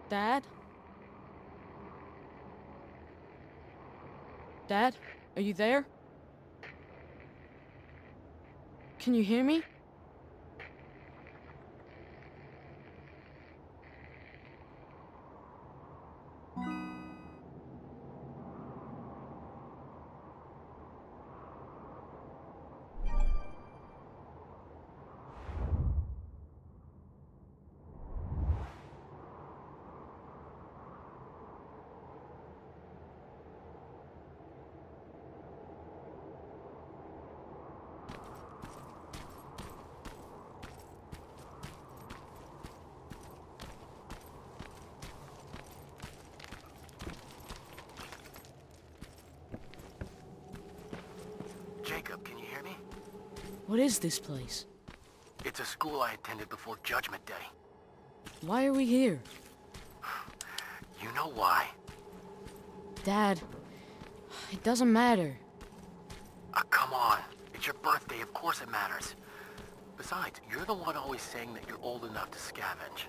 Dad? Dad? Are you there? Can you hear me? Jacob, can you hear me? What is this place? It's a school I attended before Judgment Day. Why are we here? You know why. Dad, it doesn't matter. Come on. It's your birthday, of course it matters. Besides, you're the one always saying that you're old enough to scavenge.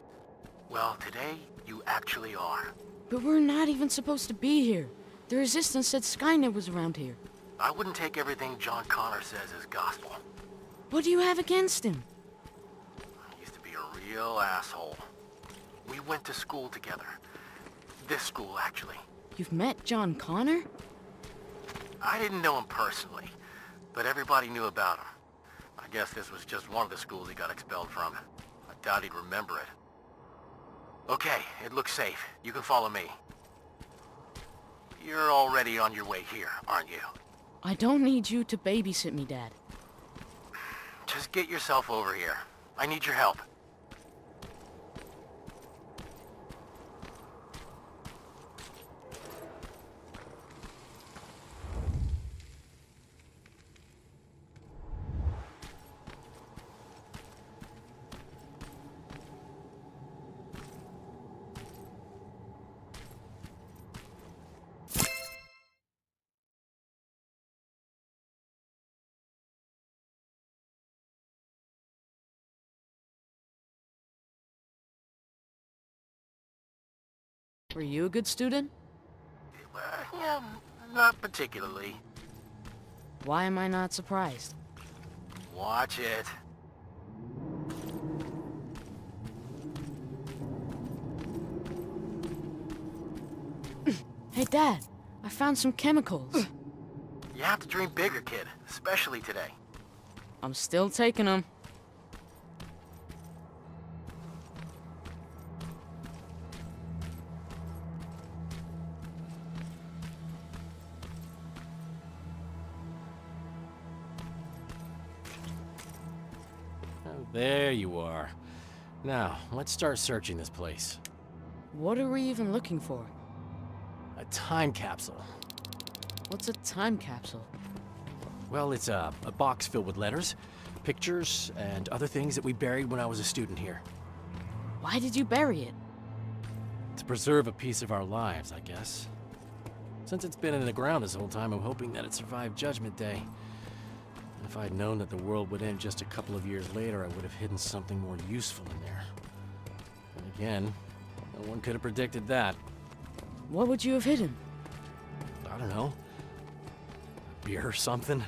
Well, today, you actually are. But we're not even supposed to be here. The Resistance said Skynet was around here. I wouldn't take everything John Connor says as gospel. What do you have against him? He used to be a real asshole. We went to school together. This school, actually. You've met John Connor? I didn't know him personally, but everybody knew about him. I guess this was just one of the schools he got expelled from. I doubt he'd remember it. Okay, it looks safe. You can follow me. You're already on your way here, aren't you? I don't need you to babysit me, Dad. Just get yourself over here. I need your help. Were you a good student? Yeah, not particularly. Why am I not surprised? Watch it. Hey, Dad, I found some chemicals. You have to dream bigger, kid. Especially today. I'm still taking them. There you are. Now, let's start searching this place. What are we even looking for? A time capsule. What's a time capsule? Well, it's a box filled with letters, pictures, and other things that we buried when I was a student here. Why did you bury it? To preserve a piece of our lives, I guess. Since it's been in the ground this whole time, I'm hoping that it survived Judgment Day. If I'd known that the world would end just a couple of years later, I would have hidden something more useful in there. But again, no one could have predicted that. What would you have hidden? I don't know. Beer or something?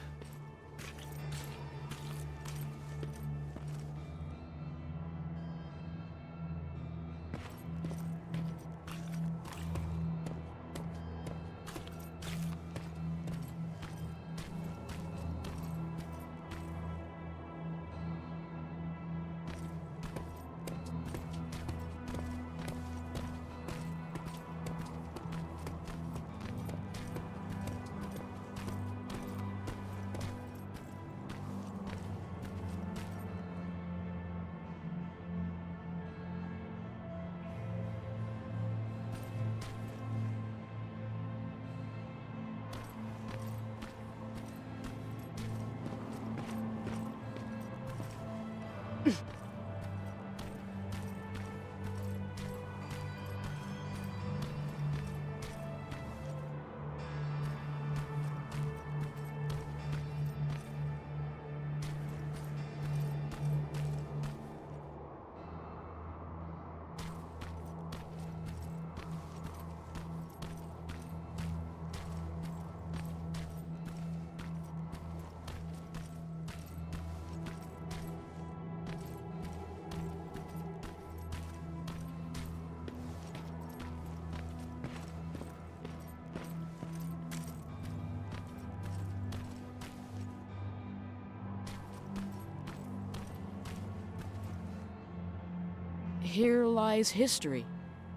Here lies history.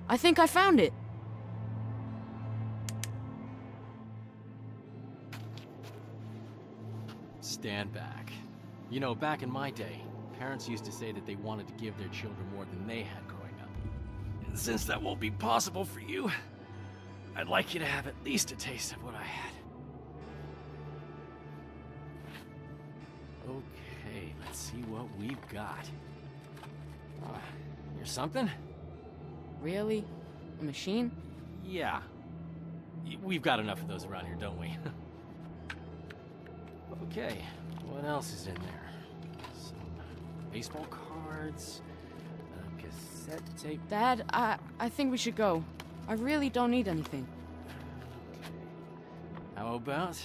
I think I found it. Stand back. You know, back in my day, parents used to say that they wanted to give their children more than they had growing up. And since that won't be possible for you, I'd like you to have at least a taste of what I had. Okay, let's see what we've got. Here's something? Really? A machine? Yeah. We've got enough of those around here, don't we? Okay, what else is in there? Some baseball cards, a cassette tape. Dad, I think we should go. I really don't need anything. Okay. How about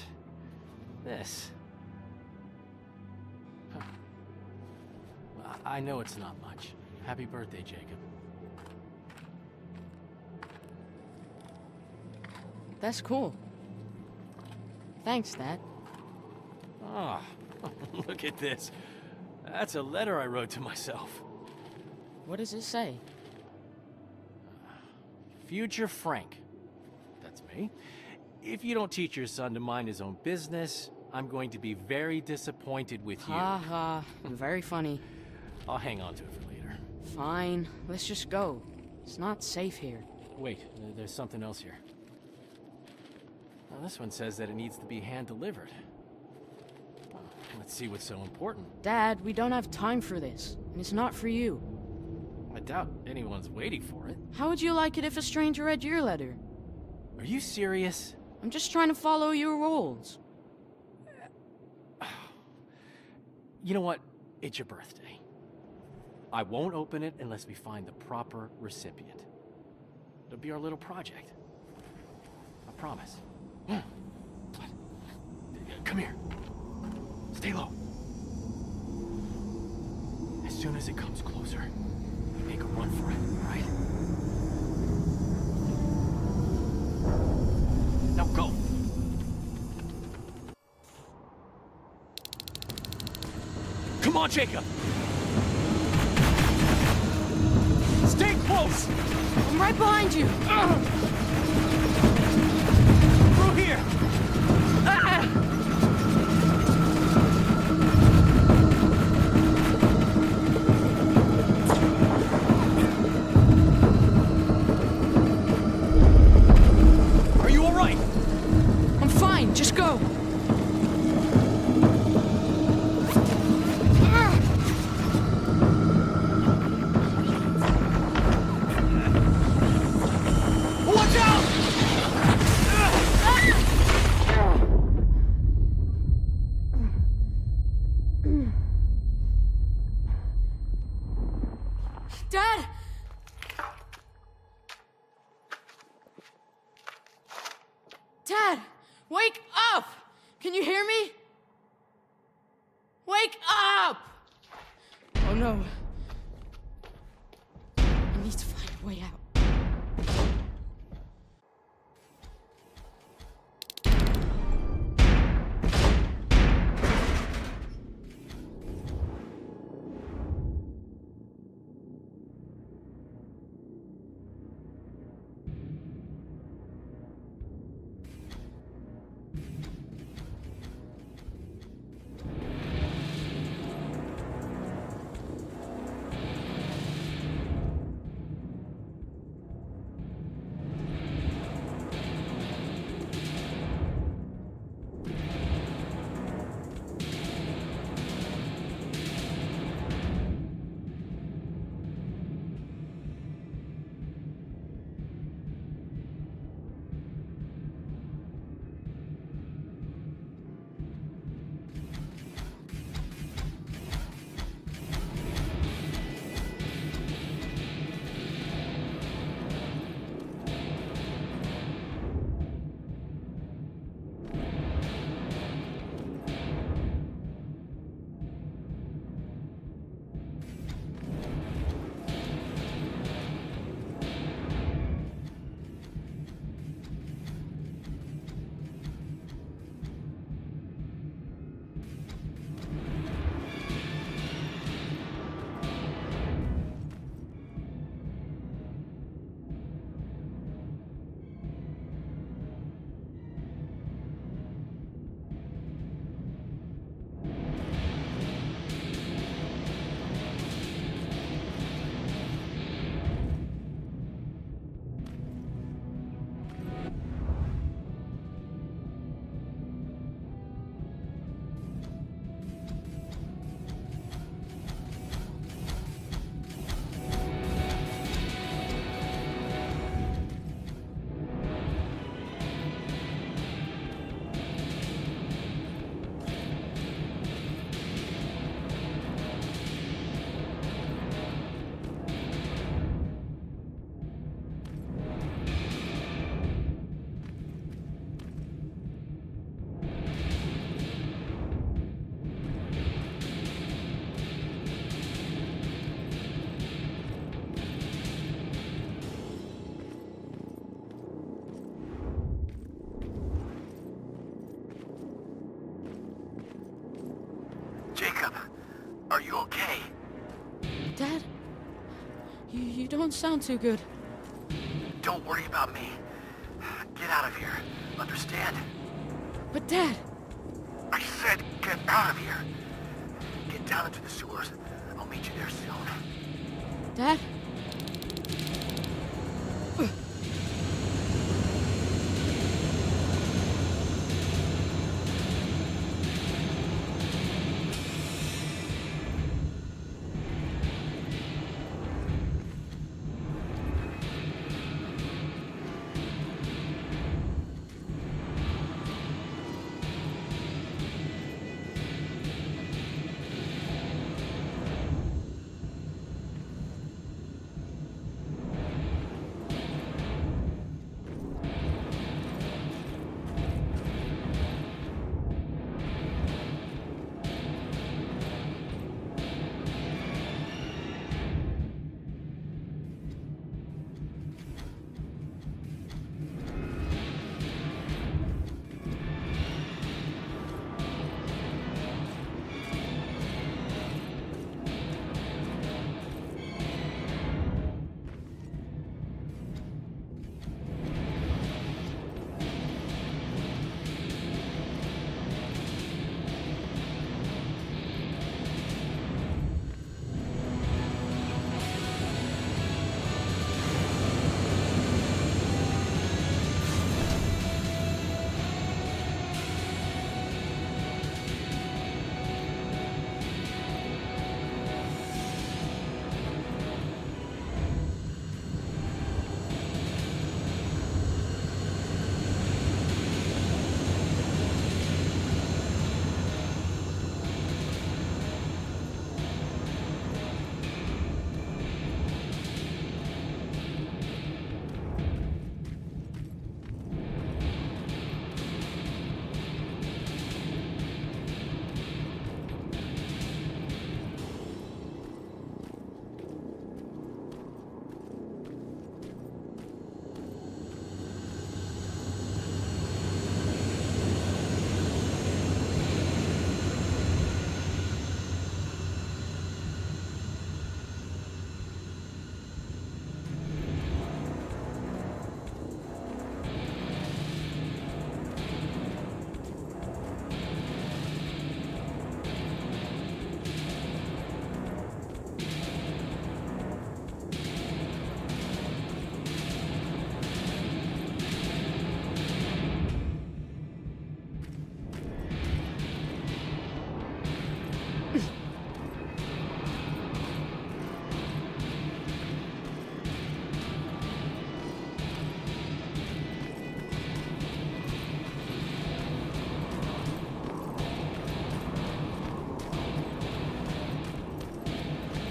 this? Huh. I know it's not much. Happy birthday, Jacob. That's cool. Thanks, Dad. Ah, look at this. That's a letter I wrote to myself. What does it say? Future Frank. That's me. If you don't teach your son to mind his own business, I'm going to be very disappointed with you. Ha ha. Very funny. I'll hang on to it for later. Fine. Let's just go. It's not safe here. Wait, there's something else here. Now, this one says that it needs to be hand-delivered. Let's see what's so important. Dad, we don't have time for this. And it's not for you. I doubt anyone's waiting for it. How would you like it if a stranger read your letter? Are you serious? I'm just trying to follow your rules. You know what? It's your birthday. I won't open it unless we find the proper recipient. It'll be our little project. I promise. What? Come here. Stay low. As soon as it comes closer, we make a run for it, all right? Now go! Come on, Jacob! Stay close! I'm right behind you! Through here! Ah! Are you all right? I'm fine, just go! Watch out! Dad! Dad! Wake up! Can you hear me? Wake up! Oh no. I need to find a way out. okay? Dad? You don't sound too good. Don't worry about me. Get out of here. Understand? But Dad! I said get out of here. Get down into the sewers. I'll meet you there soon. Dad?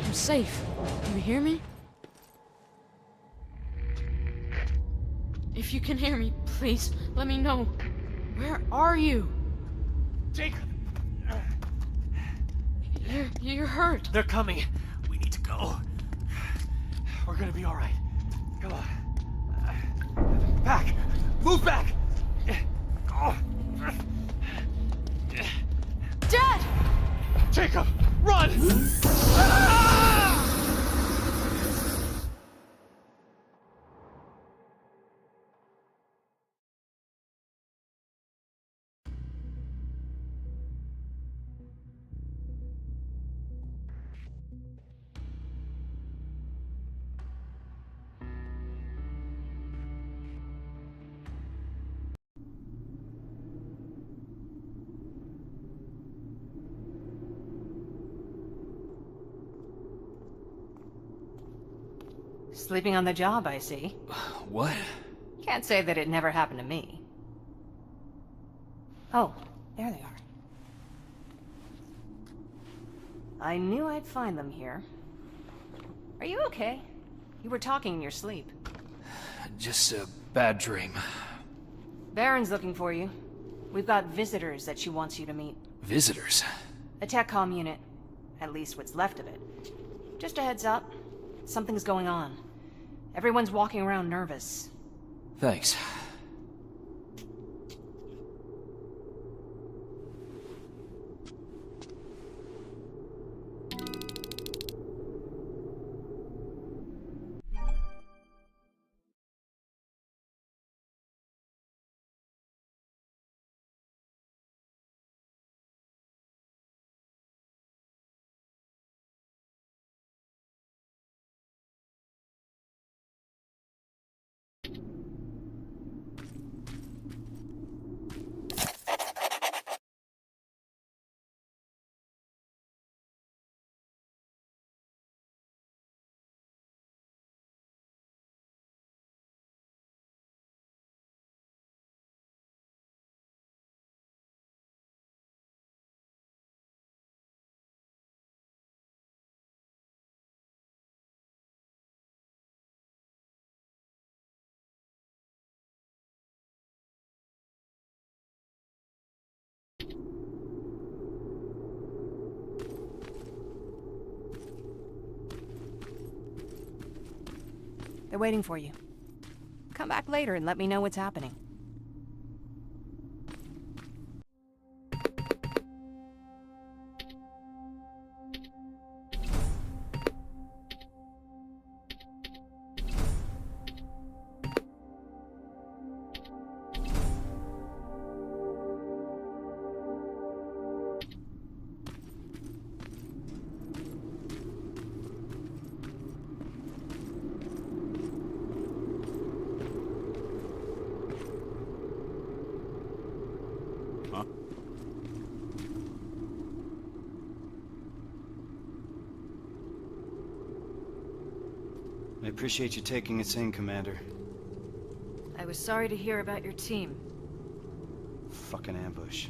I'm safe. You hear me? If you can hear me, please, let me know. Where are you? Jacob! You're hurt. They're coming. We need to go. We're gonna be alright. Come on. Back! Move back! Dad! Jacob! Run! Sleeping on the job, I see. What? Can't say that it never happened to me. Oh, there they are. I knew I'd find them here. Are you okay? You were talking in your sleep. Just a bad dream. Baron's looking for you. We've got visitors that she wants you to meet. Visitors? A tech comm unit. At least what's left of it. Just a heads up. Something's going on. Everyone's walking around nervous. Thanks. They're waiting for you. Come back later and let me know what's happening. I appreciate you taking us in, Commander. I was sorry to hear about your team. Fucking ambush.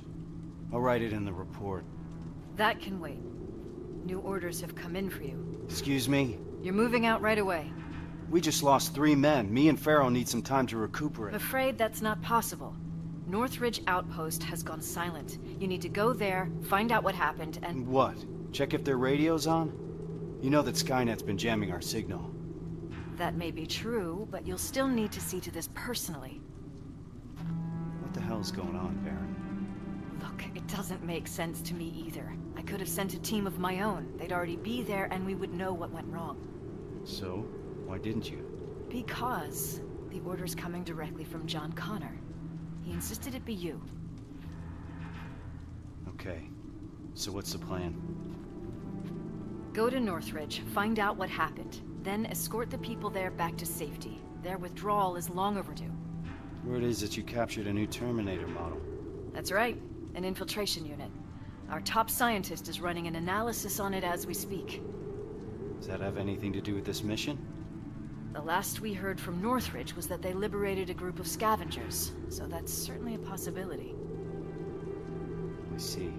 I'll write it in the report. That can wait. New orders have come in for you. Excuse me? You're moving out right away. We just lost 3 men. Me and Farrell need some time to recuperate. I'm afraid that's not possible. Northridge Outpost has gone silent. You need to go there, find out what happened, and... What? Check if their radio's on? You know that Skynet's been jamming our signal. That may be true, but you'll still need to see to this personally. What the hell's going on, Baron? Look, it doesn't make sense to me either. I could have sent a team of my own. They'd already be there and we would know what went wrong. So, why didn't you? Because the order's coming directly from John Connor. He insisted it be you. Okay. So what's the plan? Go to Northridge, find out what happened. Then escort the people there back to safety. Their withdrawal is long overdue. Word is that you captured a new Terminator model. That's right, an infiltration unit. Our top scientist is running an analysis on it as we speak. Does that have anything to do with this mission? The last we heard from Northridge was that they liberated a group of scavengers, so that's certainly a possibility. I see.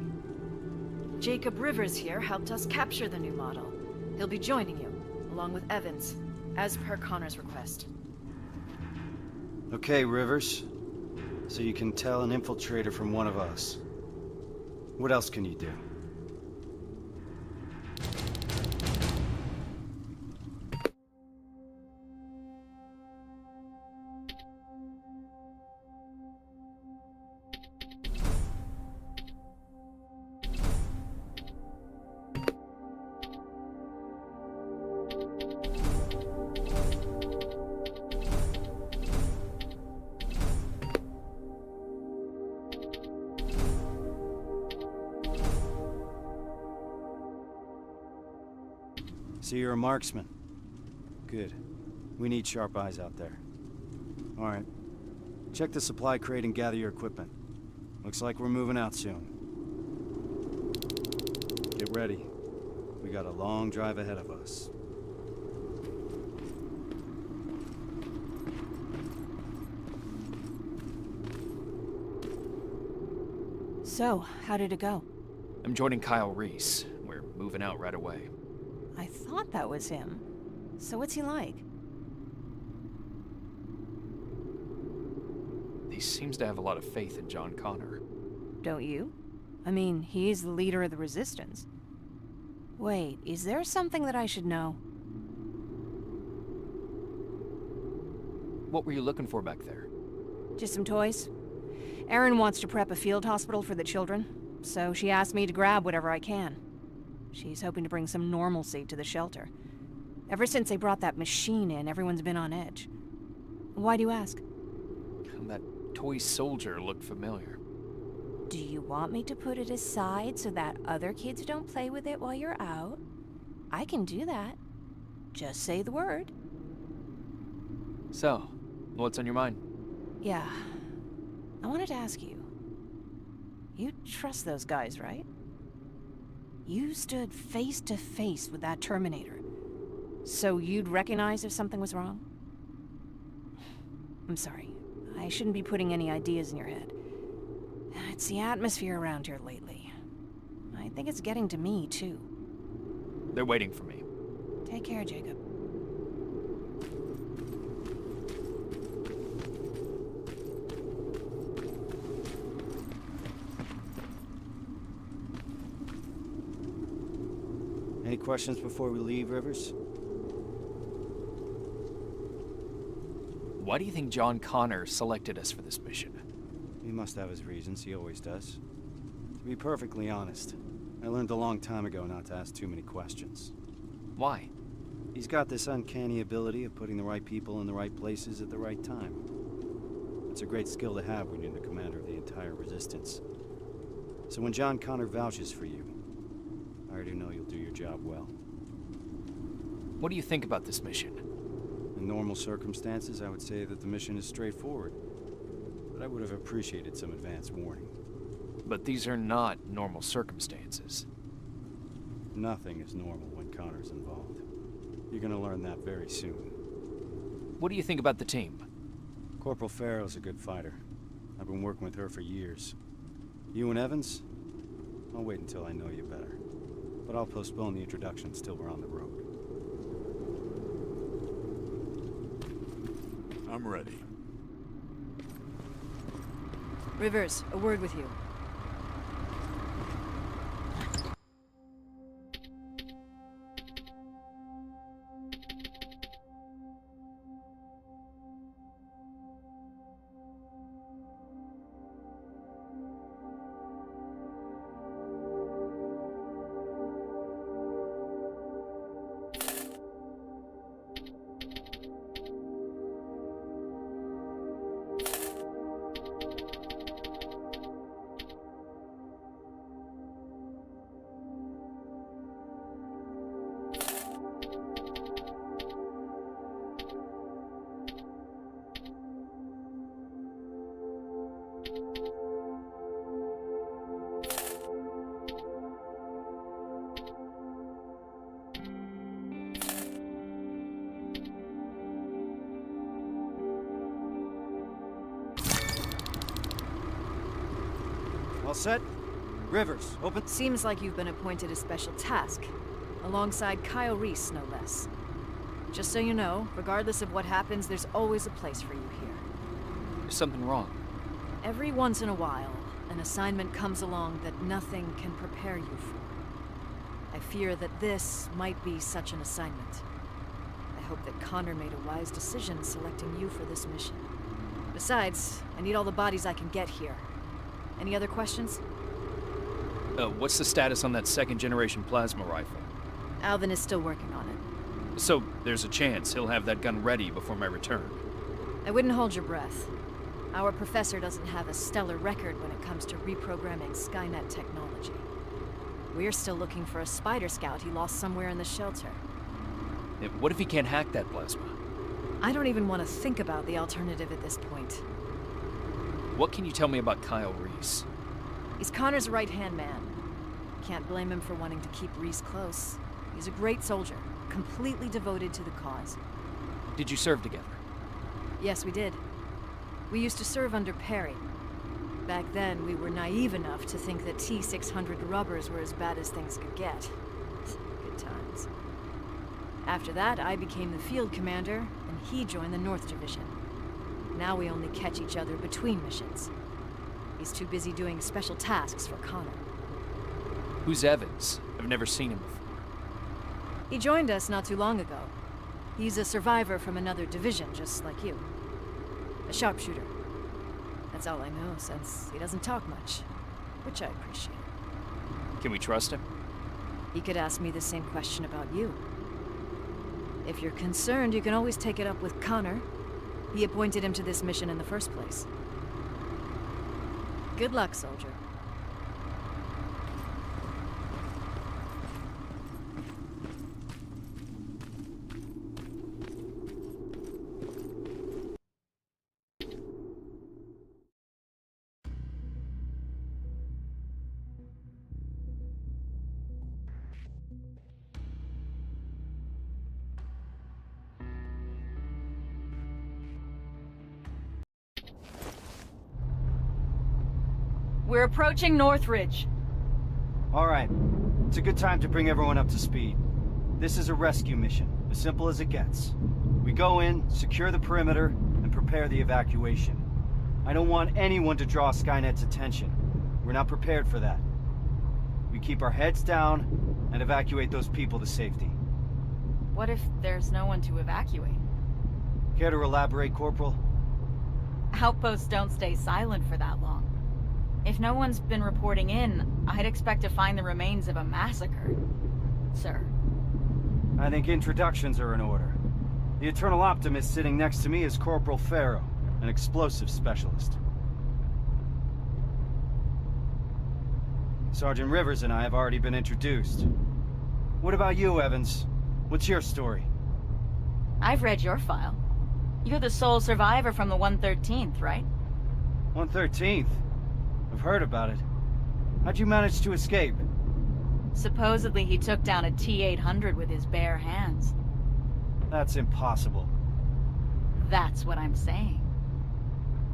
Jacob Rivers here helped us capture the new model. He'll be joining you, along with Evans, as per Connor's request. Okay, Rivers. So you can tell an infiltrator from one of us. What else can you do? So you're a marksman. Good. We need sharp eyes out there. All right. Check the supply crate and gather your equipment. Looks like we're moving out soon. Get ready. We got a long drive ahead of us. So, how did it go? I'm joining Kyle Reese. We're moving out right away. I thought that was him. So what's he like? He seems to have a lot of faith in John Connor. Don't you? I mean, he's the leader of the Resistance. Wait, is there something that I should know? What were you looking for back there? Just some toys. Erin wants to prep a field hospital for the children, so she asked me to grab whatever I can. She's hoping to bring some normalcy to the shelter. Ever since they brought that machine in, everyone's been on edge. Why do you ask? That toy soldier looked familiar. Do you want me to put it aside so that other kids don't play with it while you're out? I can do that. Just say the word. So, what's on your mind? Yeah. I wanted to ask you. You trust those guys, right? You stood face to face with that Terminator. So you'd recognize if something was wrong? I'm sorry. I shouldn't be putting any ideas in your head. It's the atmosphere around here lately. I think it's getting to me, too. They're waiting for me. Take care, Jacob. Any questions before we leave, Rivers? Why do you think John Connor selected us for this mission? He must have his reasons, he always does. To be perfectly honest, I learned a long time ago not to ask too many questions. Why? He's got this uncanny ability of putting the right people in the right places at the right time. It's a great skill to have when you're the commander of the entire Resistance. So when John Connor vouches for you, I already know you'll do your job well. What do you think about this mission? In normal circumstances, I would say that the mission is straightforward. But I would have appreciated some advance warning. But these are not normal circumstances. Nothing is normal when Connor's involved. You're gonna learn that very soon. What do you think about the team? Corporal Farrow's a good fighter. I've been working with her for years. You and Evans? I'll wait until I know you better. But I'll postpone the introductions till we're on the road. I'm ready. Rivers, a word with you. All set? Rivers, open. Seems like you've been appointed a special task, alongside Kyle Reese, no less. Just so you know, regardless of what happens, there's always a place for you here. There's something wrong. Every once in a while, an assignment comes along that nothing can prepare you for. I fear that this might be such an assignment. I hope that Connor made a wise decision selecting you for this mission. Besides, I need all the bodies I can get here. Any other questions? What's the status on that second-generation plasma rifle? Alvin is still working on it. So, there's a chance he'll have that gun ready before my return. I wouldn't hold your breath. Our professor doesn't have a stellar record when it comes to reprogramming Skynet technology. We're still looking for a spider scout he lost somewhere in the shelter. What if he can't hack that plasma? I don't even want to think about the alternative at this point. What can you tell me about Kyle Reese? He's Connor's right-hand man. Can't blame him for wanting to keep Reese close. He's a great soldier, completely devoted to the cause. Did you serve together? Yes, we did. We used to serve under Perry. Back then, we were naive enough to think that T-600 rubbers were as bad as things could get. Good times. After that, I became the field commander, and he joined the North Division. Now we only catch each other between missions. He's too busy doing special tasks for Connor. Who's Evans? I've never seen him before. He joined us not too long ago. He's a survivor from another division, just like you. A sharpshooter. That's all I know, since he doesn't talk much, which I appreciate. Can we trust him? He could ask me the same question about you. If you're concerned, you can always take it up with Connor. He appointed him to this mission in the first place. Good luck, soldier. We're approaching Northridge. All right. It's a good time to bring everyone up to speed. This is a rescue mission, as simple as it gets. We go in, secure the perimeter, and prepare the evacuation. I don't want anyone to draw Skynet's attention. We're not prepared for that. We keep our heads down and evacuate those people to safety. What if there's no one to evacuate? Care to elaborate, Corporal? Outposts don't stay silent for that long. If no one's been reporting in, I'd expect to find the remains of a massacre, sir. I think introductions are in order. The Eternal Optimist sitting next to me is Corporal Farrow, an explosive specialist. Sergeant Rivers and I have already been introduced. What about you, Evans? What's your story? I've read your file. You're the sole survivor from the 113th, right? 113th? I've heard about it. How'd you manage to escape? Supposedly he took down a T-800 with his bare hands. That's impossible. That's what I'm saying.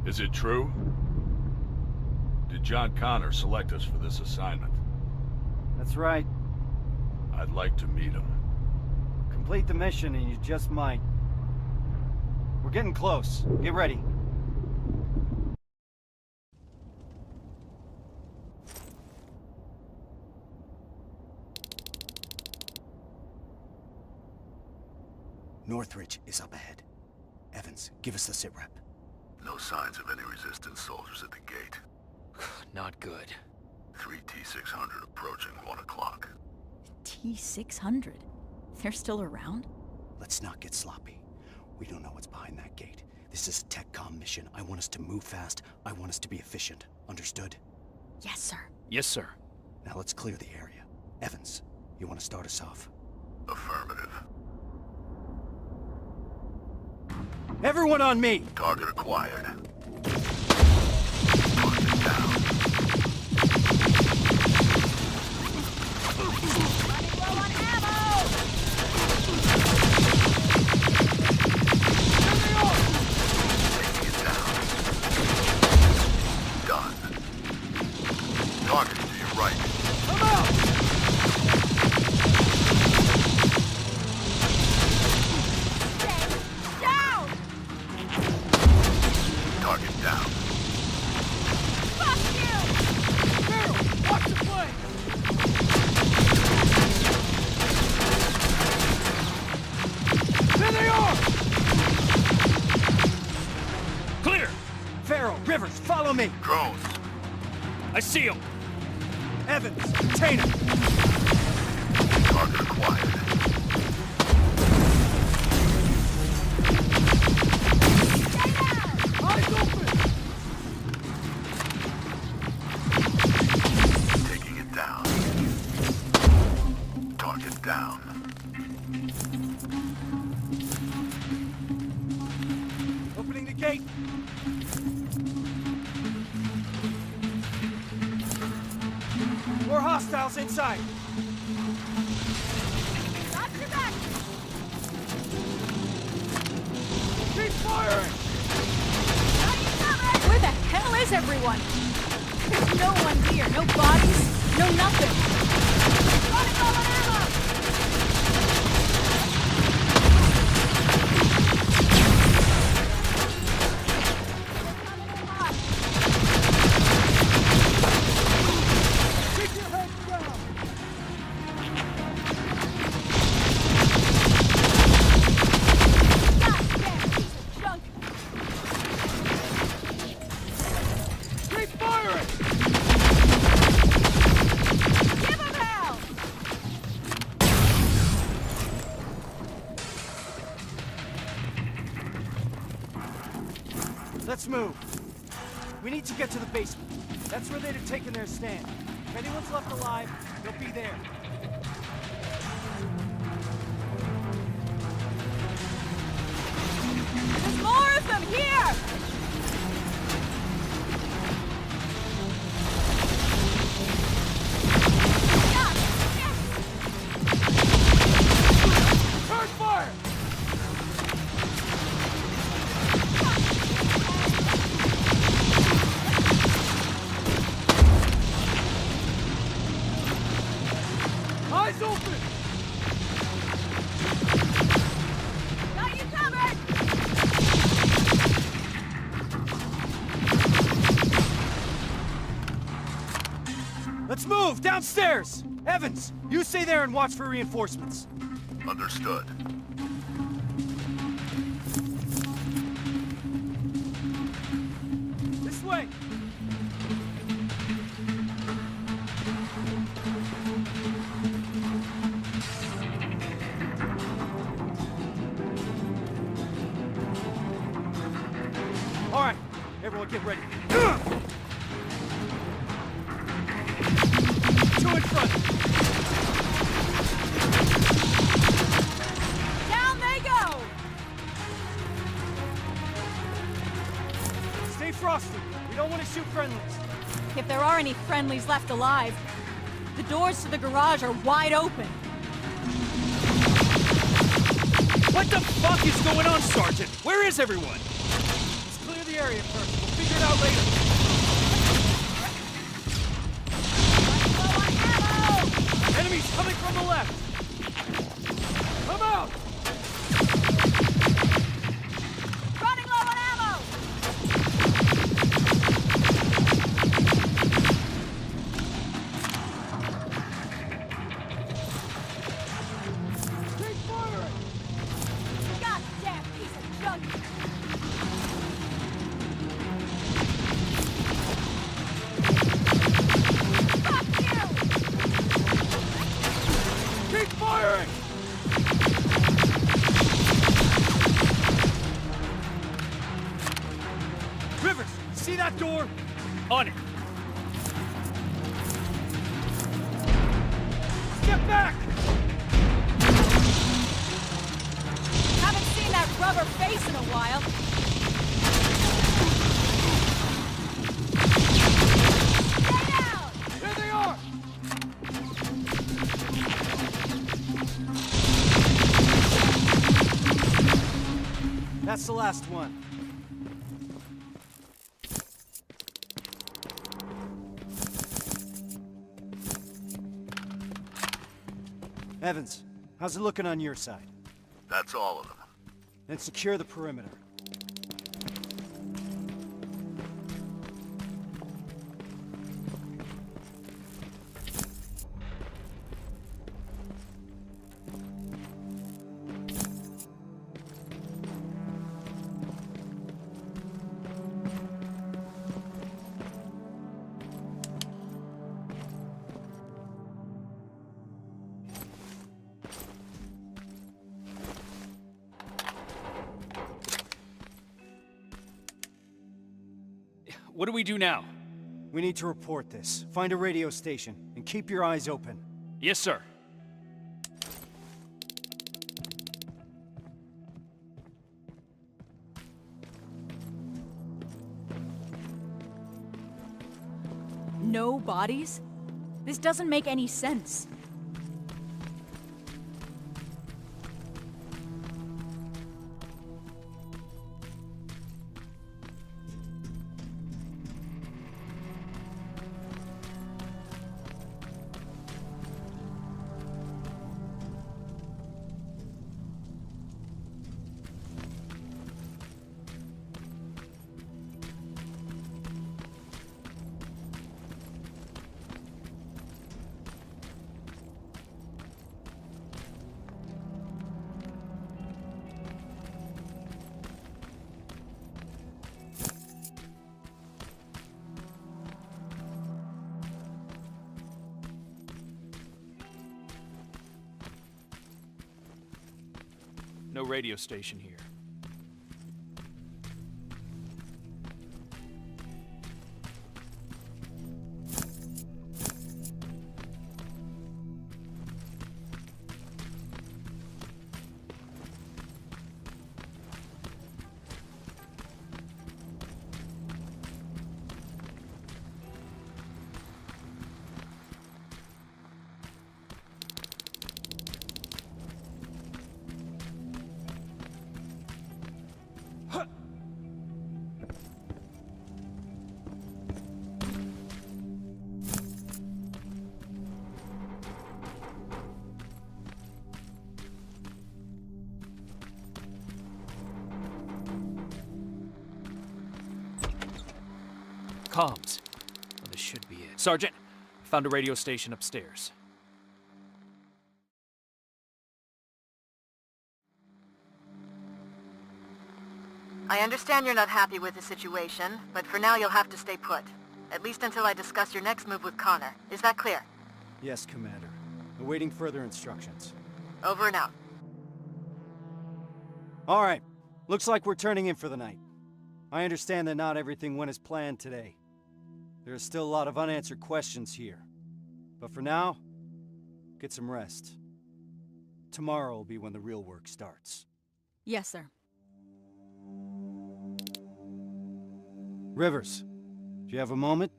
Is it true? Did John Connor select us for this assignment? That's right. I'd like to meet him. Complete the mission and you just might. We're getting close. Get ready. Northridge is up ahead. Evans, give us the sitrep. No signs of any resistance soldiers at the gate. Not good. 3 T-600 approaching 1 o'clock. T-600? They're still around? Let's not get sloppy. We don't know what's behind that gate. This is a TechCom mission. I want us to move fast. I want us to be efficient. Understood? Yes, sir. Yes, sir. Now let's clear the area. Evans, you want to start us off? Affirmative. Everyone on me! Target acquired. Target down. Taking it down. Done. Target to your right. Come out! Target down. Fuck you! Farrow, watch the play! There they are! Clear! Farrow, Rivers, follow me! Drones. I see him! Evans, contain him! Target acquired. Eyes open! Taking it down. Target down. Opening the gate! More hostiles inside! Watch your back! Keep firing! Where the hell is everyone? There's no one here. No bodies. No nothing. Running low on ammo! Keep your head down! Goddamn piece of junk! Keep firing! Give him hell! Let's move. We need to get to the basement. That's where they'd have taken their stand. If anyone's left alive, they'll be there. There's more of them here! God, yes! Turn fire! Eyes open! Got you covered! Let's move! Downstairs! Evans, you stay there and watch for reinforcements. Understood. way! All right, everyone get ready. Two in front. Down they go! Stay frosty. We don't want to shoot friendlies. If there are any friendlies left alive, the doors to the garage are wide open. What the fuck is going on, Sergeant? Where is everyone? Let's clear the area first. We'll figure it out later. Enemies coming from the left! Come out! Running low on ammo! Keep firing! Goddamn piece of junk! Fuck you! Keep firing! Rivers, see that door? On it. Step back! Haven't seen that rubber face in a while. Stay down! There they are! That's the last one. Evans, how's it looking on your side? That's all of them. Then secure the perimeter. What do we do now? We need to report this. Find a radio station, and keep your eyes open. Yes, sir. No bodies? This doesn't make any sense. No radio station here. Comms. Well, this should be it. Sergeant, found a radio station upstairs. I understand you're not happy with the situation, but for now you'll have to stay put. At least until I discuss your next move with Connor. Is that clear? Yes, Commander. Awaiting further instructions. Over and out. All right. Looks like we're turning in for the night. I understand that not everything went as planned today. There are still a lot of unanswered questions here. But for now, get some rest. Tomorrow will be when the real work starts. Yes, sir. Rivers, do you have a moment?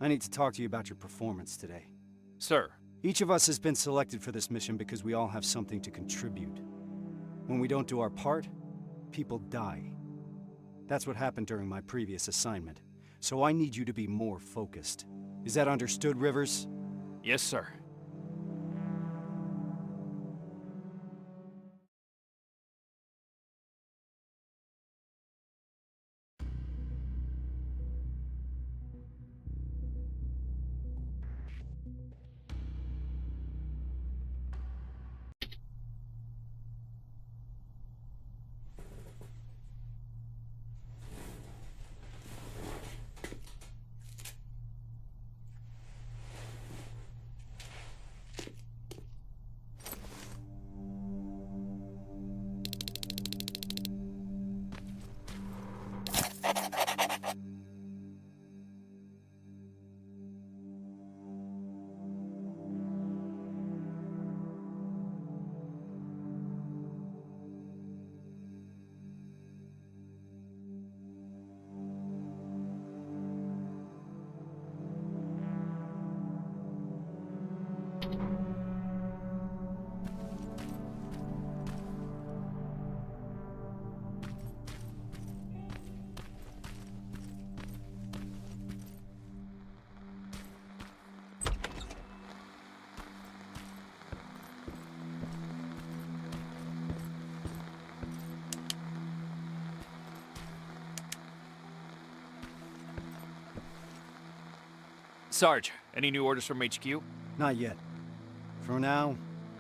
I need to talk to you about your performance today. Sir. Each of us has been selected for this mission because we all have something to contribute. When we don't do our part, people die. That's what happened during my previous assignment. So I need you to be more focused. Is that understood, Rivers? Yes, sir. Sarge, any new orders from HQ? Not yet. For now,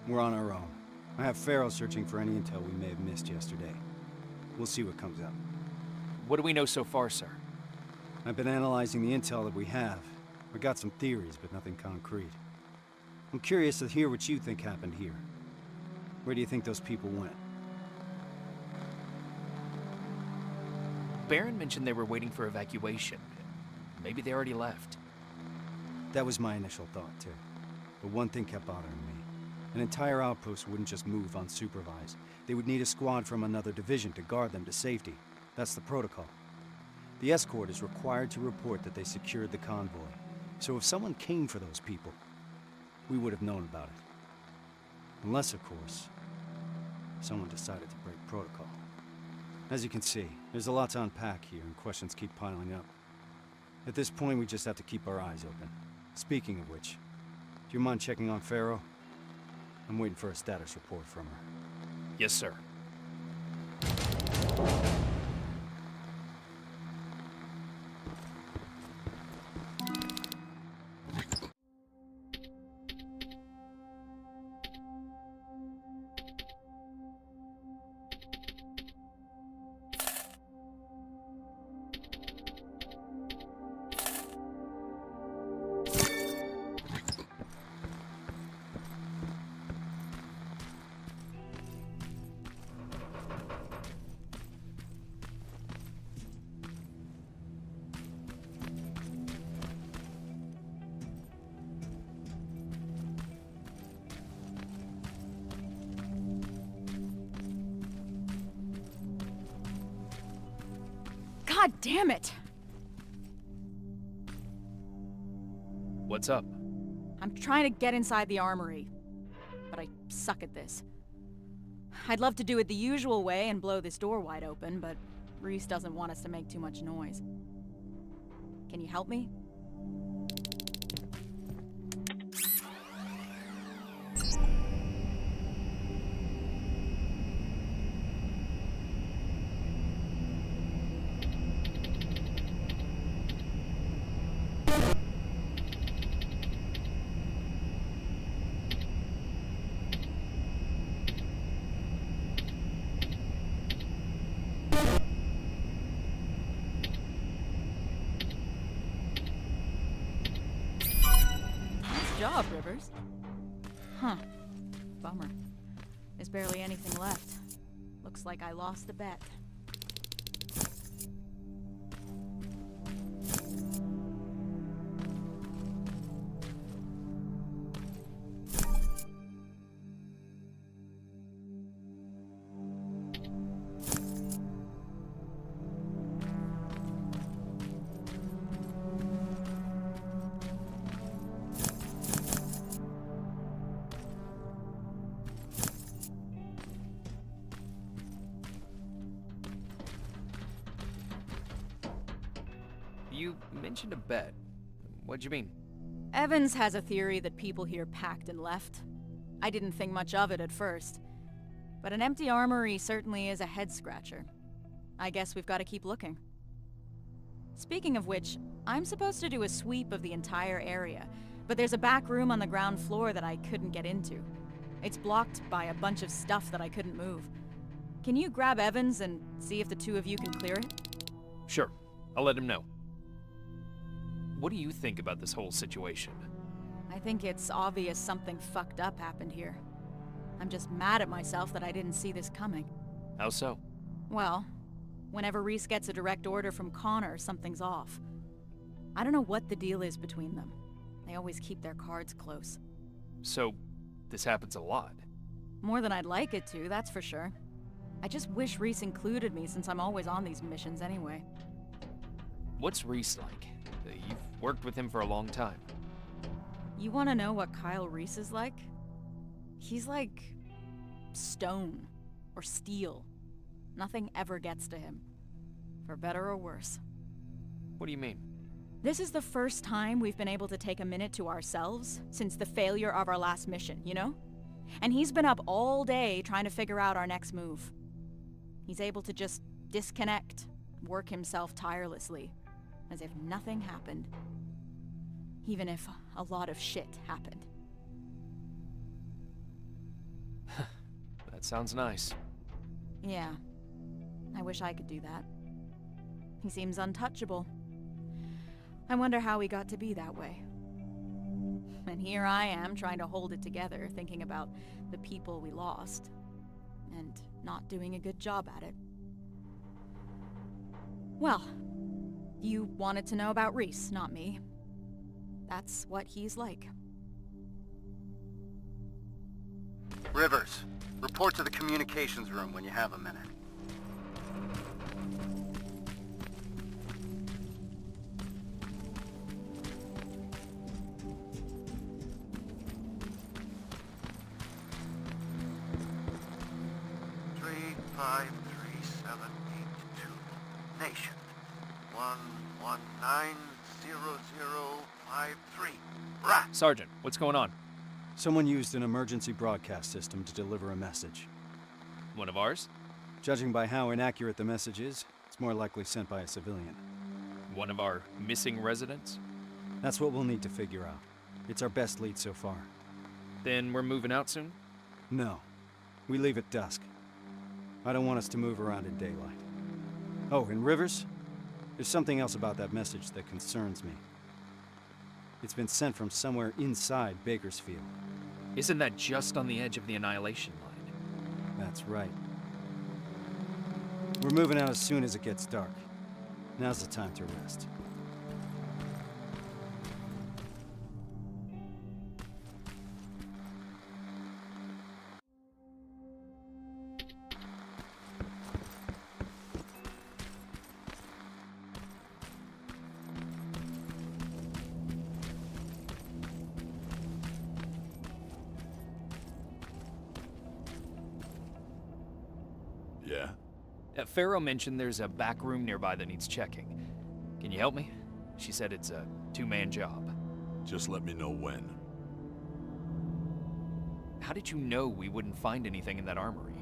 we're on our own. I have Farrow searching for any intel we may have missed yesterday. We'll see what comes up. What do we know so far, sir? I've been analyzing the intel that we have. I got some theories, but nothing concrete. I'm curious to hear what you think happened here. Where do you think those people went? Baron mentioned they were waiting for evacuation. Maybe they already left. That was my initial thought, too. But one thing kept bothering me. An entire outpost wouldn't just move unsupervised. They would need a squad from another division to guard them to safety. That's the protocol. The escort is required to report that they secured the convoy. So if someone came for those people, we would have known about it. Unless, of course, someone decided to break protocol. As you can see, there's a lot to unpack here, and questions keep piling up. At this point, we just have to keep our eyes open. Speaking of which, do you mind checking on Farrow? I'm waiting for a status report from her. Yes, sir. God damn it! What's up? I'm trying to get inside the armory, but I suck at this. I'd love to do it the usual way and blow this door wide open, but Reese doesn't want us to make too much noise. Can you help me? job, Rivers. Huh. Bummer. There's barely anything left. Looks like I lost the bet. You mentioned a bet. What'd you mean? Evans has a theory that people here packed and left. I didn't think much of it at first. But an empty armory certainly is a head-scratcher. I guess we've got to keep looking. Speaking of which, I'm supposed to do a sweep of the entire area, but there's a back room on the ground floor that I couldn't get into. It's blocked by a bunch of stuff that I couldn't move. Can you grab Evans and see if the two of you can clear it? Sure. I'll let him know. What do you think about this whole situation? I think it's obvious something fucked up happened here. I'm just mad at myself that I didn't see this coming. How so? Well, whenever Reese gets a direct order from Connor, something's off. I don't know what the deal is between them. They always keep their cards close. So, this happens a lot. More than I'd like it to, that's for sure. I just wish Reese included me since I'm always on these missions anyway. What's Reese like? You've worked with him for a long time. You want to know what Kyle Reese is like? He's like stone or steel. Nothing ever gets to him, for better or worse. What do you mean? This is the first time we've been able to take a minute to ourselves since the failure of our last mission, you know? And he's been up all day trying to figure out our next move. He's able to just disconnect, work himself tirelessly, as if nothing happened. Even if a lot of shit happened. That sounds nice. Yeah. I wish I could do that. He seems untouchable. I wonder how he got to be that way. And here I am trying to hold it together, thinking about the people we lost. And not doing a good job at it. Well, you wanted to know about Reese, not me. That's what he's like. Rivers, report to the communications room when you have a minute. Nation 1190053. Rat. Sergeant, what's going on? Someone used an emergency broadcast system to deliver a message. One of ours? Judging by how inaccurate the message is, it's more likely sent by a civilian. One of our missing residents? That's what we'll need to figure out. It's our best lead so far. Then we're moving out soon? No. We leave at dusk. I don't want us to move around in daylight. Oh, and Rivers? There's something else about that message that concerns me. It's been sent from somewhere inside Bakersfield. Isn't that just on the edge of the Annihilation Line? That's right. We're moving out as soon as it gets dark. Now's the time to rest. Yeah? Farrow mentioned there's a back room nearby that needs checking. Can you help me? She said it's a two-man job. Just let me know when. How did you know we wouldn't find anything in that armory?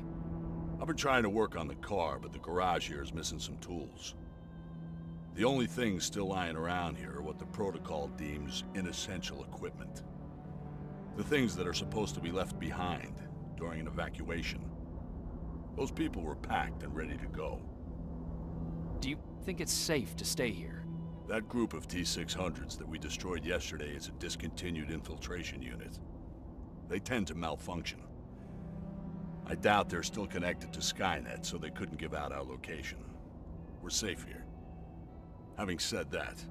I've been trying to work on the car, but the garage here is missing some tools. The only things still lying around here are what the protocol deems inessential equipment. The things that are supposed to be left behind during an evacuation. Those people were packed and ready to go. Do you think it's safe to stay here? That group of T-600s that we destroyed yesterday is a discontinued infiltration unit. They tend to malfunction. I doubt they're still connected to Skynet, so they couldn't give out our location. We're safe here. Having said that,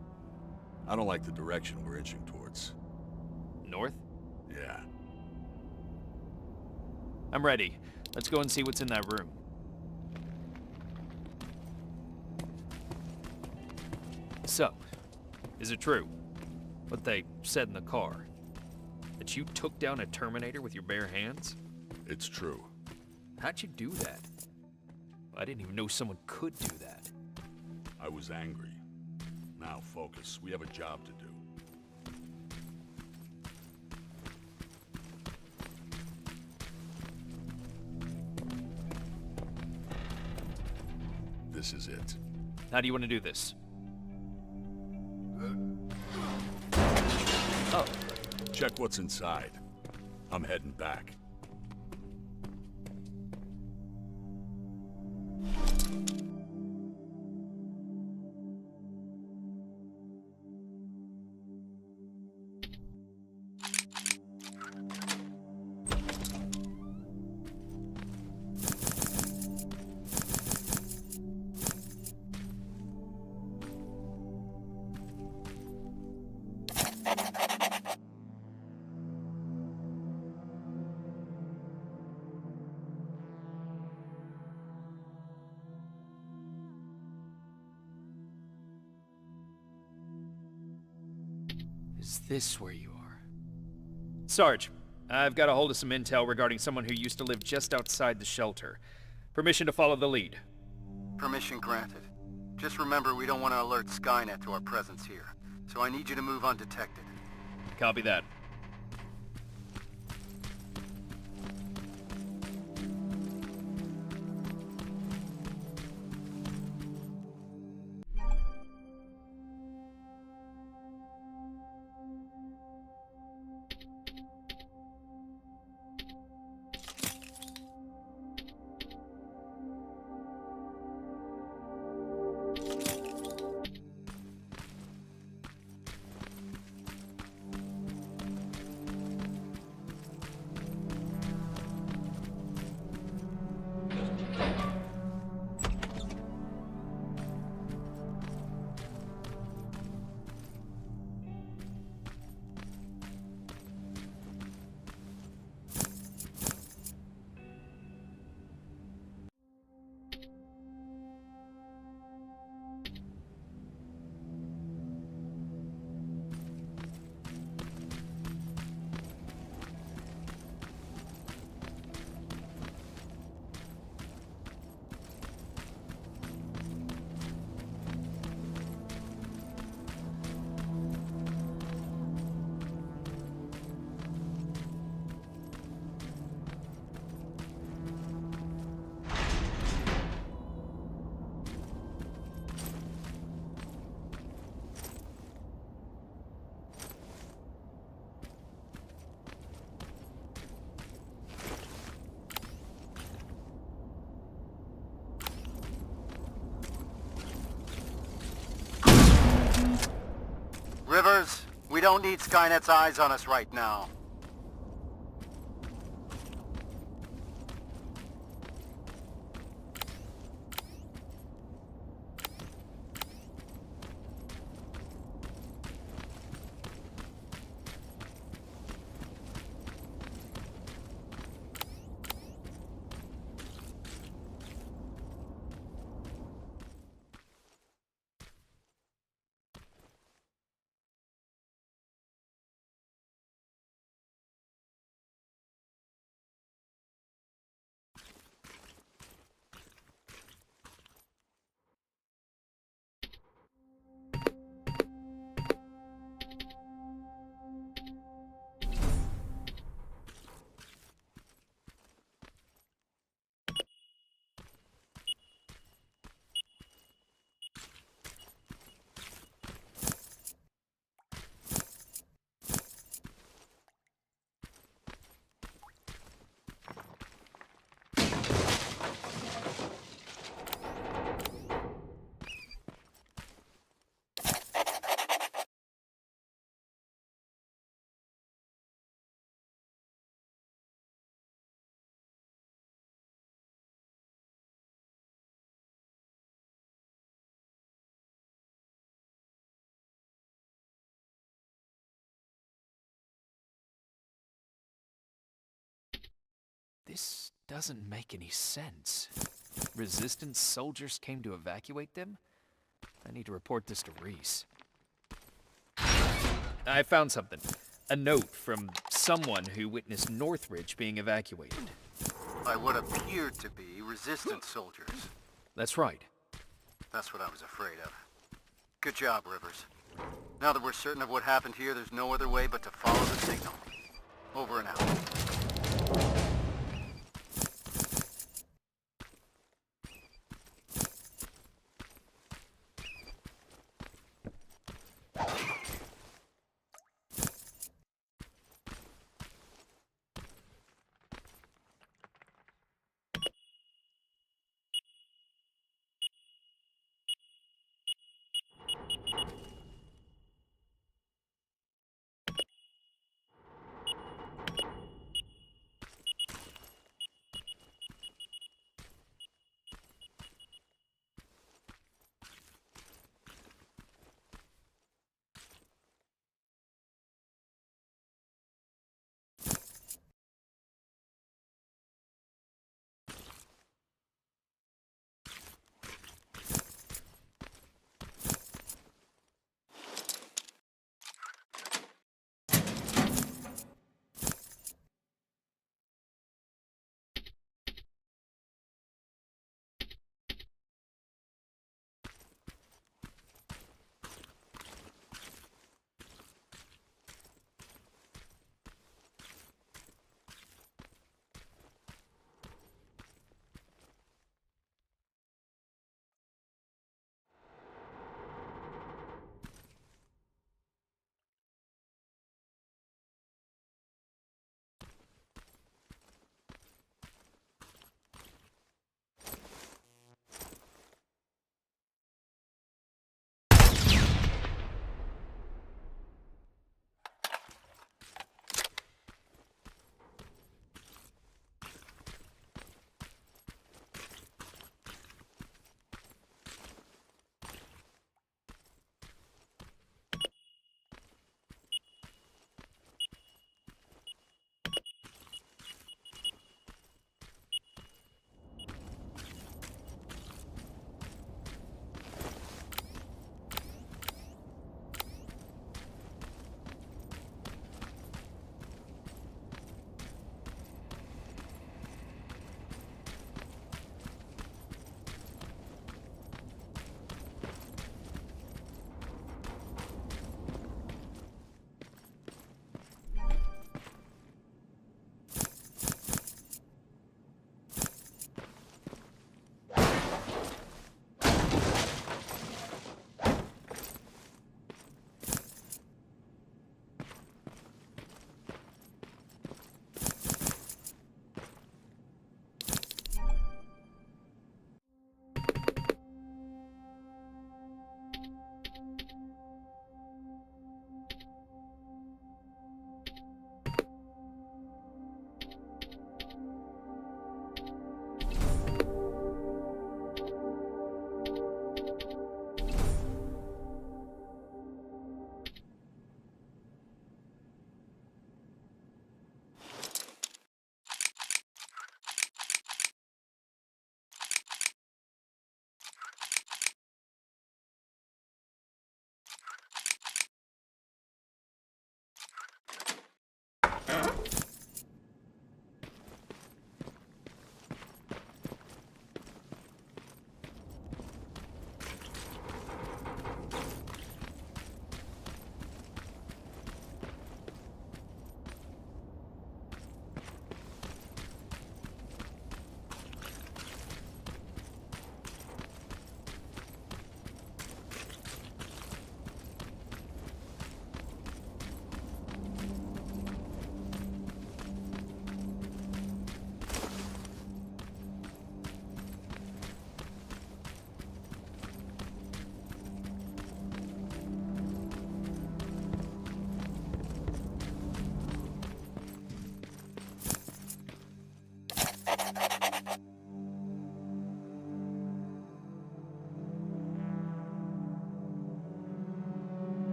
I don't like the direction we're inching towards. North? Yeah. I'm ready. Let's go and see what's in that room. So, is it true what they said in the car? That you took down a Terminator with your bare hands? It's true. How'd you do that? I didn't even know someone could do that. I was angry. Now focus. We have a job to do. This is it. How do you want to do this? Oh, Check what's inside. I'm heading back. is this where you are? Sarge, I've got a hold of some intel regarding someone who used to live just outside the shelter. Permission to follow the lead. Permission granted. Just remember we don't want to alert Skynet to our presence here, so I need you to move undetected. Copy that. Rivers, we don't need Skynet's eyes on us right now. This doesn't make any sense. Resistance soldiers came to evacuate them? I need to report this to Reese. I found something. A note from someone who witnessed Northridge being evacuated. By what appeared to be resistance soldiers. That's right. That's what I was afraid of. Good job, Rivers. Now that we're certain of what happened here, there's no other way but to follow the signal. Over and out.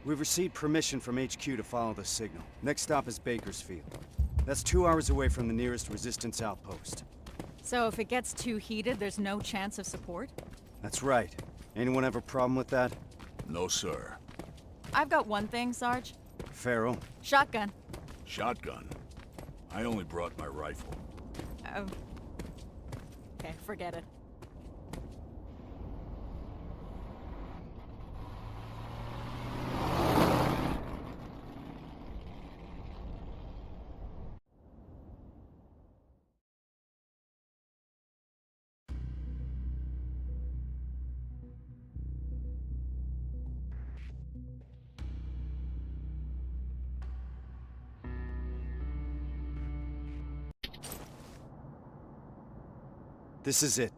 We've received permission from HQ to follow the signal. Next stop is Bakersfield. That's 2 hours away from the nearest resistance outpost. So if it gets too heated, there's no chance of support? That's right. Anyone have a problem with that? No, sir. I've got one thing, Sarge. Farrell? Shotgun. Shotgun? I only brought my rifle. Oh. Okay, forget it. This is it.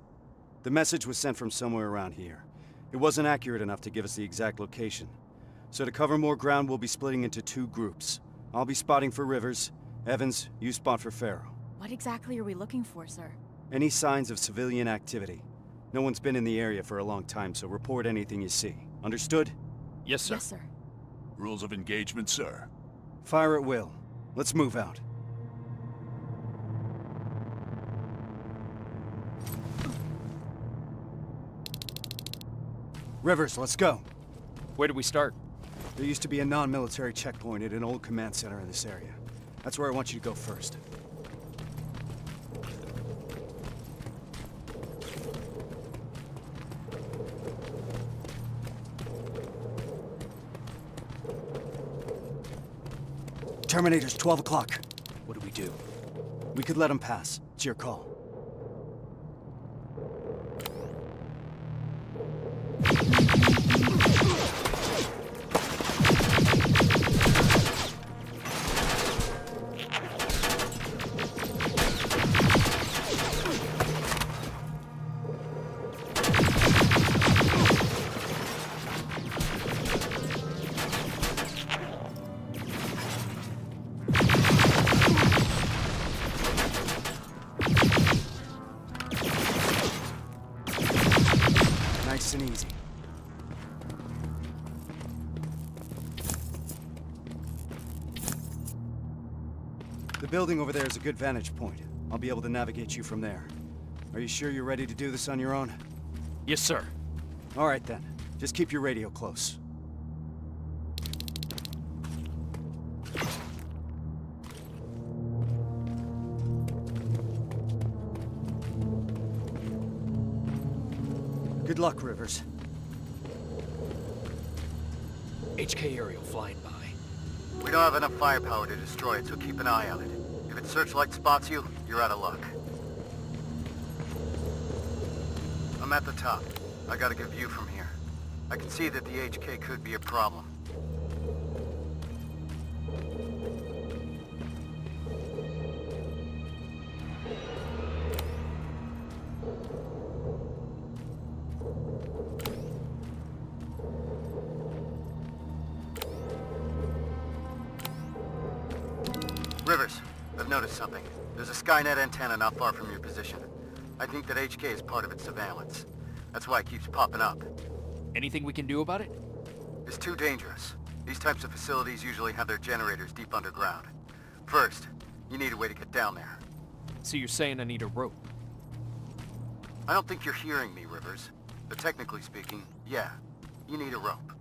The message was sent from somewhere around here. It wasn't accurate enough to give us the exact location. So to cover more ground, we'll be splitting into 2 groups. I'll be spotting for Rivers. Evans, you spot for Farrell. What exactly are we looking for, sir? Any signs of civilian activity? No one's been in the area for a long time, so report anything you see. Understood? Yes, sir. Yes, sir. Rules of engagement, sir. Fire at will. Let's move out. Rivers, let's go. Where do we start? There used to be a non-military checkpoint at an old command center in this area. That's where I want you to go first. Terminator's 12 o'clock. What do we do? We could let him pass. It's your call. Nice and easy. The building over there is a good vantage point. I'll be able to navigate you from there. Are you sure you're ready to do this on your own? Yes, sir. All right then. Just keep your radio close. Good luck, Rivers. HK aerial flying by. We don't have enough firepower to destroy it, so keep an eye on it. If its searchlight spots you, you're out of luck. I'm at the top. I got a good view from here. I can see that the HK could be a problem. Rivers, I've noticed something. There's a Skynet antenna not far from your position. I think that HK is part of its surveillance. That's why it keeps popping up. Anything we can do about it? It's too dangerous. These types of facilities usually have their generators deep underground. First, you need a way to get down there. So you're saying I need a rope? I don't think you're hearing me, Rivers. But technically speaking, yeah, you need a rope.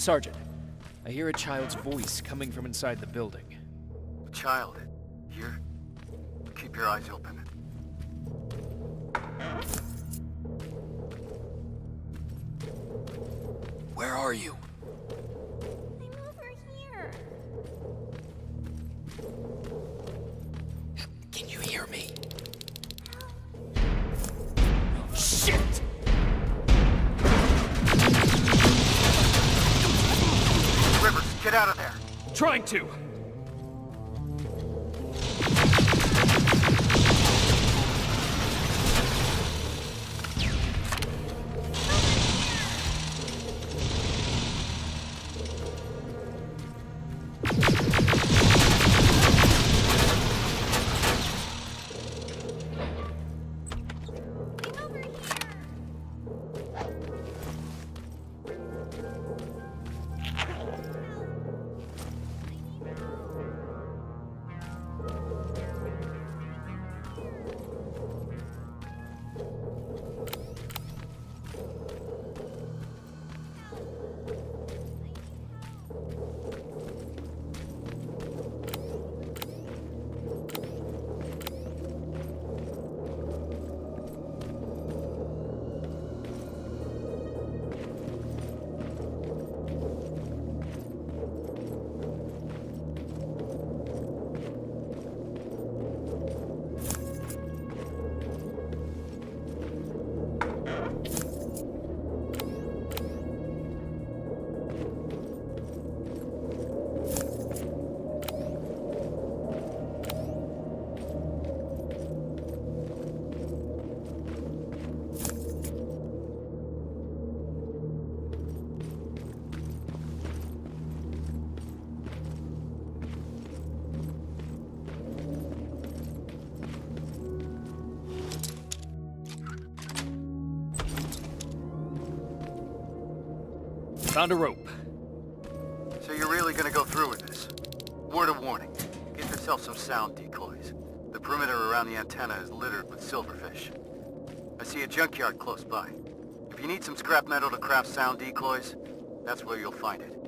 Sergeant, I hear a child's voice coming from inside the building. Child, here. Keep your eyes open. Where are you? I'm over here. Can you hear me? Shit! Rivers, get out of there! Trying to! Found a rope. So you're really gonna go through with this? Word of warning. Get yourself some sound decoys. The perimeter around the antenna is littered with silverfish. I see a junkyard close by. If you need some scrap metal to craft sound decoys, that's where you'll find it.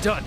Done.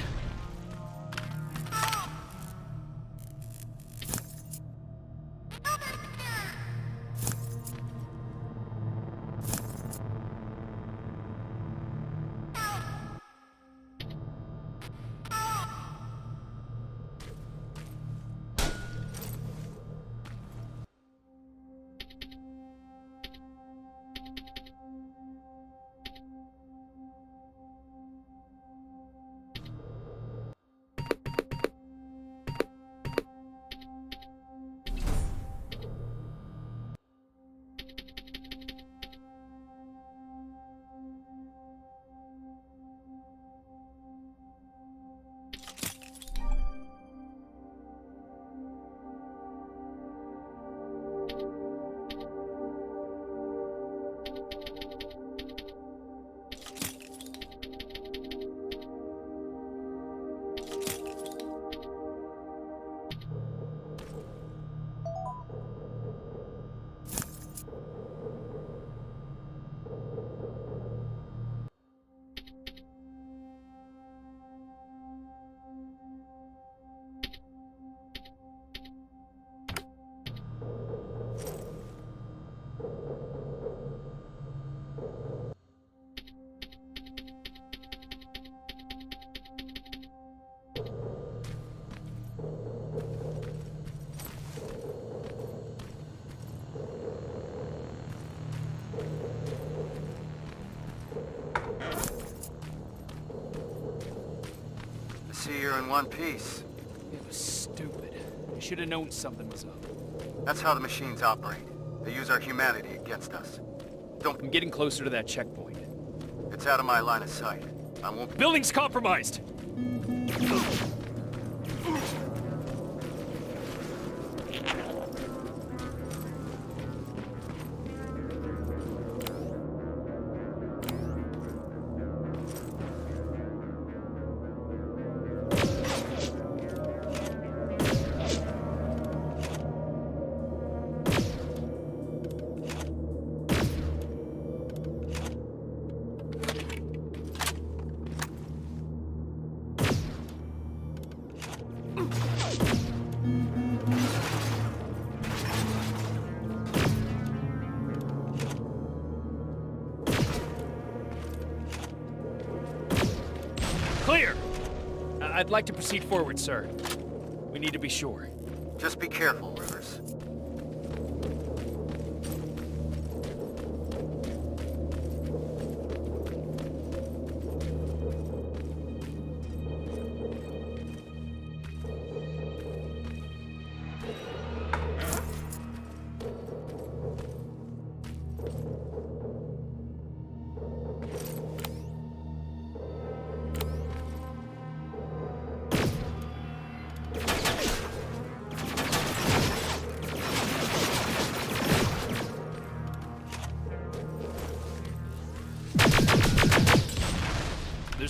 See, you're in one piece. It was stupid. I should have known something was up. That's how the machines operate. They use our humanity against us. I'm getting closer to that checkpoint. It's out of my line of sight. I won't... Building's compromised! I'd like to proceed forward, sir. We need to be sure. Just be careful, Rivers.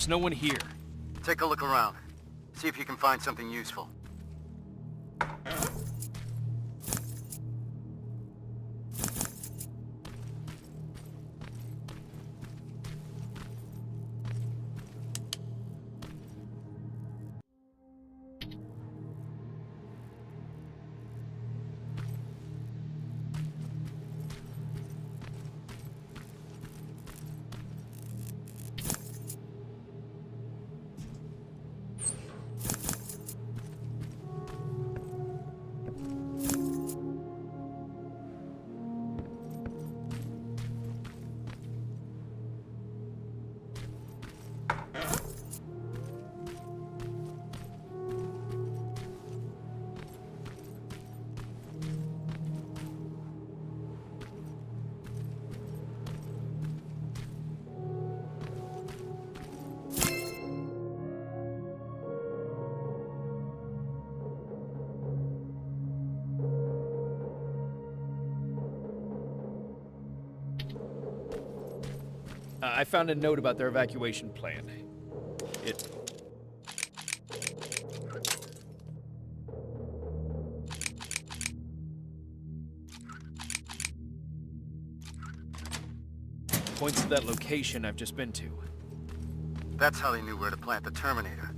There's no one here. Take a look around. See if you can find something useful. I found a note about their evacuation plan. It... points to that location I've just been to. That's how they knew where to plant the Terminator.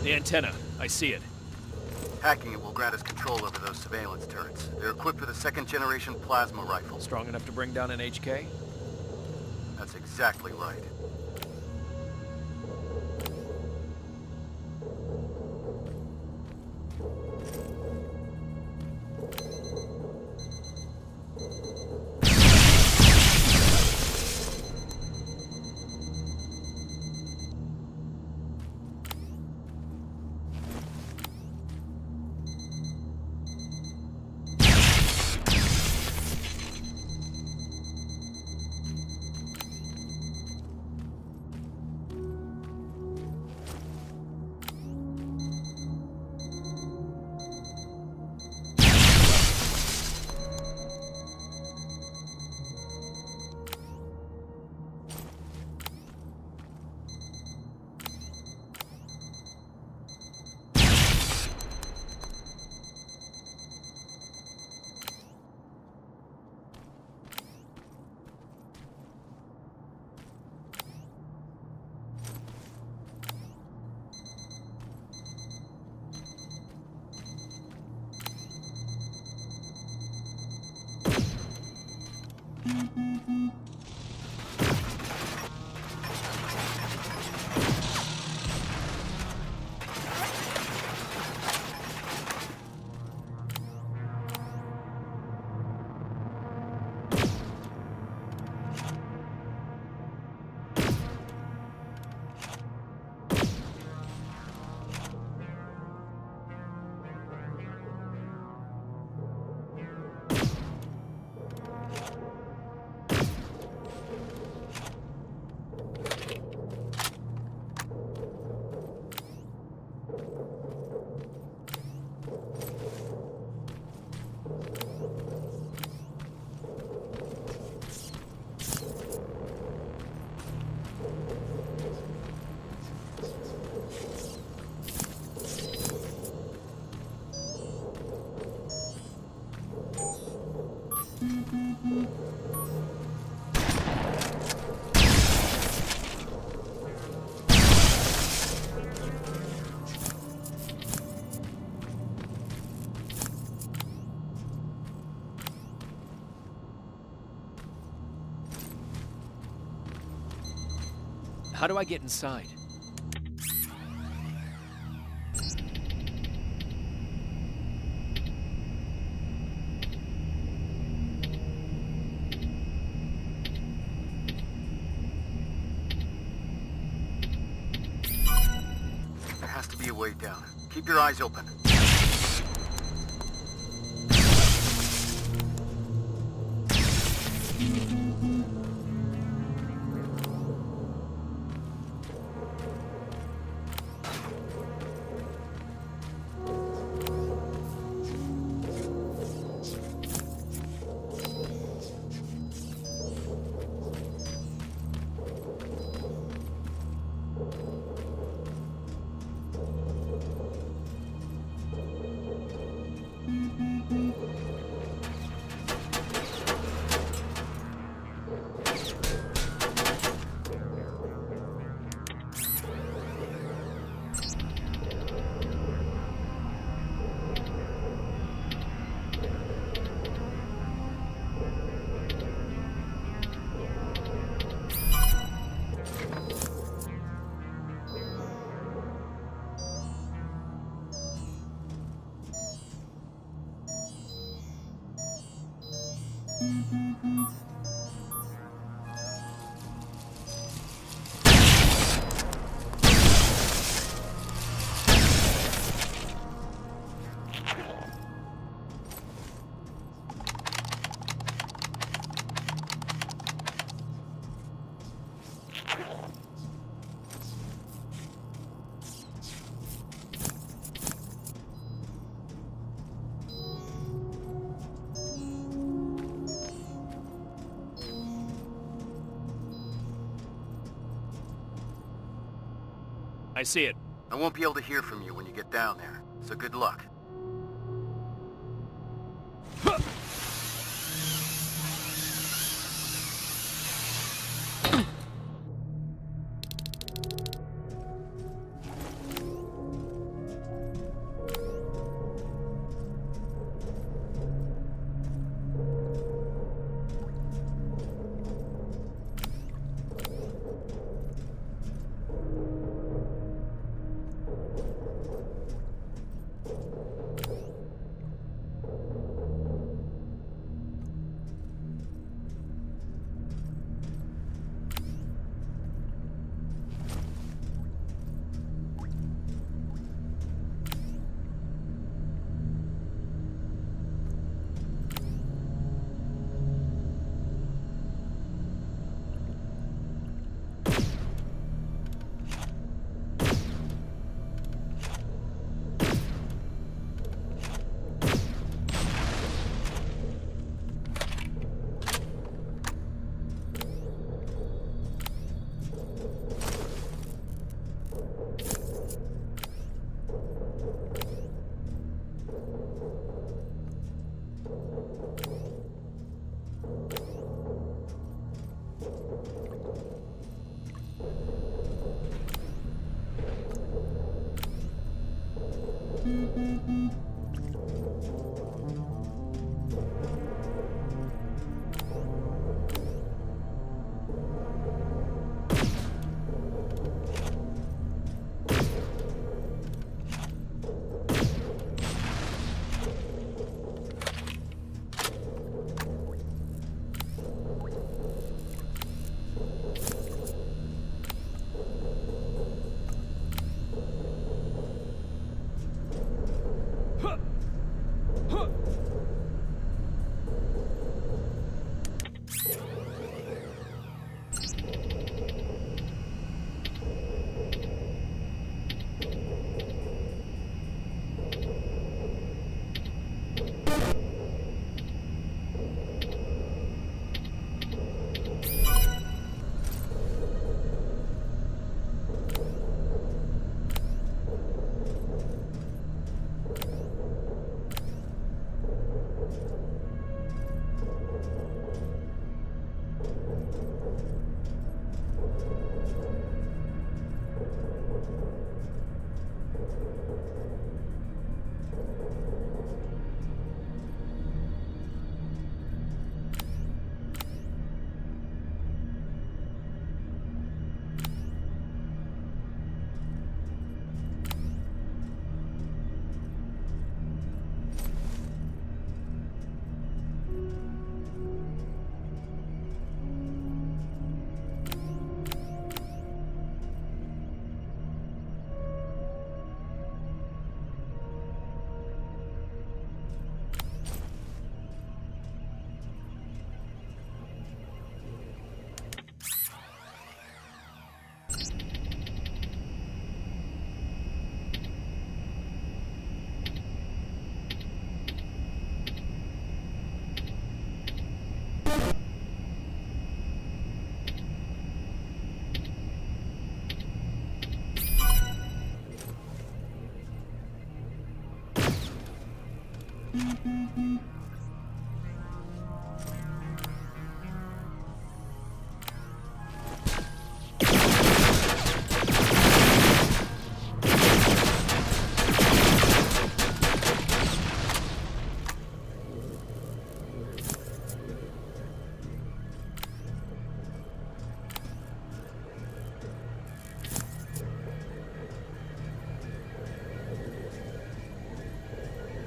The antenna. I see it. Hacking it will grant us control over those surveillance turrets. They're equipped with a second-generation plasma rifle. Strong enough to bring down an HK? That's exactly right. How do I get inside? There has to be a way down. Keep your eyes open. I see it. I won't be able to hear from you when you get down there, so good luck.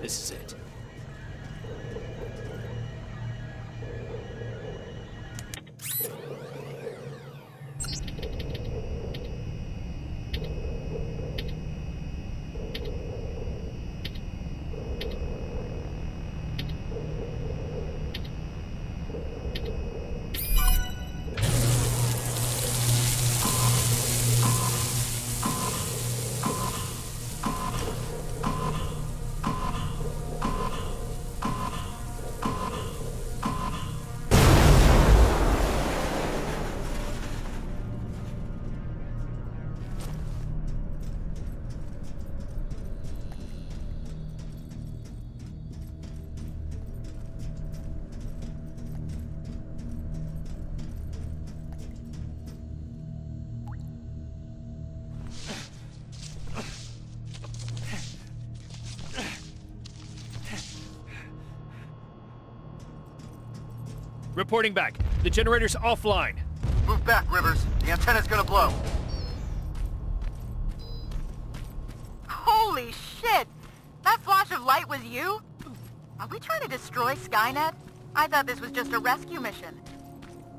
This is it. Reporting back. The generator's offline. Move back, Rivers. The antenna's gonna blow. Holy shit! That flash of light was you? Are we trying to destroy Skynet? I thought this was just a rescue mission.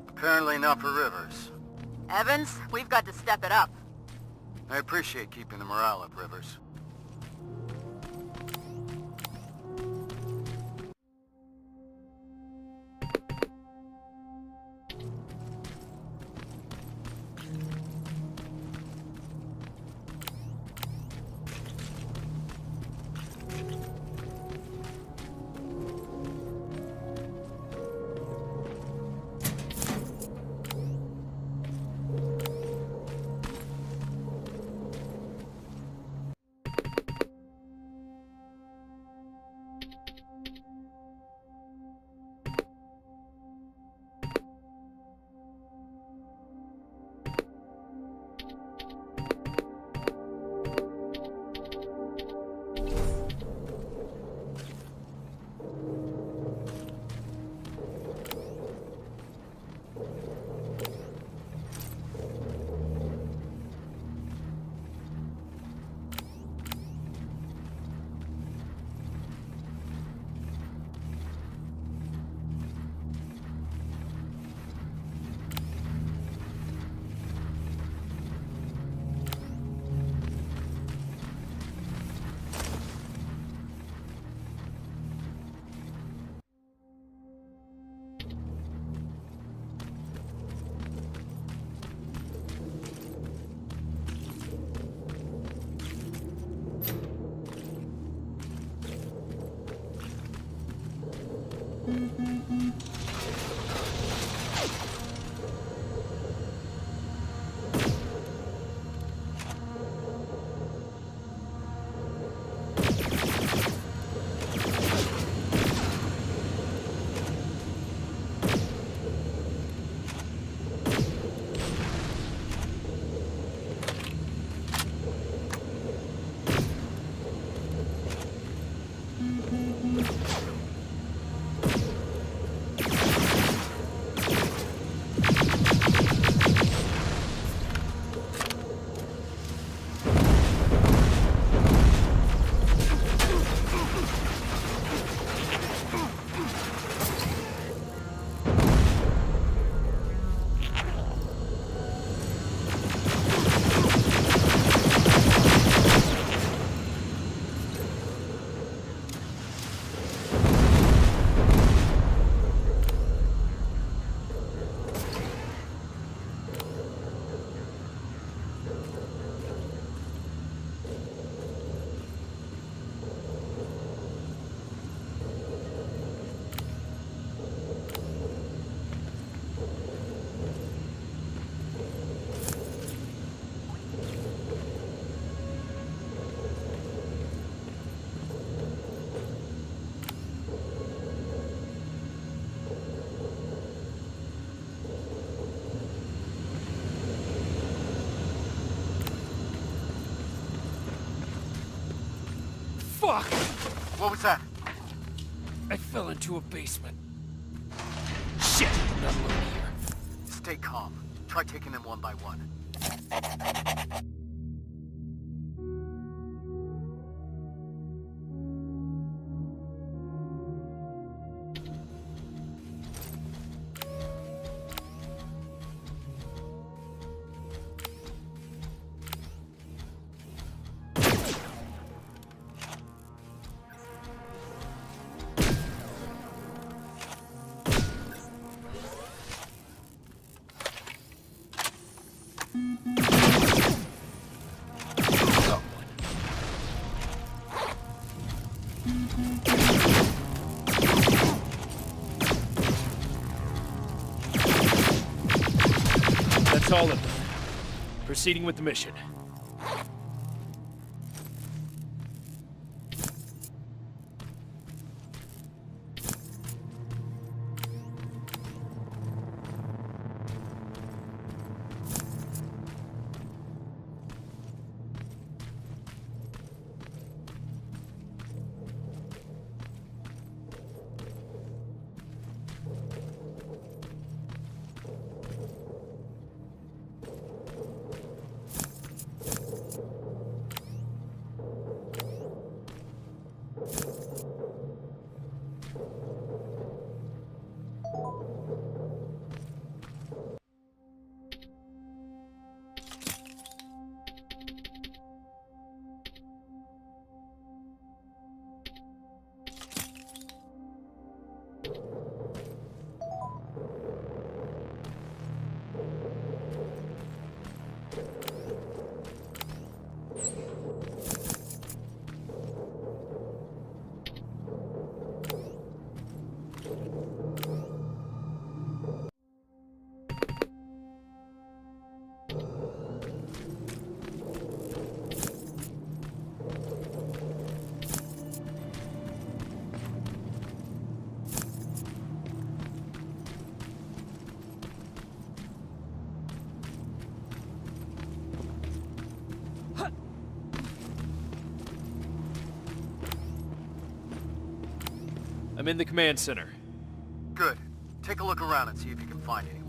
Apparently not for Rivers. Evans, we've got to step it up. I appreciate keeping the morale up, Rivers. Fuck! What was that? I fell into a basement. Shit! Not alone here. Stay calm. Try taking them one by one. That's all of them. Proceeding with the mission. I'm in the command center. Good. Take a look around and see if you can find anyone.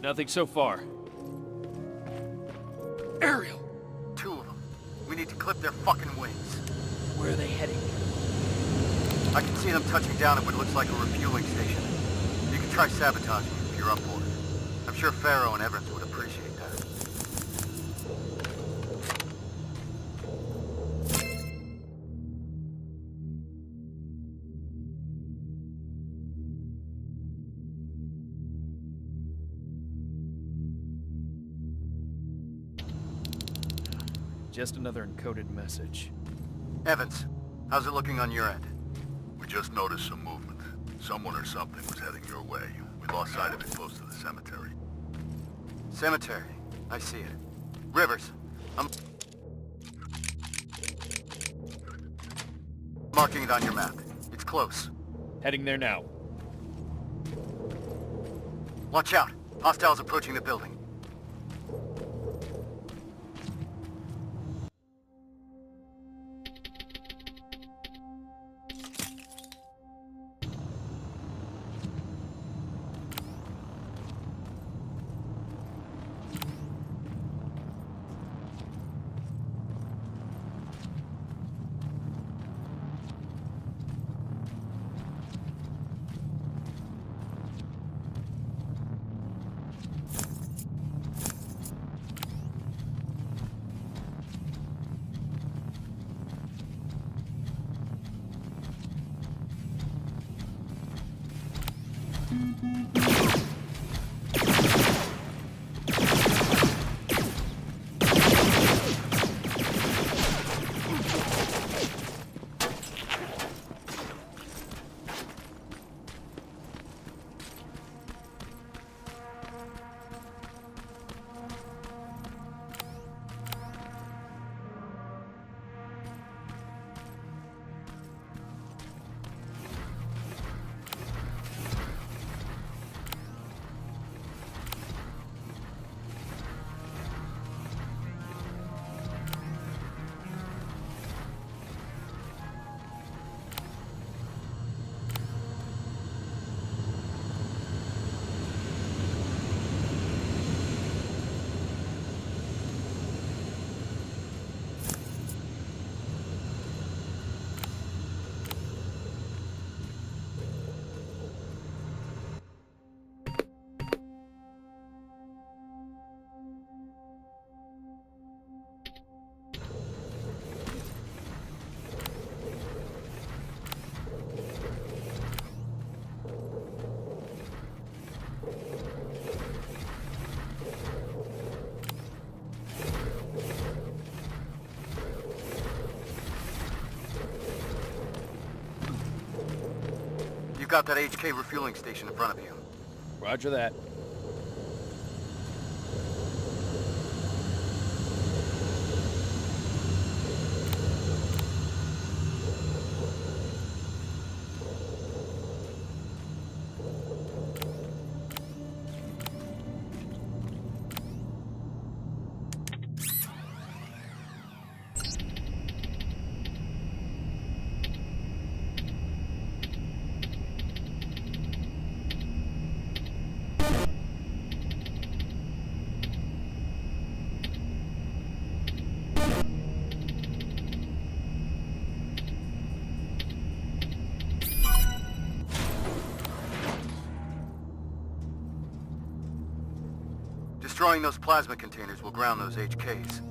Nothing so far. Ariel! Two of them. We need to clip their fucking wings. Where are they heading? I can see them touching down at what looks like a refueling station. You can try sabotaging it if you're up for it. I'm sure Farrow and Evans would appreciate that. Just another encoded message. Evans, how's it looking on your end? We just noticed some movement. Someone or something was heading your way. We lost sight of it close to the cemetery. Cemetery. I see it. Rivers, I'm marking it on your map. It's close. Heading there now. Watch out. Hostiles approaching the building. You've got that HK refueling station in front of you. Roger that. Destroying those plasma containers will ground those HKs.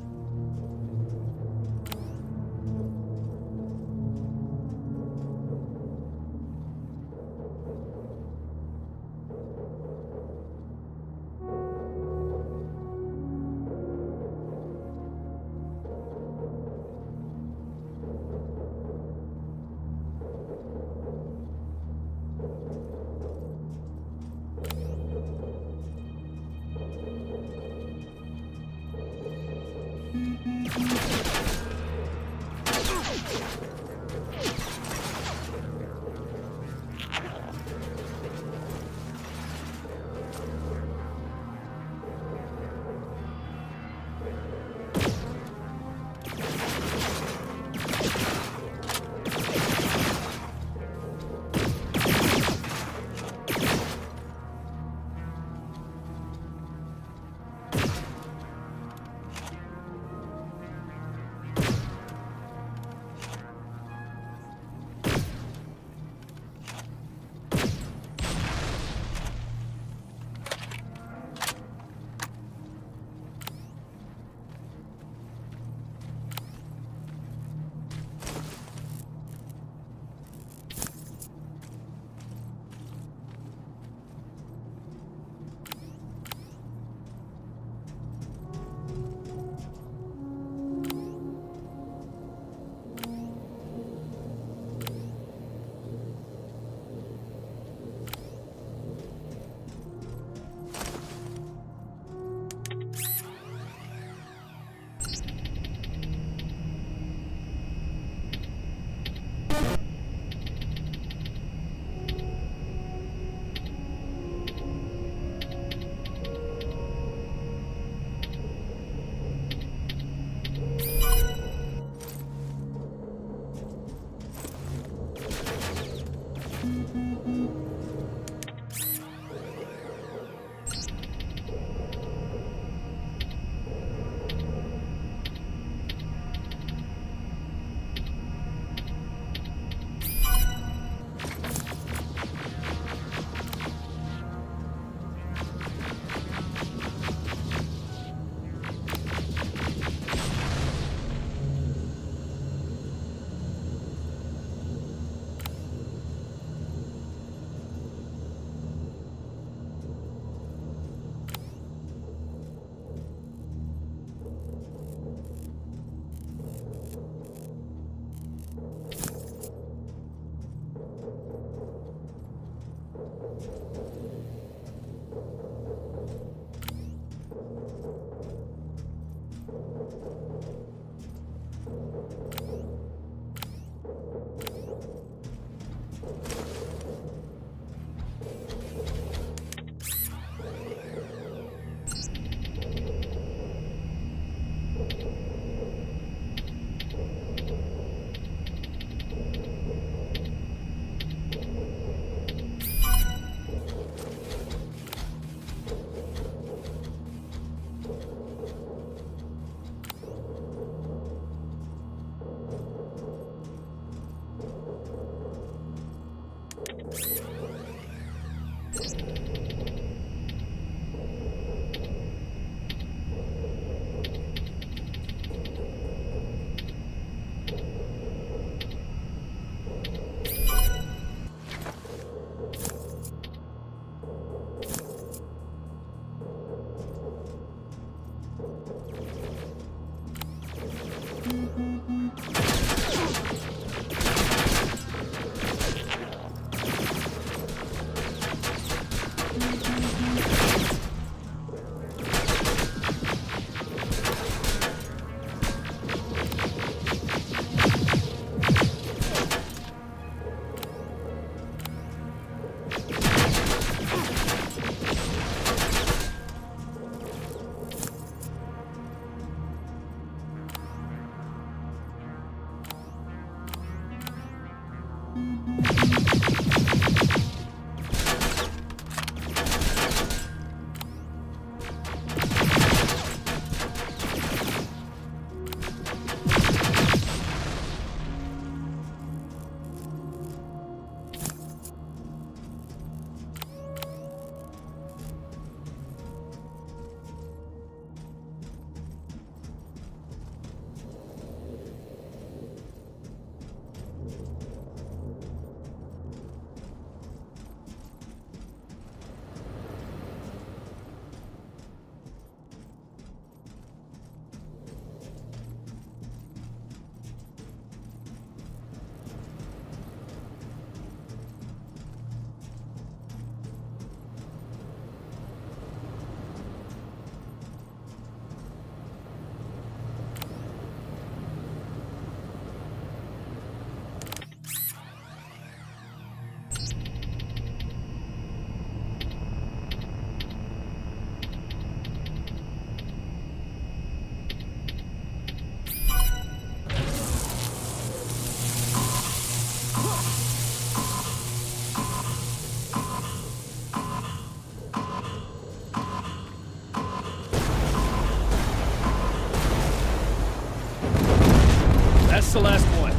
That's the last one.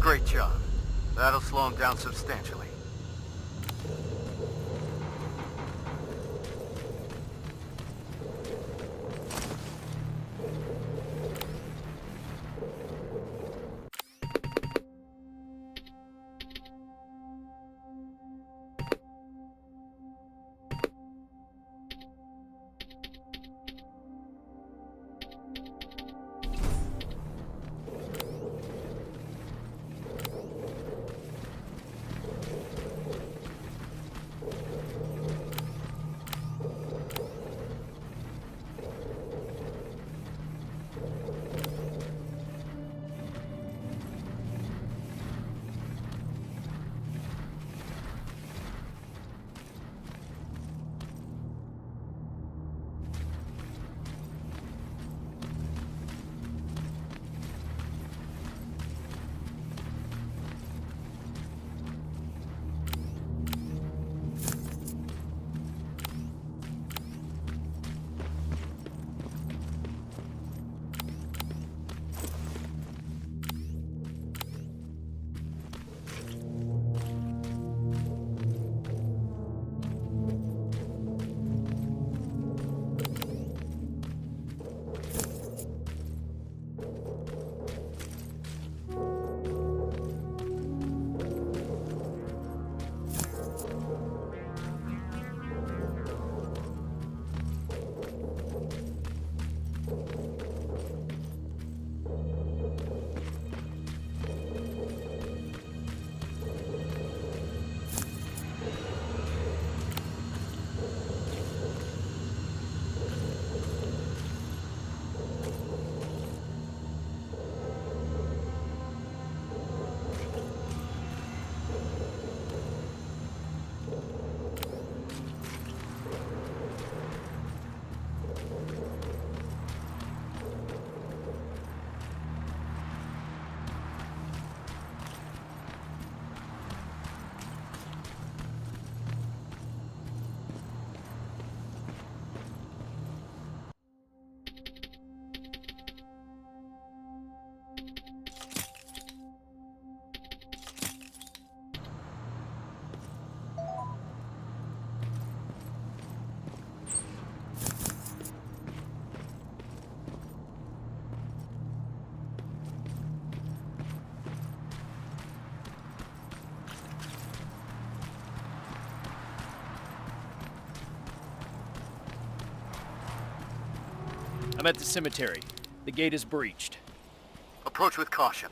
Great job. That'll slow him down substantially. I'm at the cemetery. The gate is breached. Approach with caution.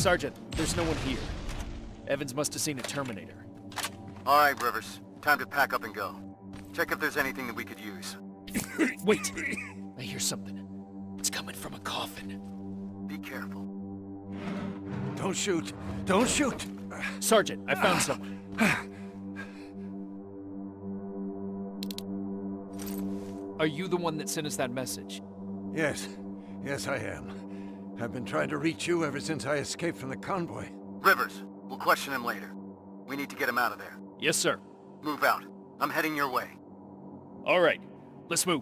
Sergeant, there's no one here. Evans must have seen a Terminator. All right, Rivers. Time to pack up and go. Check if there's anything that we could use. Wait! I hear something. It's coming from a coffin. Be careful. Don't shoot! Don't shoot! Sergeant, I found someone. Are you the one that sent us that message? Yes. Yes, I am. I've been trying to reach you ever since I escaped from the convoy. Rivers, we'll question him later. We need to get him out of there. Yes, sir. Move out. I'm heading your way. All right, let's move.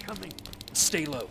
Coming. Stay low.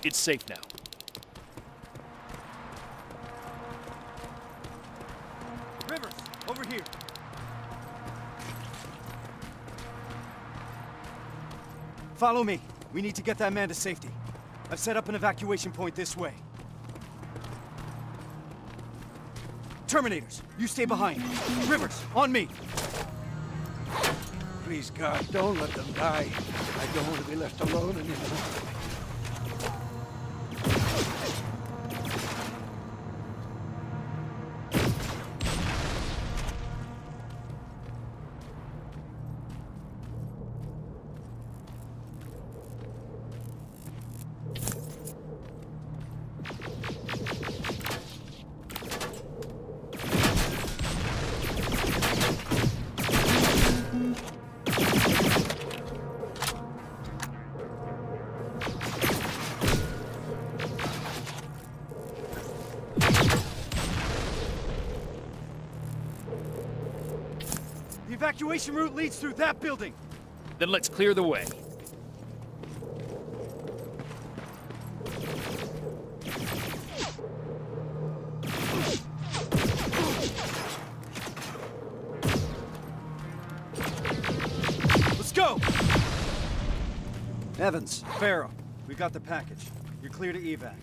It's safe now. Rivers, over here. Follow me. We need to get that man to safety. I've set up an evacuation point this way. Terminators, you stay behind. Rivers, on me. Please, God, don't let them die. I don't want to be left alone anymore. The evacuation route leads through that building. Then let's clear the way. Let's go! Evans, Farrow, we got the package. You're clear to evac.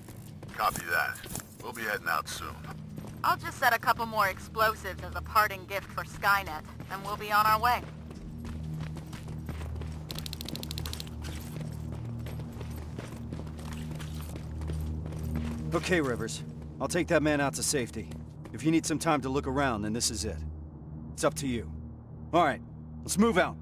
Copy that. We'll be heading out soon. I'll just set a couple more explosives as a parting gift for Skynet, and we'll be on our way. Okay, Rivers. I'll take that man out to safety. If you need some time to look around, then this is it. It's up to you. All right, let's move out.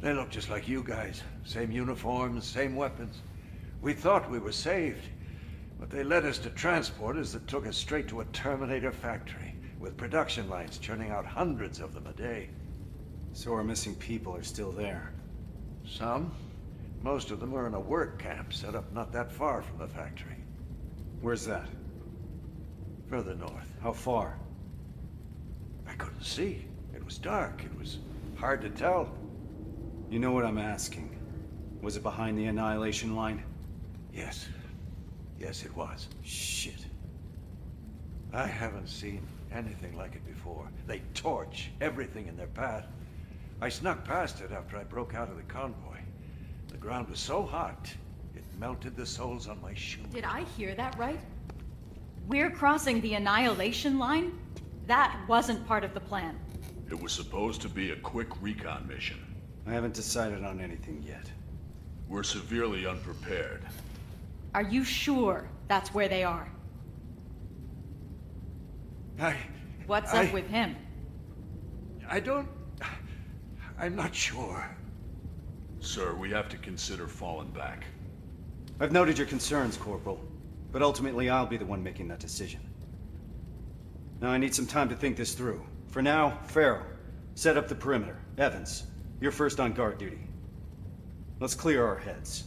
They look just like you guys. Same uniforms, same weapons. We thought we were saved, but they led us to transporters that took us straight to a Terminator factory, with production lines churning out hundreds of them a day. So our missing people are still there. Some. Most of them are in a work camp set up not that far from the factory. Where's that? Further north. How far? I couldn't see. It was dark. It was hard to tell. You know what I'm asking. Was it behind the Annihilation Line? Yes. Yes, it was. Shit. I haven't seen anything like it before. They torch everything in their path. I snuck past it after I broke out of the convoy. The ground was so hot, it melted the soles on my shoes. Did I hear that right? We're crossing the Annihilation Line? That wasn't part of the plan. It was supposed to be a quick recon mission. I haven't decided on anything yet. We're severely unprepared. Are you sure that's where they are? What's up with him? I'm not sure. Sir, we have to consider falling back. I've noted your concerns, Corporal, but ultimately I'll be the one making that decision. Now I need some time to think this through. For now, Farrow, set up the perimeter. Evans, you're first on guard duty. Let's clear our heads.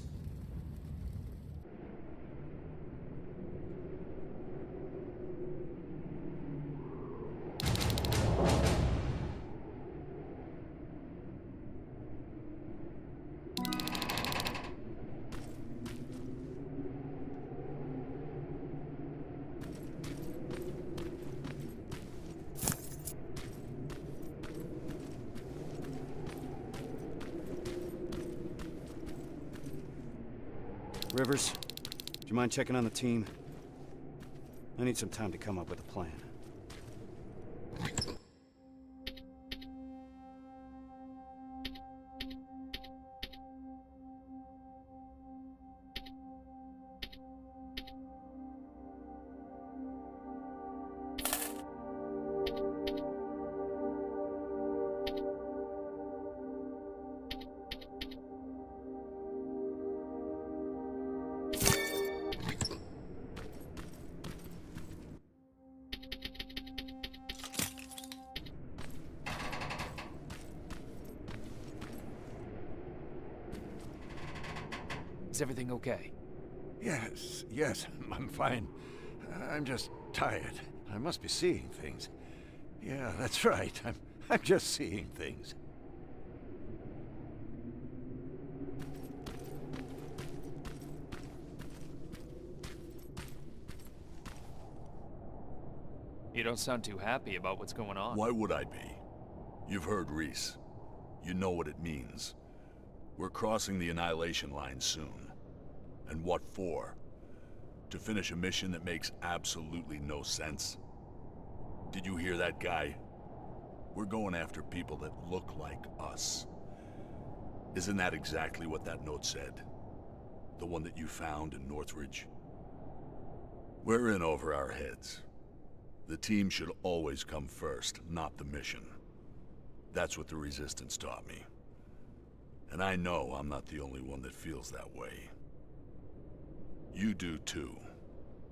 Rivers, do you mind checking on the team? I need some time to come up with a plan. Is everything okay? Yes, I'm fine. I'm just tired. I must be seeing things. Yeah, that's right. I'm just seeing things. You don't sound too happy about what's going on. Why would I be? You've heard Reese. You know what it means. We're crossing the Annihilation Line soon. And what for? To finish a mission that makes absolutely no sense? Did you hear that guy? We're going after people that look like us. Isn't that exactly what that note said? The one that you found in Northridge? We're in over our heads. The team should always come first, not the mission. That's what the Resistance taught me. And I know I'm not the only one that feels that way. You do too.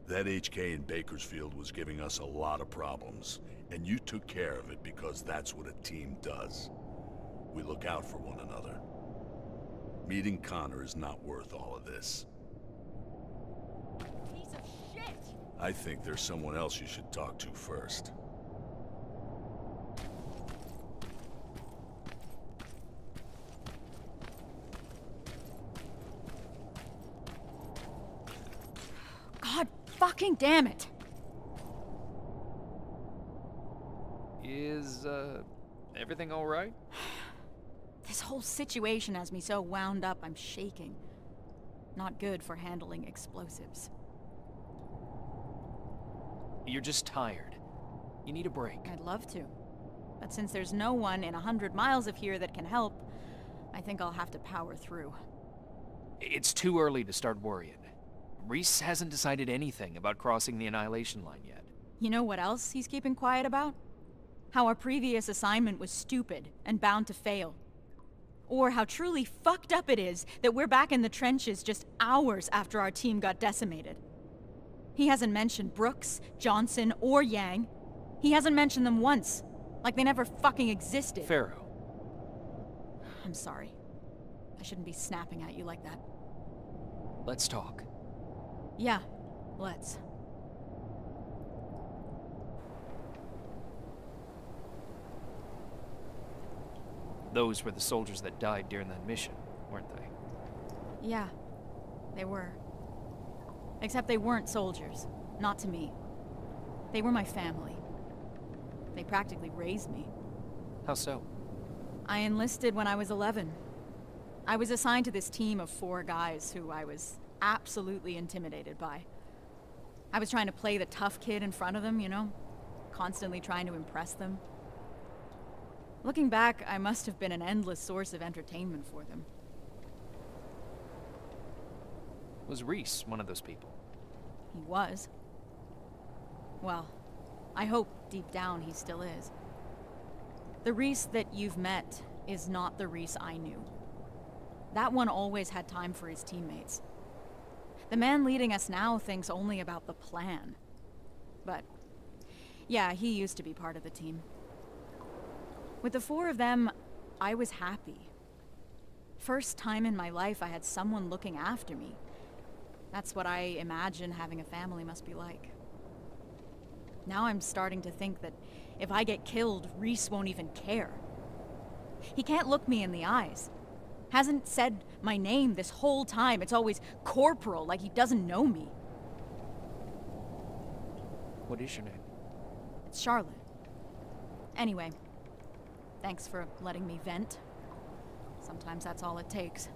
That HK in Bakersfield was giving us a lot of problems, and you took care of it because that's what a team does. We look out for one another. Meeting Connor is not worth all of this. Piece of shit! I think there's someone else you should talk to first. God fucking damn it! Is, everything alright? This whole situation has me so wound up I'm shaking. Not good for handling explosives. You're just tired. You need a break. I'd love to. But since there's no one in 100 miles of here that can help, I think I'll have to power through. It's too early to start worrying. Reese hasn't decided anything about crossing the Annihilation Line yet. You know what else he's keeping quiet about? How our previous assignment was stupid and bound to fail. Or how truly fucked up it is that we're back in the trenches just hours after our team got decimated. He hasn't mentioned Brooks, Johnson, or Yang. He hasn't mentioned them once, like they never fucking existed. Pharaoh. I'm sorry. I shouldn't be snapping at you like that. Let's talk. Yeah, let's. Those were the soldiers that died during that mission, weren't they? Yeah, they were. Except they weren't soldiers. Not to me. They were my family. They practically raised me. How so? I enlisted when I was 11. I was assigned to this team of 4 guys who I was absolutely intimidated by. I was trying to play the tough kid in front of them, you know? Constantly trying to impress them. Looking back, I must have been an endless source of entertainment for them. Was Reese one of those people? He was. Well, I hope deep down he still is. The Reese that you've met is not the Reese I knew. That one always had time for his teammates. The man leading us now thinks only about the plan. But, yeah, he used to be part of the team. With the 4 of them, I was happy. First time in my life I had someone looking after me. That's what I imagine having a family must be like. Now I'm starting to think that if I get killed, Reese won't even care. He can't look me in the eyes. Hasn't said my name this whole time. It's always Corporal, like he doesn't know me. What is your name? It's Charlotte. Anyway, thanks for letting me vent. Sometimes that's all it takes.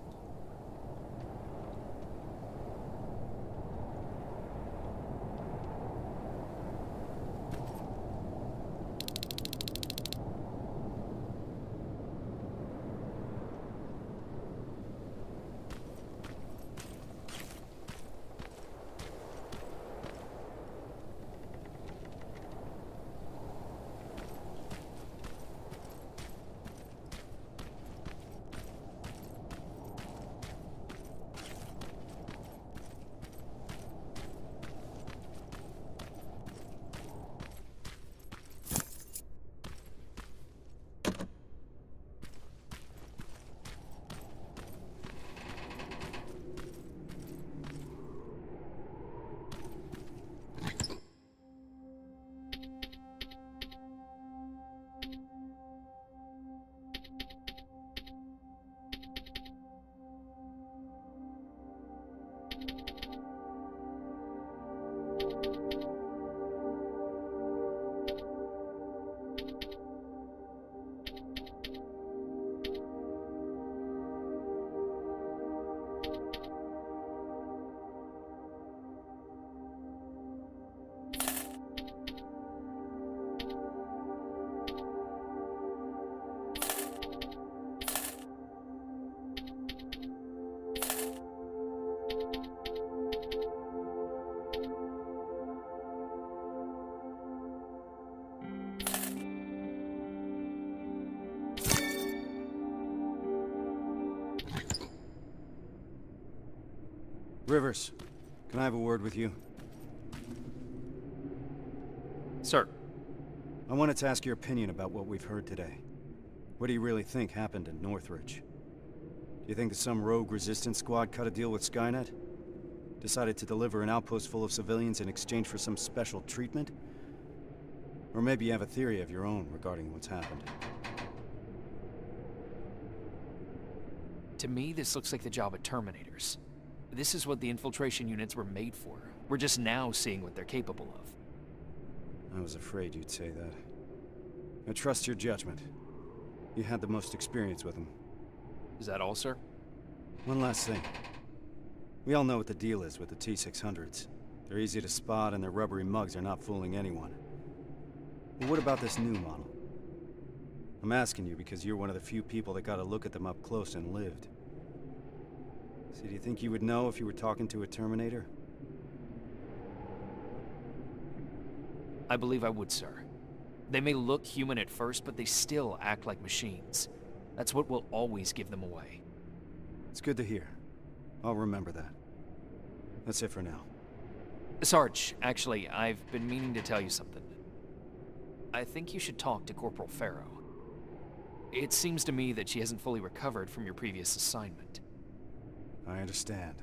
Rivers, can I have a word with you? Sir. I wanted to ask your opinion about what we've heard today. What do you really think happened in Northridge? Do you think that some rogue resistance squad cut a deal with Skynet? Decided to deliver an outpost full of civilians in exchange for some special treatment? Or maybe you have a theory of your own regarding what's happened. To me, this looks like the job of Terminators. This is what the infiltration units were made for. We're just now seeing what they're capable of. I was afraid you'd say that. I trust your judgment. You had the most experience with them. Is that all, sir? One last thing. We all know what the deal is with the T-600s. They're easy to spot and their rubbery mugs are not fooling anyone. But what about this new model? I'm asking you because you're one of the few people that got to look at them up close and lived. So do you think you would know if you were talking to a Terminator? I believe I would, sir. They may look human at first, but they still act like machines. That's what will always give them away. It's good to hear. I'll remember that. That's it for now. Sarge, actually, I've been meaning to tell you something. I think you should talk to Corporal Farrow. It seems to me that she hasn't fully recovered from your previous assignment. I understand.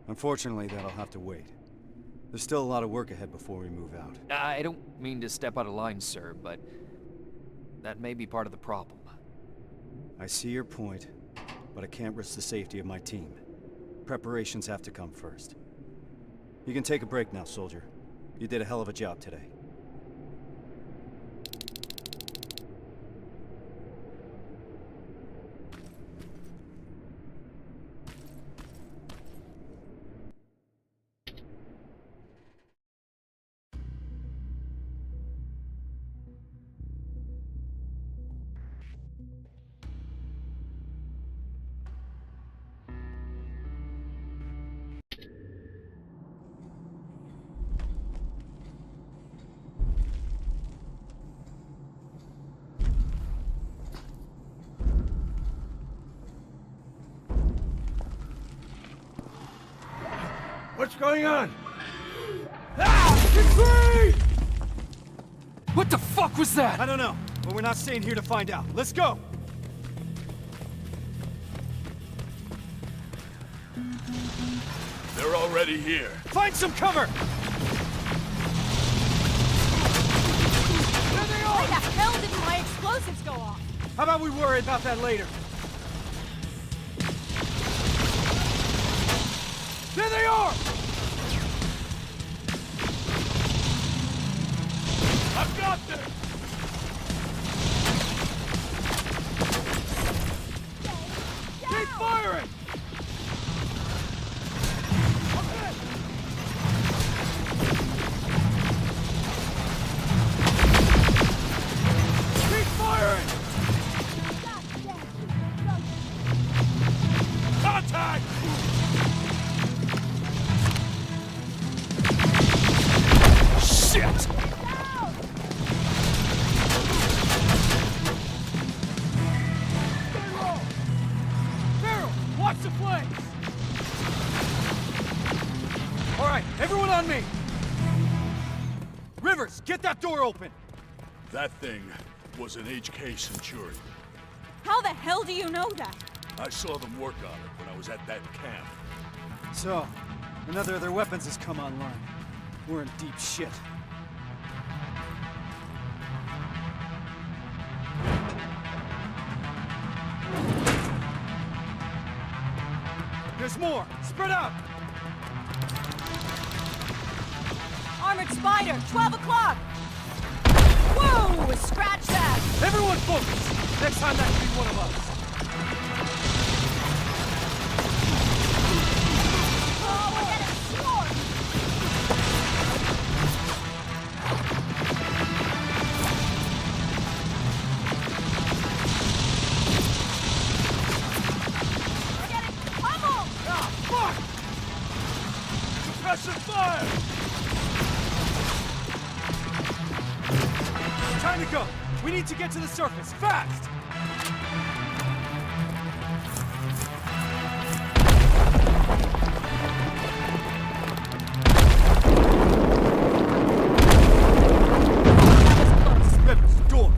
Unfortunately, that'll have to wait. There's still a lot of work ahead before we move out. I don't mean to step out of line, sir, but that may be part of the problem. I see your point, but I can't risk the safety of my team. Preparations have to come first. You can take a break now, soldier. You did a hell of a job today. What's going on? What the fuck was that? I don't know, but we're not staying here to find out. Let's go! They're already here. Find some cover! Why the hell didn't my explosives go off? How about we worry about that later? There they are! I've got this! Keep firing! Keep firing! Contact! Shit! Farrell, watch the flames! All right, everyone on me! Rivers, get that door open! That thing was an HK Centurion. How the hell do you know that? I saw them work on it when I was at that camp. So, another of their weapons has come online. We're in deep shit. There's more! Spread out! Armored Spider, 12 o'clock! Whoa! Scratch that! Everyone focus! Next time that could be one of us. Oh, we're getting swarmed! We're getting pummeled! Ah, fuck! Suppressive fire! Time to go! We need to get to the surface, fast! Rivers, door!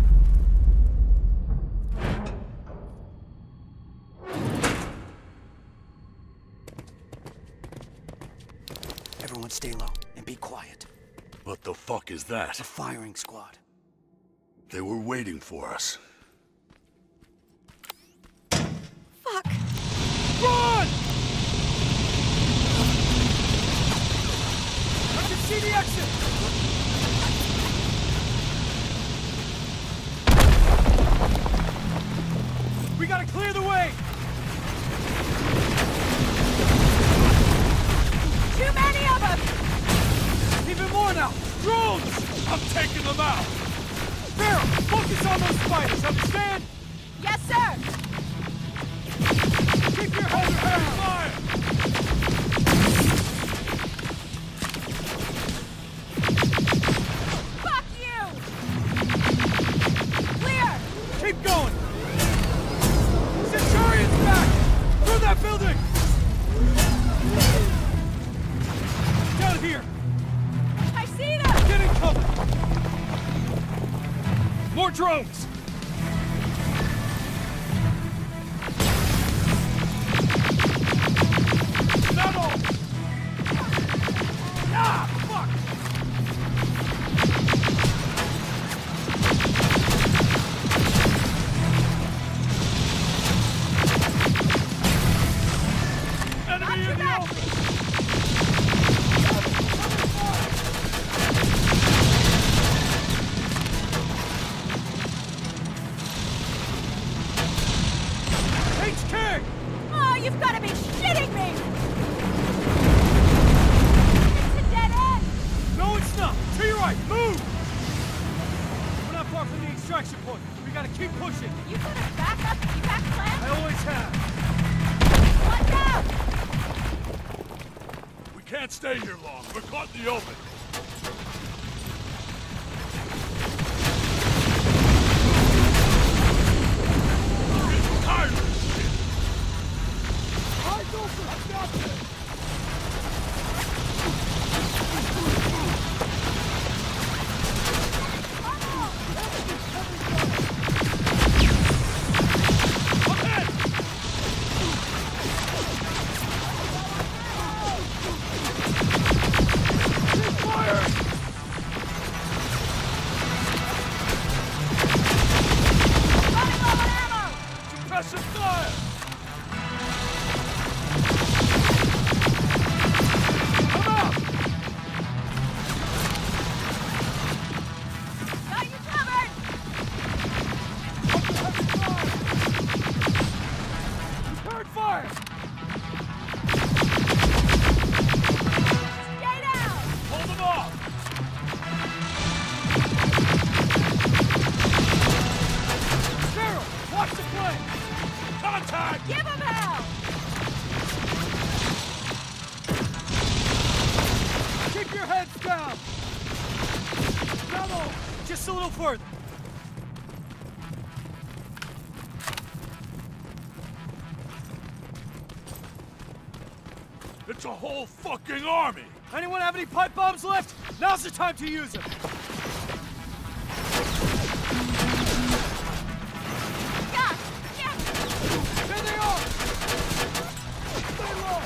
Everyone stay low and be quiet. What the fuck is that? It's a firing squad. They were waiting for us. Fuck! Run! I can see the exit! We gotta clear the way! Too many of them! Even more now! Drones! I'm taking them out! Farrell, focus on those spiders, understand? Yes, sir! Keep your head down! Fire! Fuck you! Clear! Keep going! drones! Oh, you've got to be shitting me! It's a dead end! No, it's not! To your right! Move! We're not far from the extraction point. We gotta keep pushing. You got a backup evac plan? I always have. Watch out! We can't stay here long. We're caught in the open. I'm tired of this shit. Eyes open! I got this! Suppressive fire! Come out! Got you covered! Return fire! Stay down! Hold them off! Cheryl, watch the plane! Contact! Give him hell! Keep your heads down! Double! Just a little further. It's a whole fucking army! Anyone have any pipe bombs left? Now's the time to use them. Yeah! Yeah! There they are! Stay low!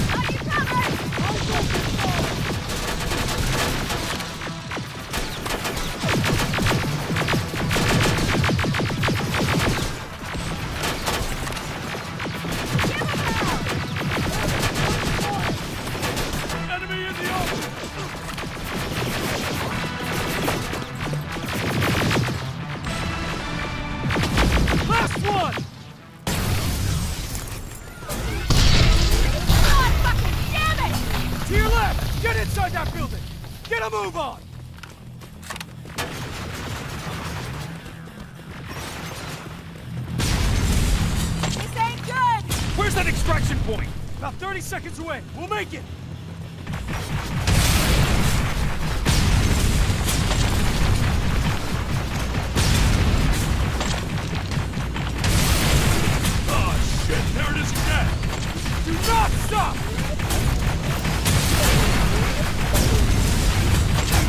Got you covered! Give him hell! Enemy in the open! Last one! God fucking damn it! To your left! Get inside that building! Get a move on! This ain't good! Where's that extraction point? About 30 seconds away. We'll make it! Oh shit, there it is again! Do not stop!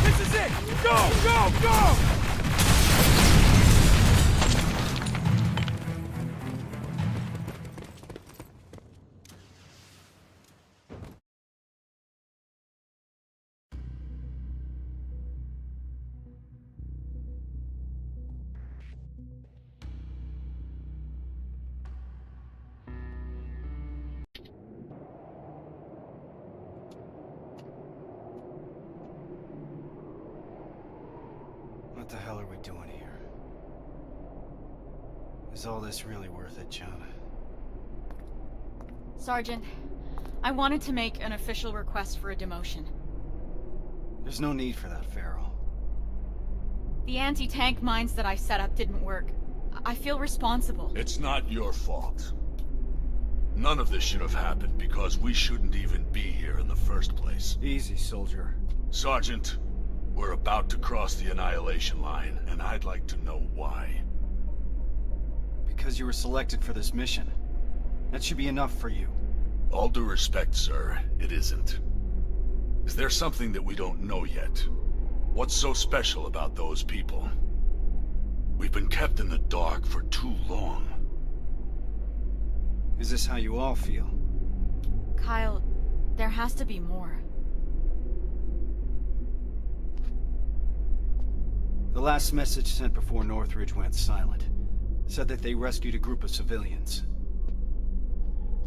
This is it! Go, go, go! What the hell are we doing here? Is all this really worth it, John? Sergeant, I wanted to make an official request for a demotion. There's no need for that, Farrell. The anti-tank mines that I set up didn't work. I feel responsible. It's not your fault. None of this should have happened because we shouldn't even be here in the first place. Easy, soldier. Sergeant, we're about to cross the Annihilation Line, and I'd like to know why. Because you were selected for this mission. That should be enough for you. All due respect, sir, it isn't. Is there something that we don't know yet? What's so special about those people? We've been kept in the dark for too long. Is this how you all feel? Kyle, there has to be more. The last message sent before Northridge went silent said that they rescued a group of civilians.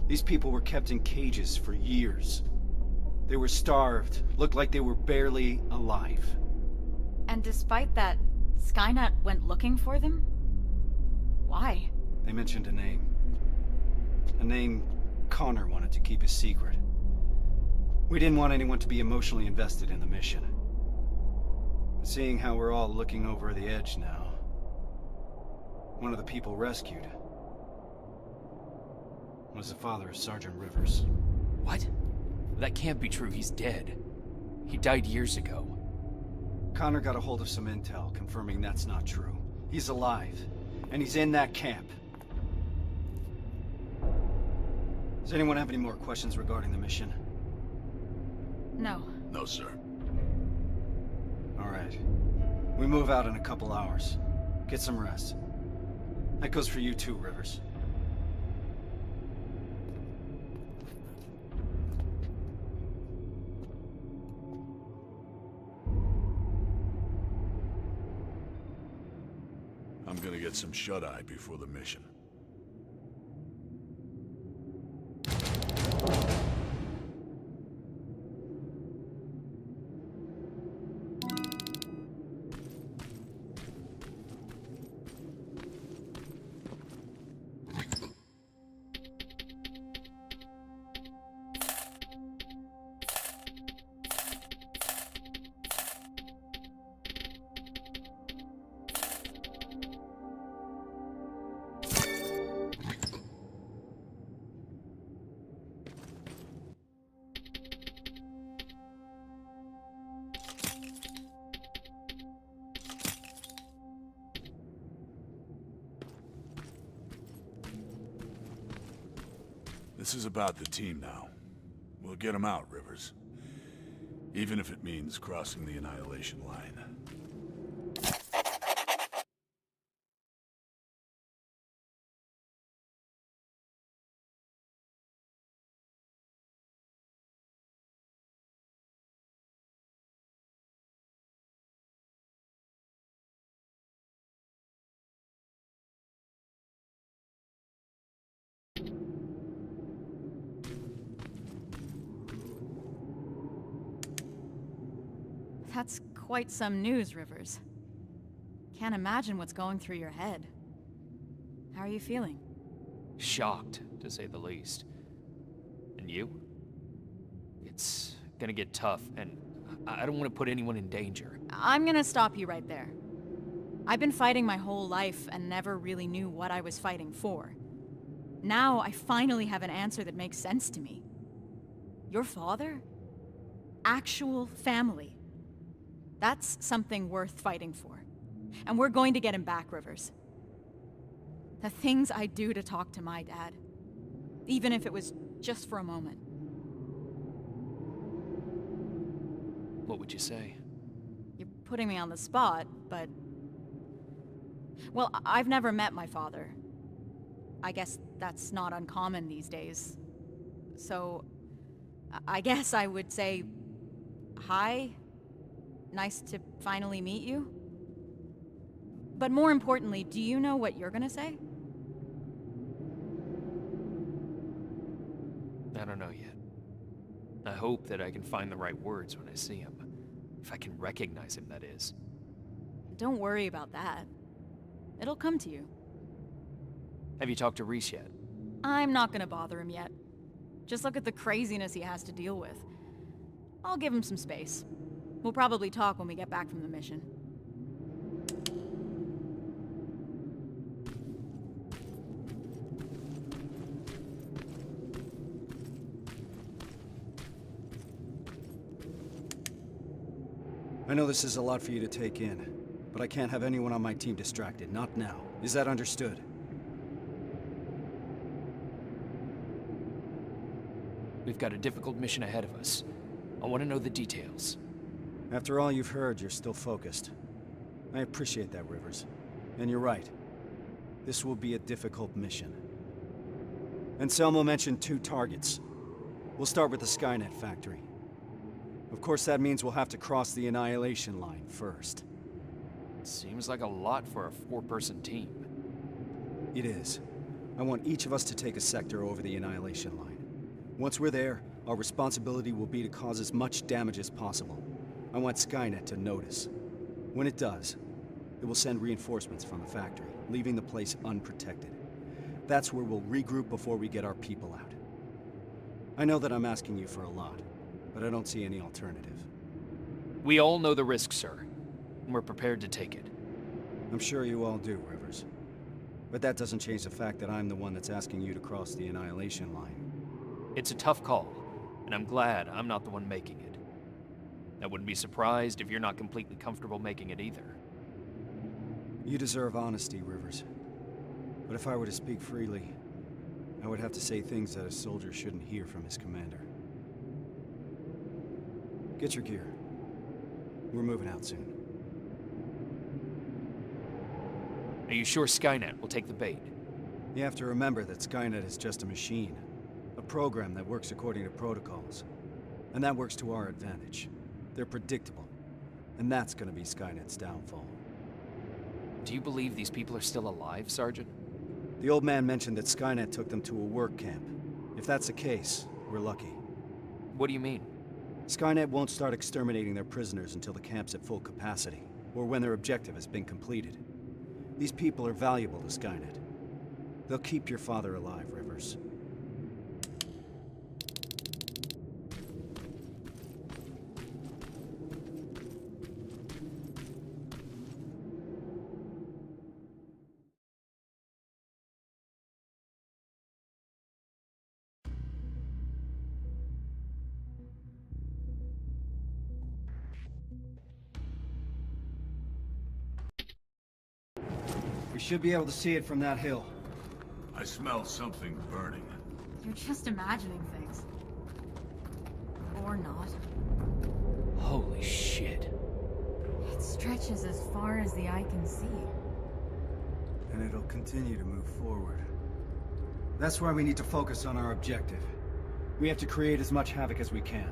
These people were kept in cages for years. They were starved, looked like they were barely alive. And despite that, Skynet went looking for them? Why? They mentioned a name. A name Connor wanted to keep a secret. We didn't want anyone to be emotionally invested in the mission. Seeing how we're all looking over the edge now, one of the people rescued was the father of Sergeant Rivers. What? That can't be true. He's dead. He died years ago. Connor got a hold of some intel confirming that's not true. He's alive, and he's in that camp. Does anyone have any more questions regarding the mission? No. No, sir. All right. We move out in a couple hours. Get some rest. That goes for you too, Rivers. I'm gonna get some shut-eye before the mission. This is about the team now. We'll get them out, Rivers. Even if it means crossing the Annihilation Line. That's quite some news, Rivers. Can't imagine what's going through your head. How are you feeling? Shocked, to say the least. And you? It's gonna get tough, and I don't want to put anyone in danger. I'm gonna stop you right there. I've been fighting my whole life and never really knew what I was fighting for. Now I finally have an answer that makes sense to me. Your father? Actual family. That's something worth fighting for. And we're going to get him back, Rivers. The things I do to talk to my dad, even if it was just for a moment. What would you say? You're putting me on the spot, but... Well, I've never met my father. I guess that's not uncommon these days. So, I guess I would say... Hi. Nice to finally meet you. But more importantly, do you know what you're gonna say? I don't know yet. I hope that I can find the right words when I see him. If I can recognize him, that is. Don't worry about that. It'll come to you. Have you talked to Reese yet? I'm not gonna bother him yet. Just look at the craziness he has to deal with. I'll give him some space. We'll probably talk when we get back from the mission. I know this is a lot for you to take in, but I can't have anyone on my team distracted, not now. Is that understood? We've got a difficult mission ahead of us. I want to know the details. After all you've heard, you're still focused. I appreciate that, Rivers. And you're right. This will be a difficult mission. Anselmo mentioned 2 targets. We'll start with the Skynet factory. Of course, that means we'll have to cross the Annihilation Line first. Seems like a lot for a 4-person team. It is. I want each of us to take a sector over the Annihilation Line. Once we're there, our responsibility will be to cause as much damage as possible. I want Skynet to notice. When it does, it will send reinforcements from the factory, leaving the place unprotected. That's where we'll regroup before we get our people out. I know that I'm asking you for a lot, but I don't see any alternative. We all know the risk, sir, and we're prepared to take it. I'm sure you all do, Rivers. But that doesn't change the fact that I'm the one that's asking you to cross the Annihilation Line. It's a tough call, and I'm glad I'm not the one making it. I wouldn't be surprised if you're not completely comfortable making it either. You deserve honesty, Rivers. But if I were to speak freely, I would have to say things that a soldier shouldn't hear from his commander. Get your gear. We're moving out soon. Are you sure Skynet will take the bait? You have to remember that Skynet is just a machine. A program that works according to protocols. And that works to our advantage. They're predictable. And that's gonna be Skynet's downfall. Do you believe these people are still alive, Sergeant? The old man mentioned that Skynet took them to a work camp. If that's the case, we're lucky. What do you mean? Skynet won't start exterminating their prisoners until the camp's at full capacity, or when their objective has been completed. These people are valuable to Skynet. They'll keep your father alive, Rivers. We should be able to see it from that hill. I smell something burning. You're just imagining things. Or not. Holy shit. It stretches as far as the eye can see. And it'll continue to move forward. That's why we need to focus on our objective. We have to create as much havoc as we can.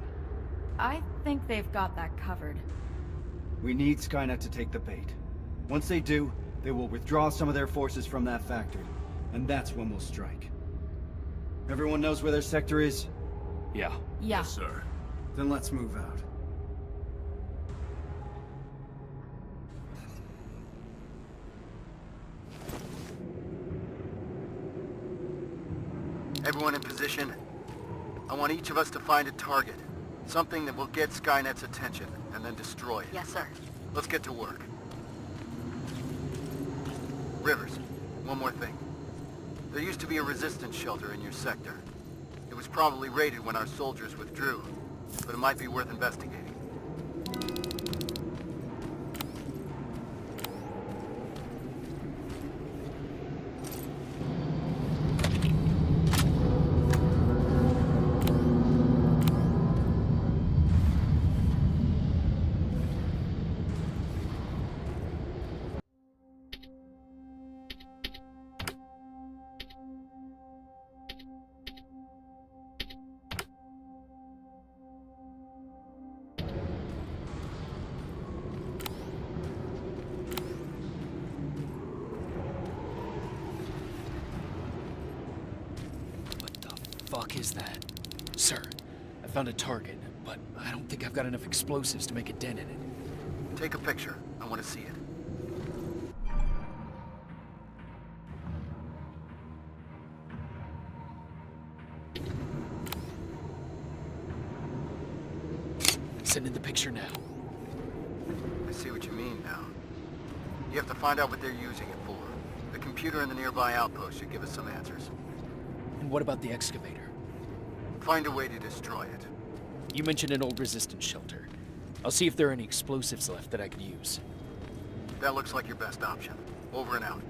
I think they've got that covered. We need Skynet to take the bait. Once they do, they will withdraw some of their forces from that factory. And that's when we'll strike. Everyone knows where their sector is? Yeah. Yeah. Yes, sir. Then let's move out. Everyone in position? I want each of us to find a target. Something that will get Skynet's attention, and then destroy it. Yes, sir. Let's get to work. Rivers, one more thing. There used to be a resistance shelter in your sector. It was probably raided when our soldiers withdrew, but it might be worth investigating. Fuck is that? Sir, I found a target, but I don't think I've got enough explosives to make a dent in it. Take a picture. I want to see it. Send in the picture now. I see what you mean now. You have to find out what they're using it for. The computer in the nearby outpost should give us some answers. And what about the excavator? Find a way to destroy it. You mentioned an old resistance shelter. I'll see if there are any explosives left that I could use. That looks like your best option. Over and out.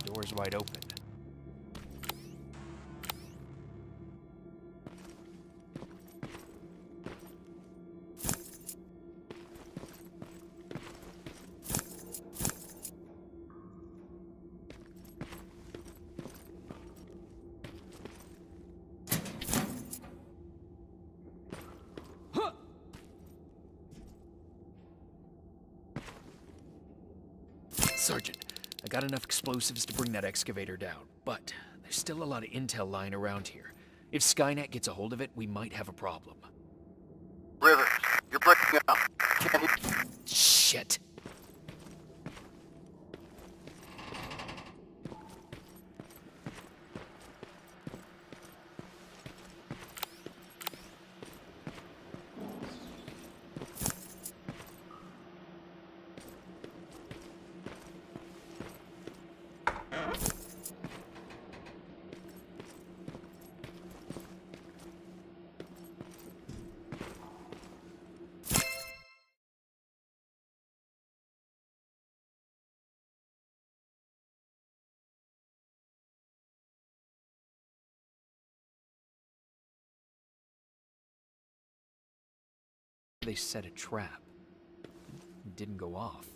Door's wide open. Sergeant, I got enough explosives to bring that excavator down, but there's still a lot of intel lying around here. If Skynet gets a hold of it, we might have a problem. Rivers, you're breaking up. Can't hear. Shit. They set a trap. It didn't go off.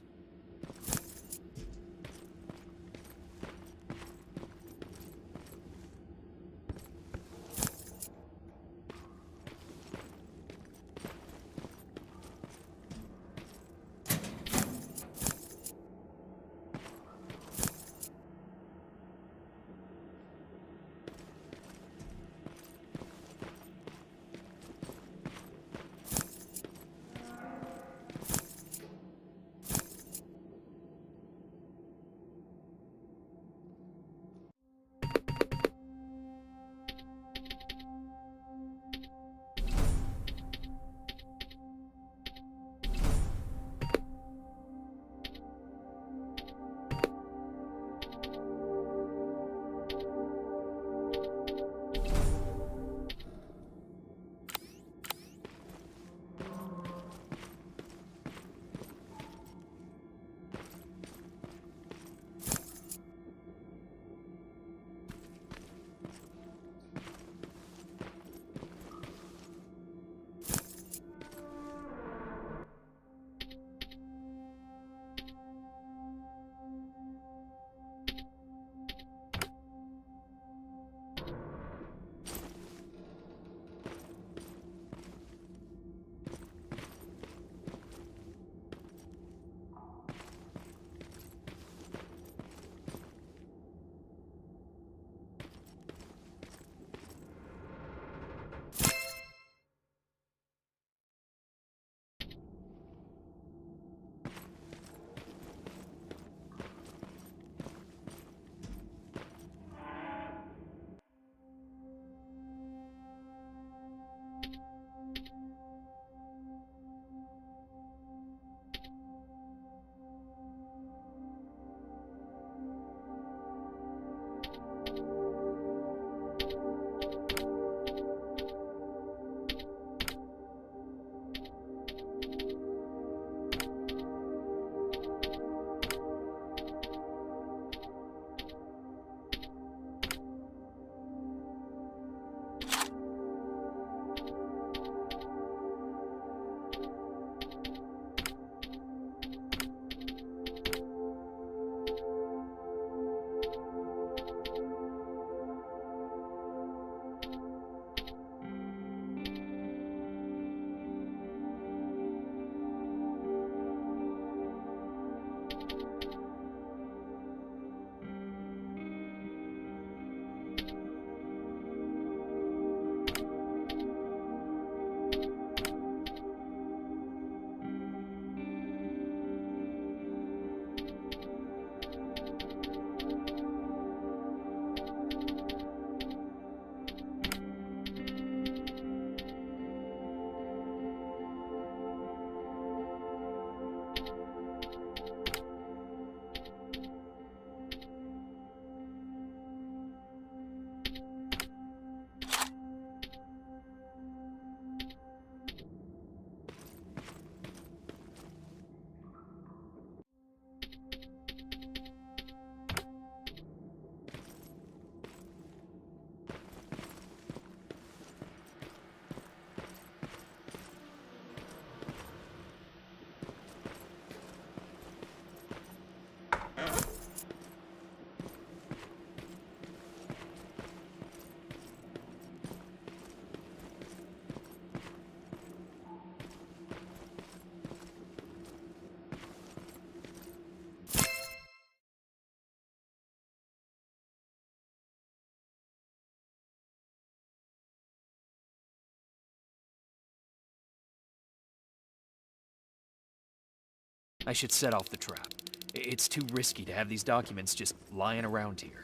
I should set off the trap. It's too risky to have these documents just lying around here.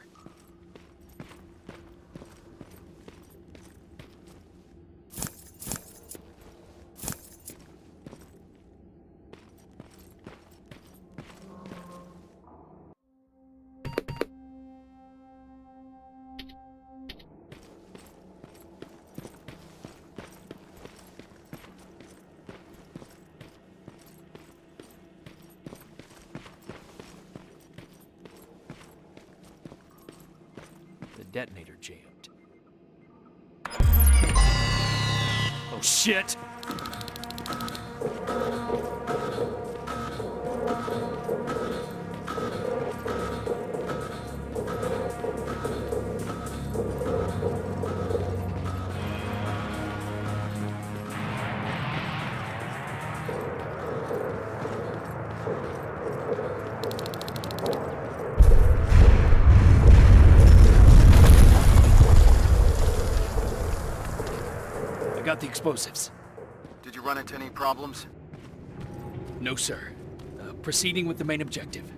Detonator jammed. Oh shit! Got the explosives. Did you run into any problems? No, sir. Proceeding with the main objective.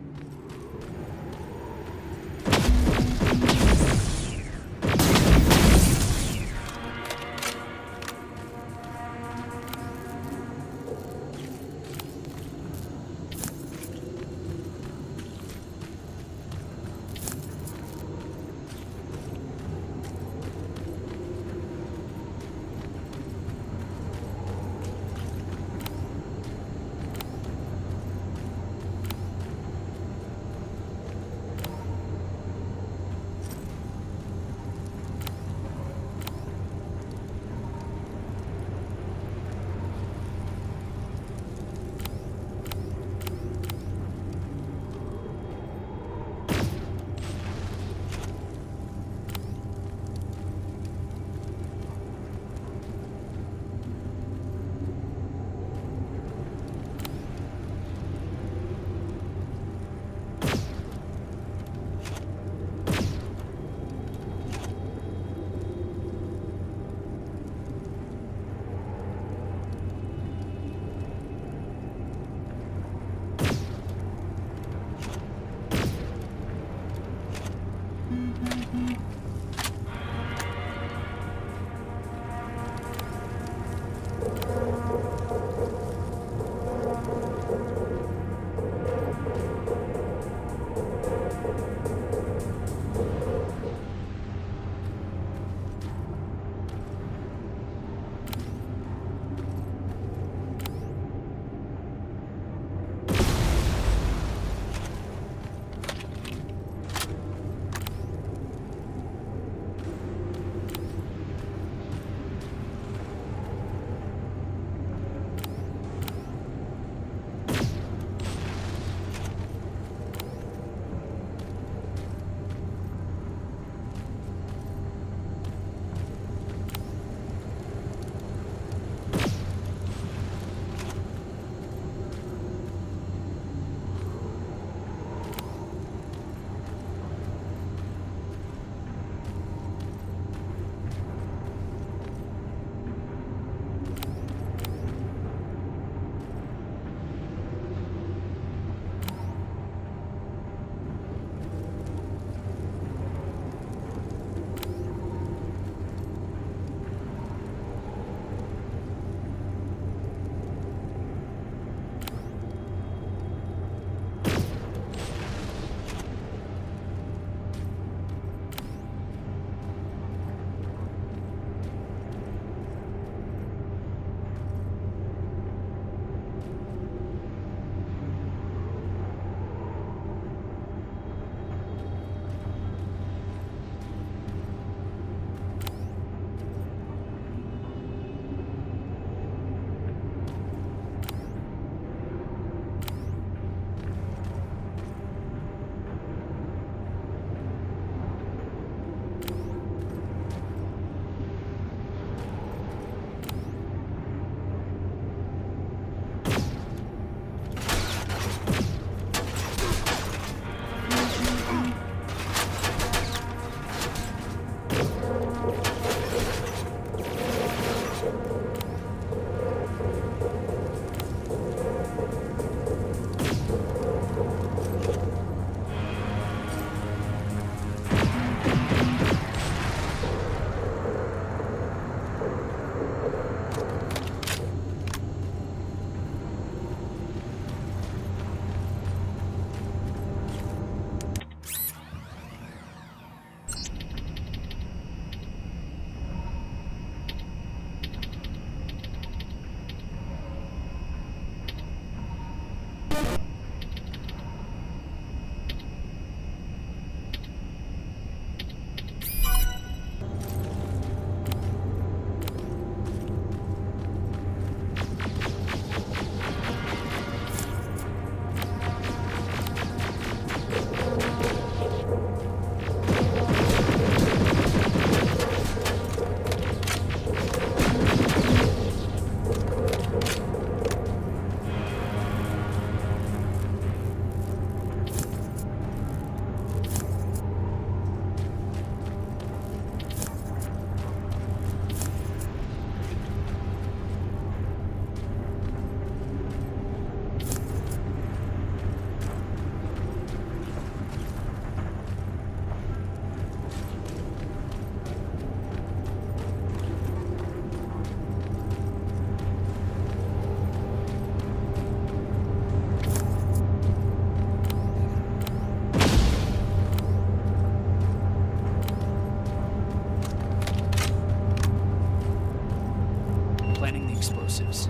explosives.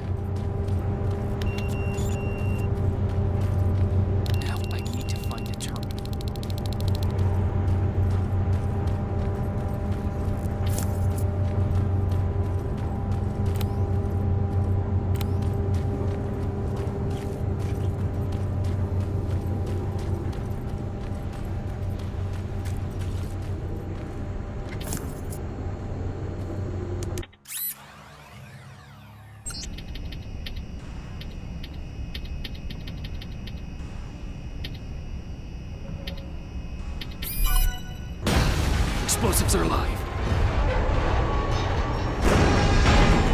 Now I need to find a terminal. Explosives are alive.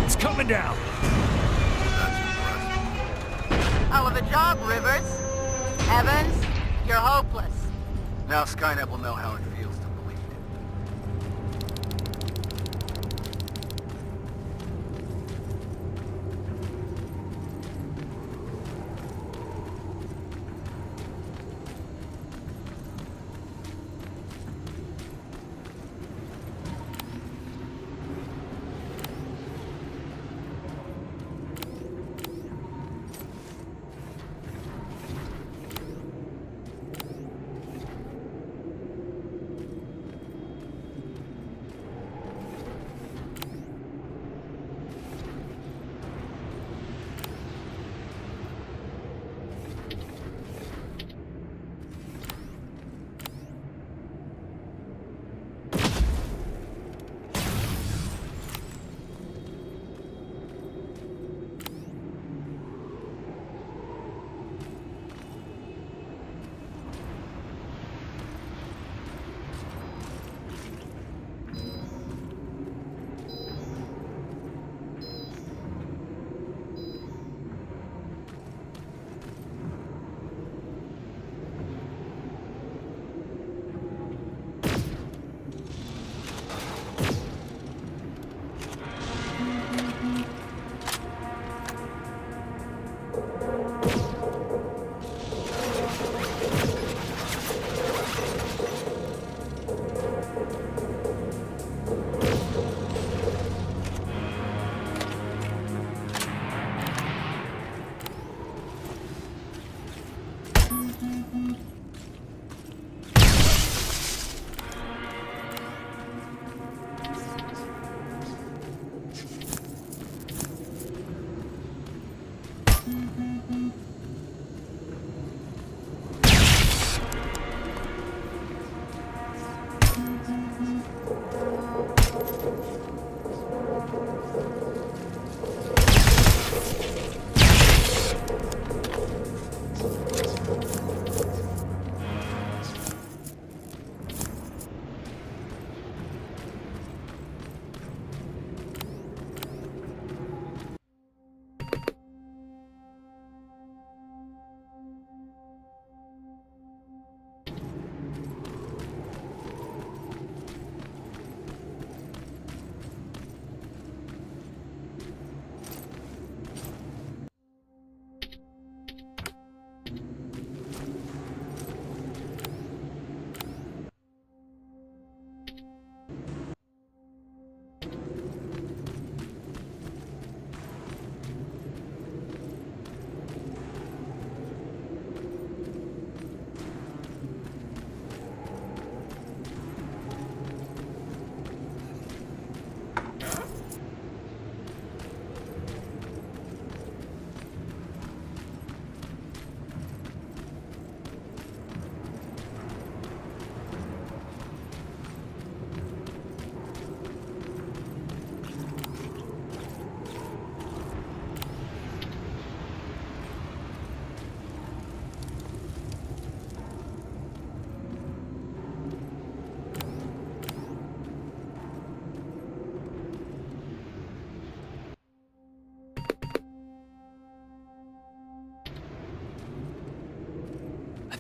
It's coming down. Hell of a job, Rivers. Evans, you're hopeless. Now Skynet will know how it feels to believe it.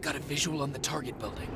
Got a visual on the target building.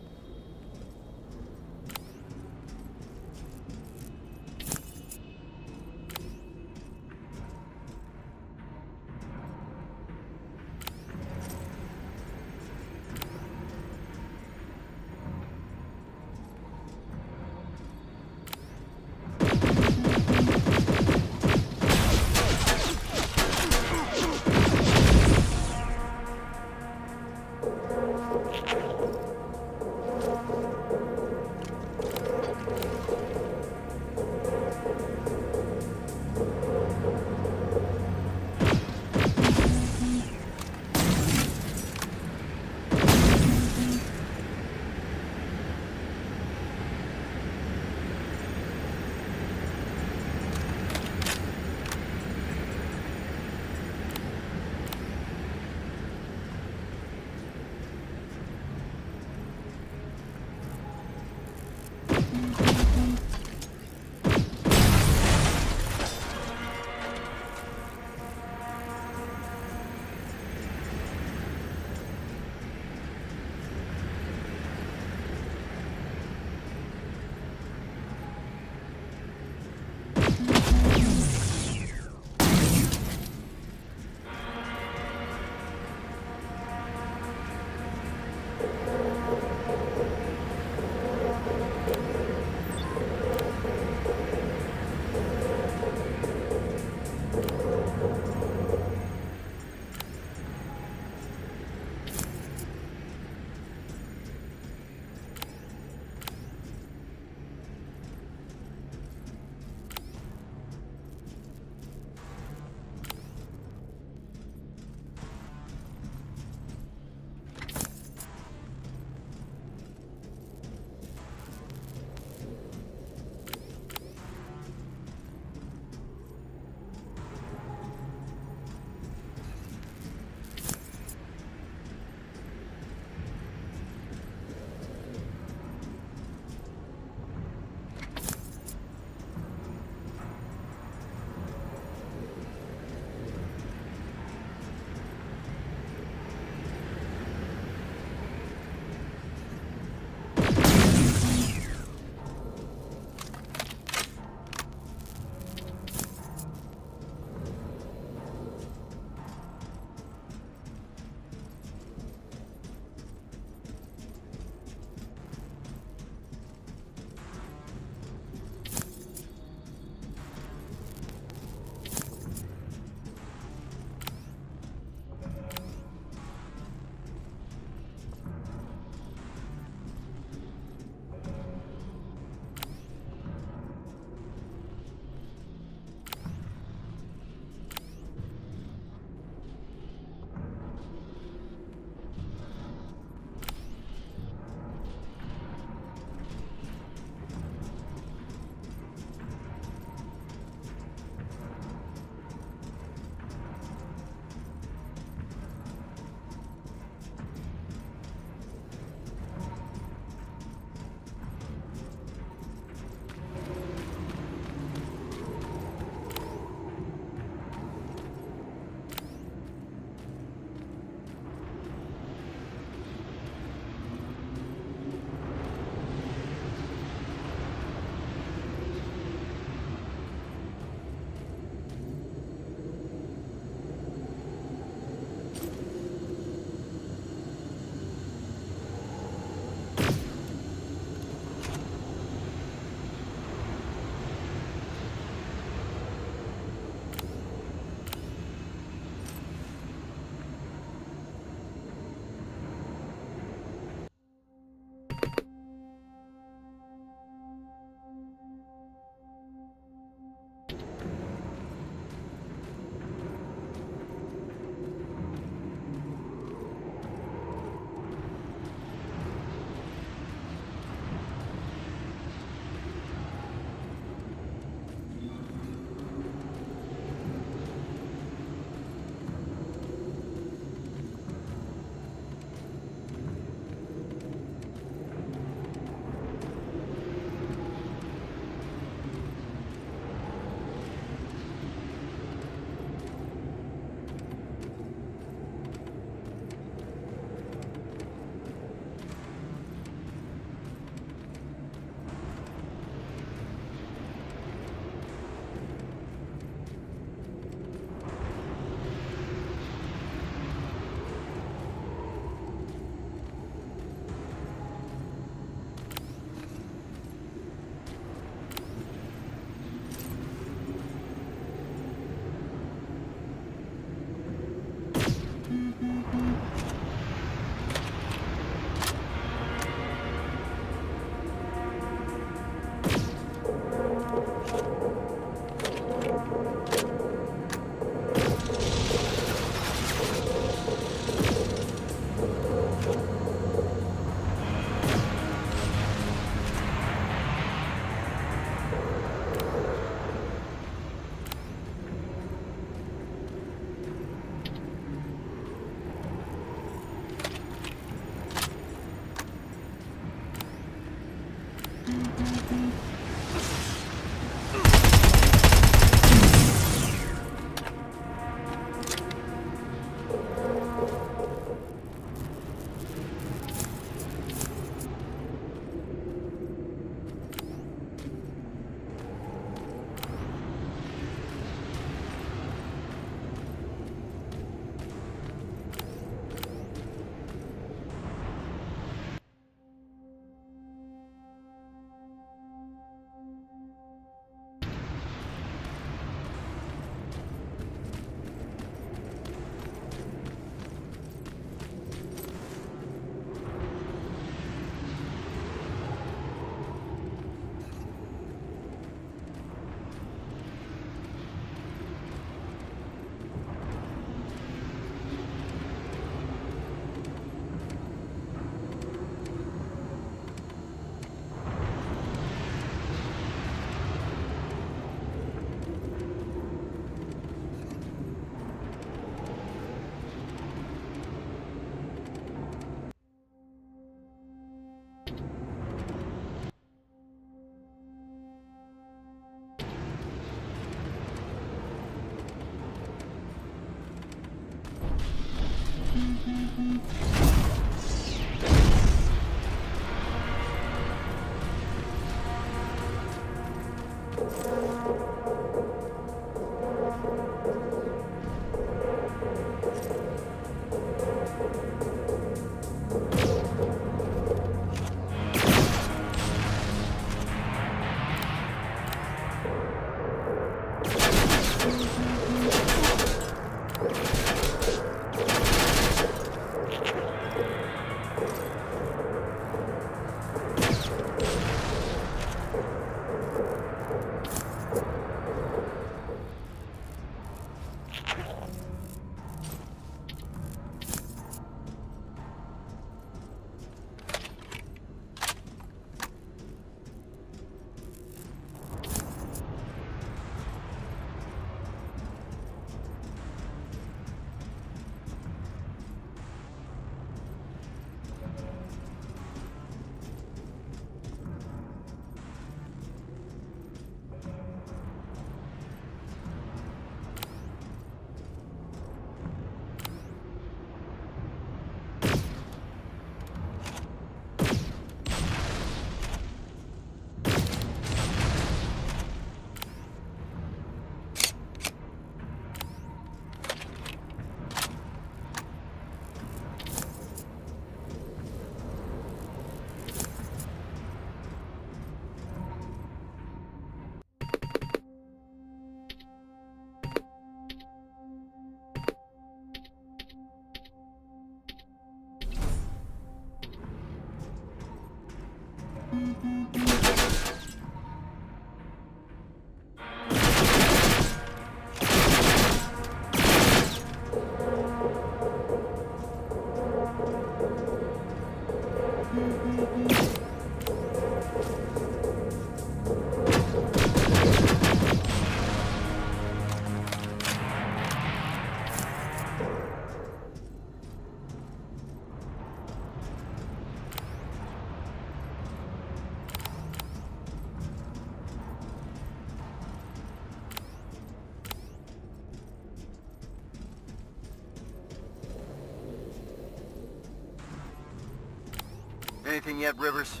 Anything yet, Rivers?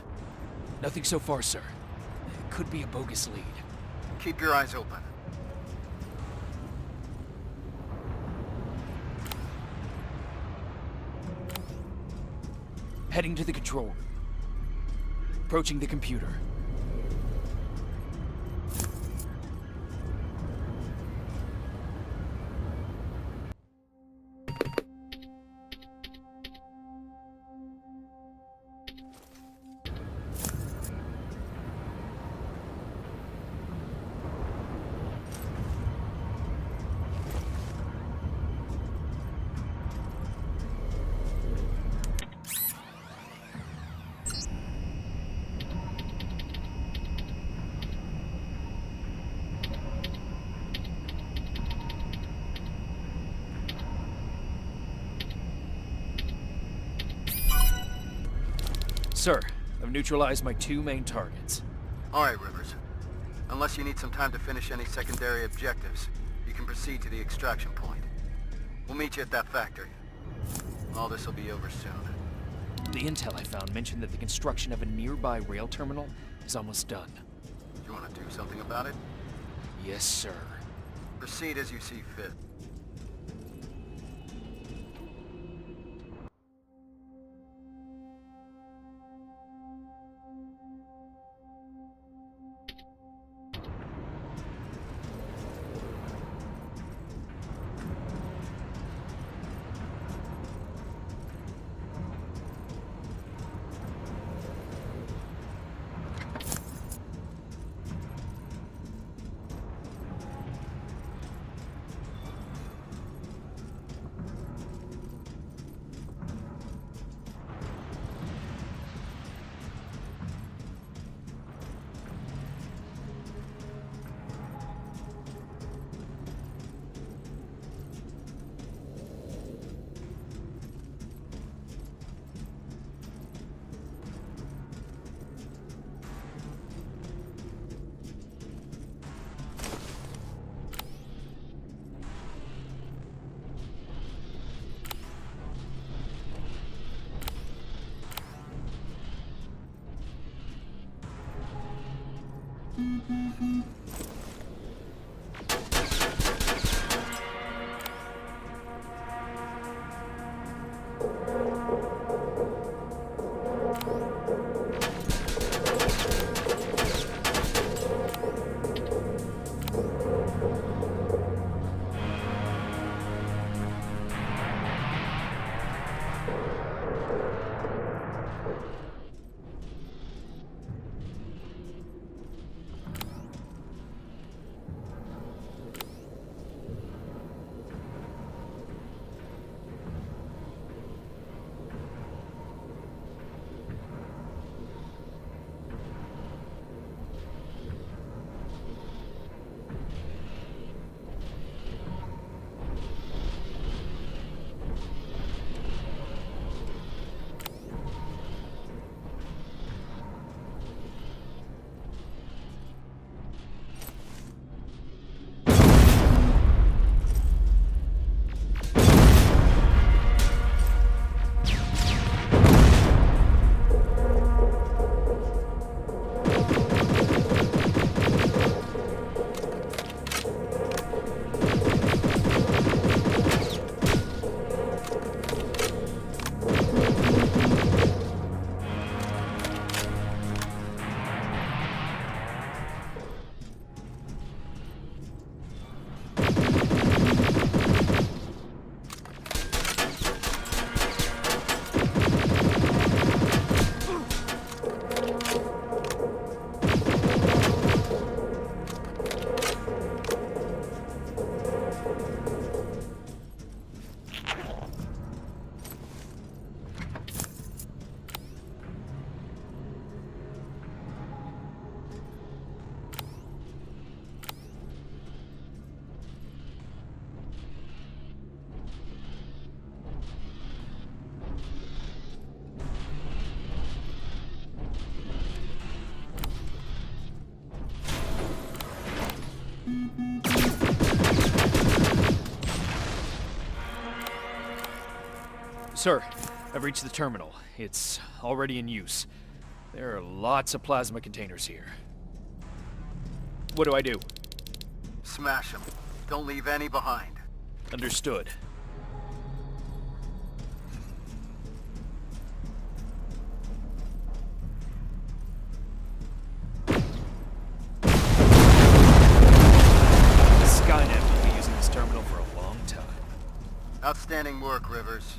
Nothing so far, sir. Could be a bogus lead. Keep your eyes open. Heading to the control room. Approaching the computer. Sir, I've neutralized my 2 main targets. All right, Rivers. Unless you need some time to finish any secondary objectives, you can proceed to the extraction point. We'll meet you at that factory. All this will be over soon. The intel I found mentioned that the construction of a nearby rail terminal is almost done. Do you want to do something about it? Yes, sir. Proceed as you see fit. Sir, I've reached the terminal. It's already in use. There are lots of plasma containers here. What do I do? Smash them. Don't leave any behind. Understood. Skynet will be using this terminal for a long time. Outstanding work, Rivers.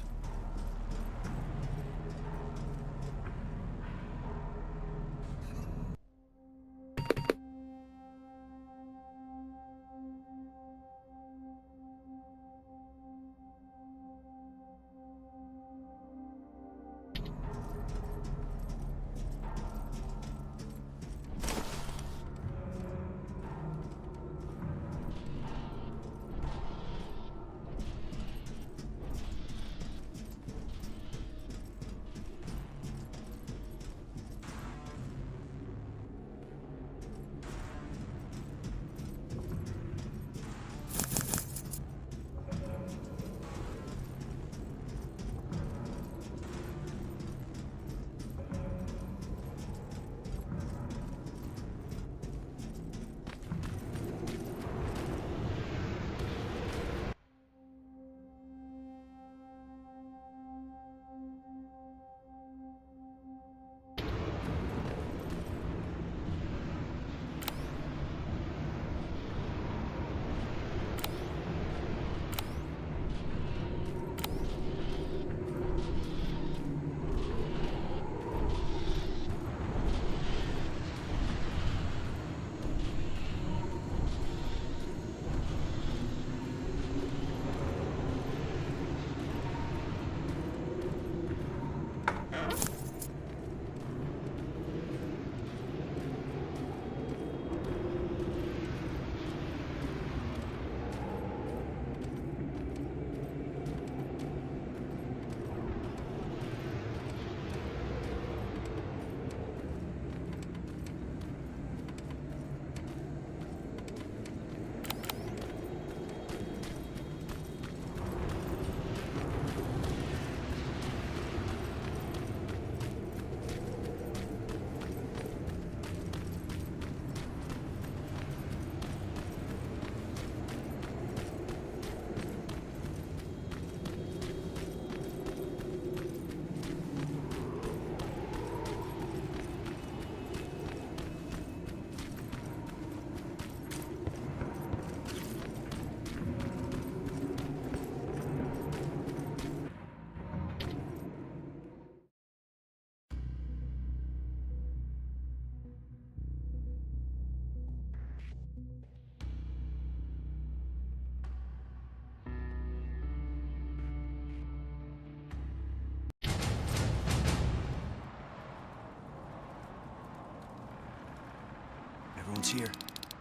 ground's here?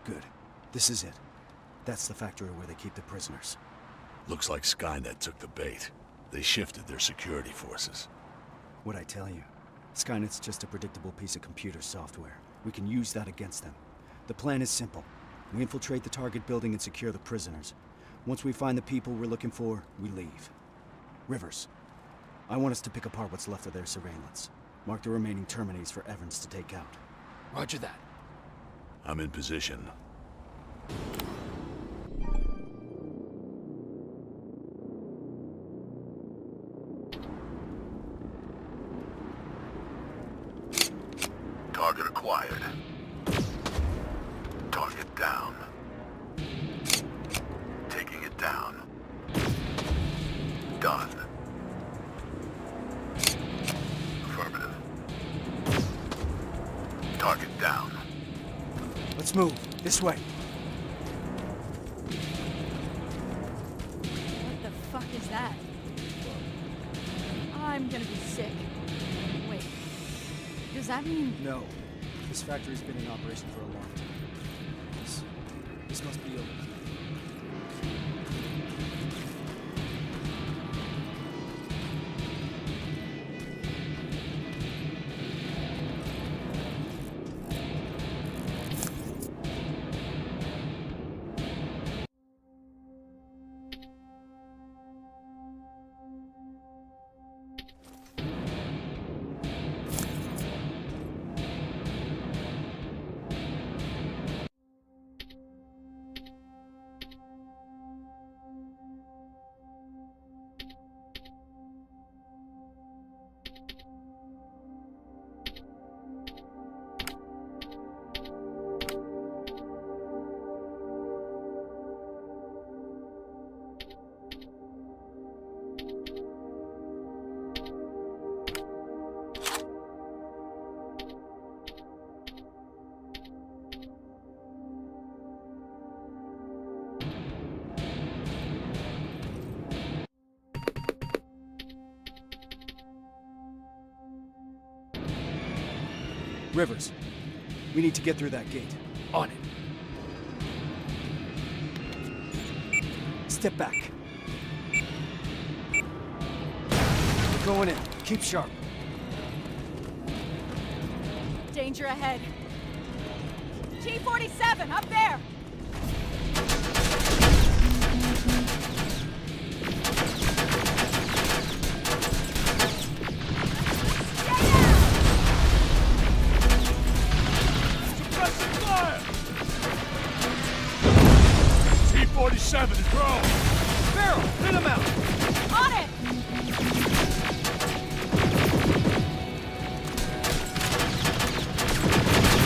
Good. This is it. That's the factory where they keep the prisoners. Looks like Skynet took the bait. They shifted their security forces. What'd I tell you? Skynet's just a predictable piece of computer software. We can use that against them. The plan is simple. We infiltrate the target building and secure the prisoners. Once we find the people we're looking for, we leave. Rivers, I want us to pick apart what's left of their surveillance. Mark the remaining Terminators for Evans to take out. Roger that. I'm in position. Target acquired. Target down. Taking it down. Done. Affirmative. Target down. Let's move. This way. What the fuck is that? I'm gonna be sick. Wait. Does that mean... No. This factory's been in operation for a long time. This must be over. Rivers, we need to get through that gate. On it. Step back. We're going in. Keep sharp. Danger ahead. T-47, up there! T-47 is thrown! Barrel! Hit him out! On it!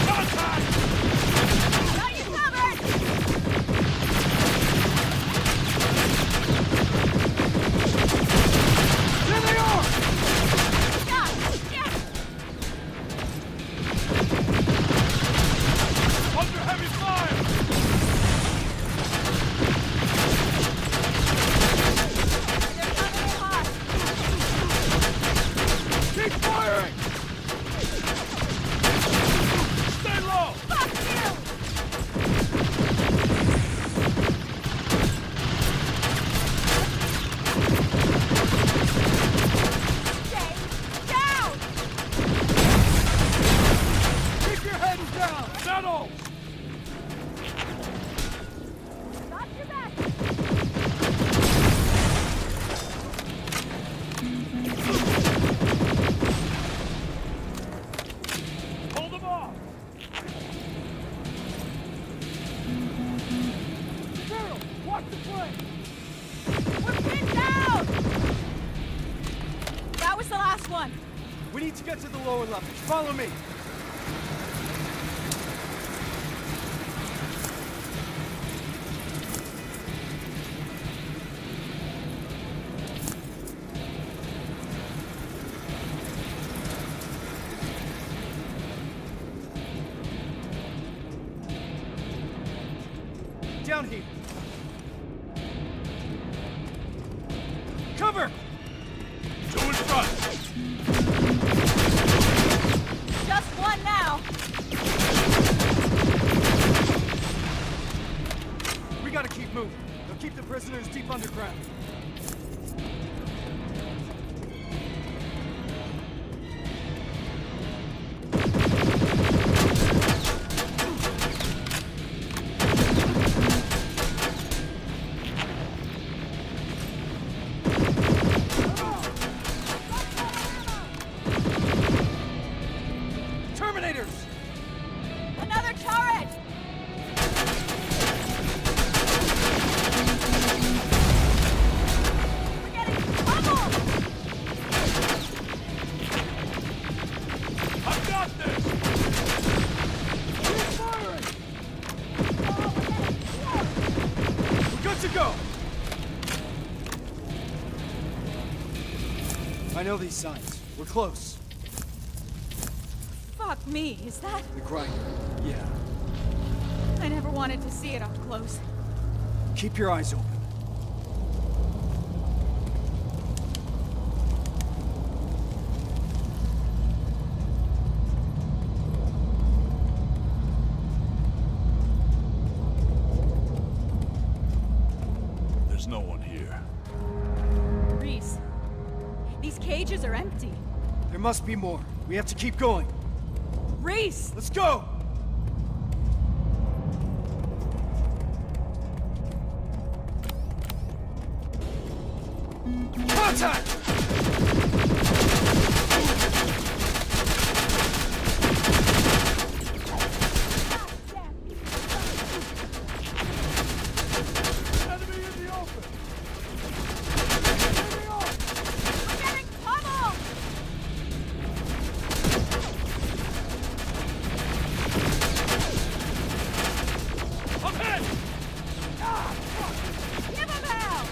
Contact! Got you covered! There they are! Yeah! Under heavy fire! They're coming in hot! Keep firing! Stay low! Fuck you! Stay down! Keep your head down! Settle! Got your back! Hold them off! Barrel! Watch the play! We're pinned down! That was the last one. We need to get to the lower levels. Follow me. Down here. Cover! Two in front! Just one now. keep the prisoners deep underground. Terminators! Another turret! We're getting pummeled! I've got this! Keep firing! Oh, we're getting killed! We're good to go! I know these signs. We're close. Fuck me, is that? The grinder. Yeah. I never wanted to see it up close. Keep your eyes open. There's no one here. Reese, these cages are empty. There must be more. We have to keep going. Reese! Let's go! Contact! Enemy in the open! We're getting pummeled! I'm hit! Give him hell!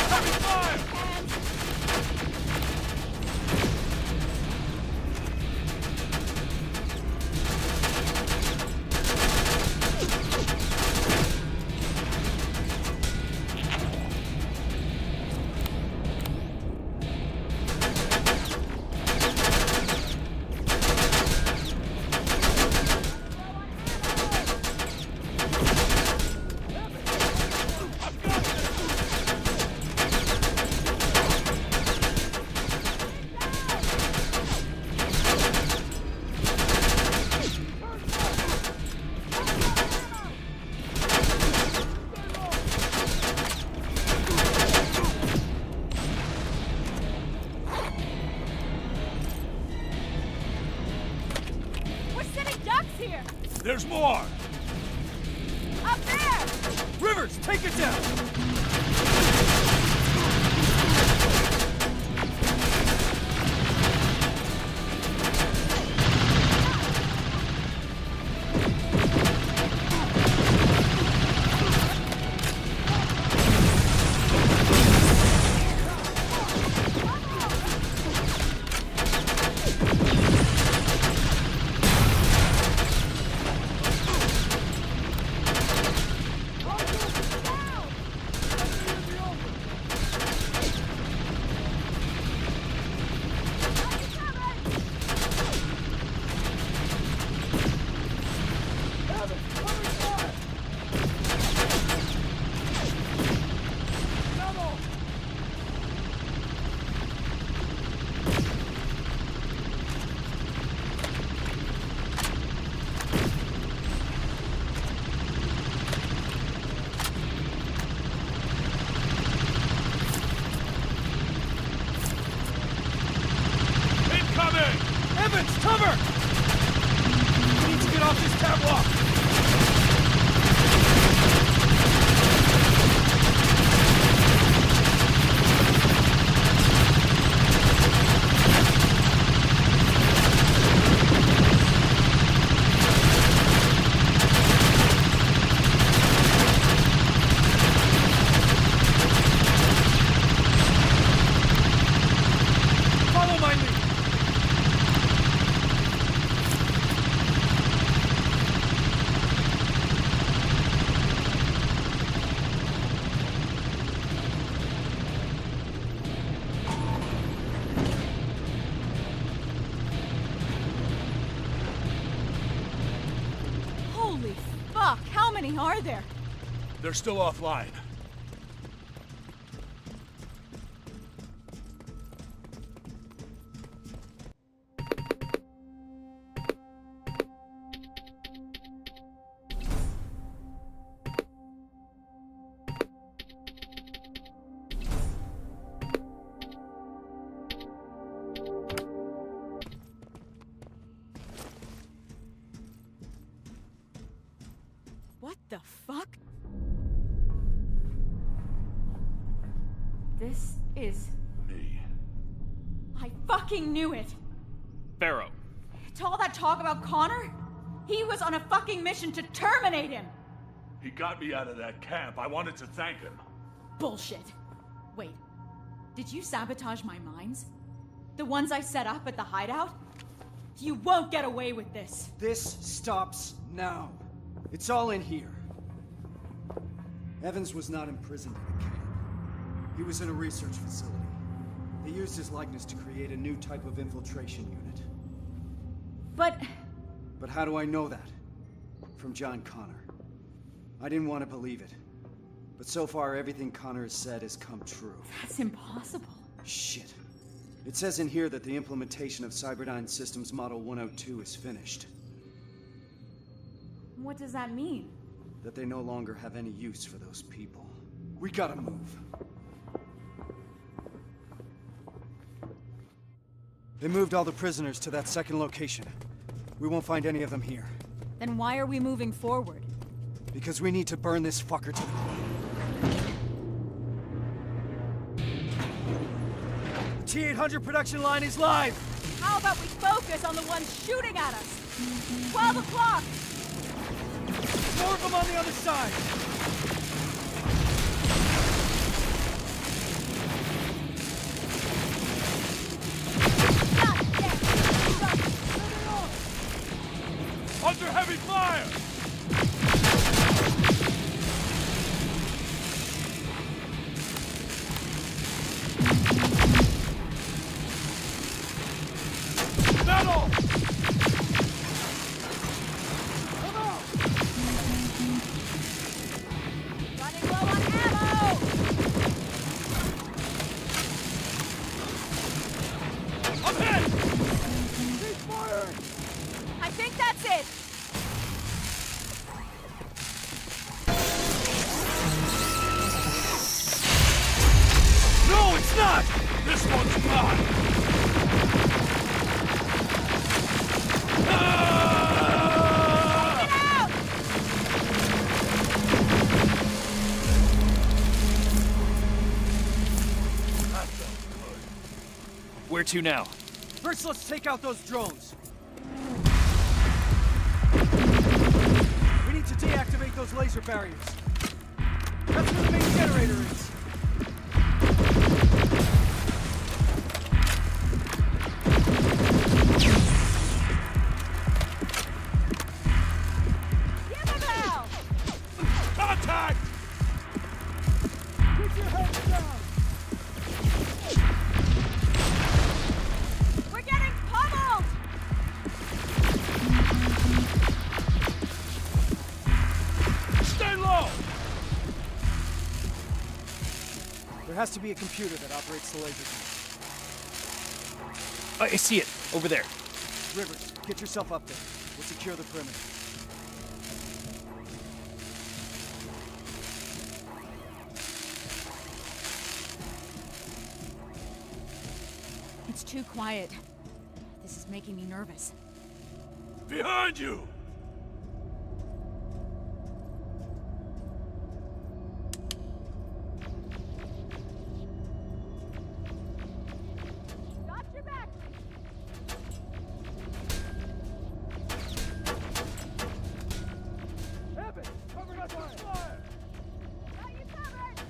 Heavy fire! And we're sitting ducks here! There's more! Up there! Rivers, take it down! Incoming! Evans, cover! We need to get off this catwalk! Follow my lead! many are there? They're still offline. What the fuck? This is... Me. I fucking knew it! Pharaoh. To all that talk about Connor? He was on a fucking mission to terminate him! He got me out of that camp. I wanted to thank him. Bullshit. Wait, did you sabotage my mines? The ones I set up at the hideout? You won't get away with this! This stops now. It's all in here. Evans was not imprisoned in a camp. He was in a research facility. They used his likeness to create a new type of infiltration unit. But how do I know that? From John Connor. I didn't want to believe it. But so far, everything Connor has said has come true. that's impossible. Shit. It says in here that the implementation of Cyberdyne Systems Model 102 is finished. What does that mean? That they no longer have any use for those people. We gotta move. They moved all the prisoners to that second location. We won't find any of them here. Then why are we moving forward? Because we need to burn this fucker to the ground. The T-800 production line is live! How about we focus on the ones shooting at us? 12 o'clock! More of them on the other side! Under heavy fire! Metal! Come on! Running low on ammo! I'm hit! Keep firing! I think that's it! No, it's not! This one's not! Get out! That felt good. Where to now? First, let's take out those drones. We need to deactivate those laser barriers. That's where the main generator is. Give him hell! Contact! Keep your heads down. We're getting pummeled! Stay low! There has to be a computer that operates the laser gun. I see it. Over there. Rivers, get yourself up there. We'll secure the perimeter. It's too quiet. This is making me nervous. Behind you! Got your back! Evan, cover us fire! Got you covered!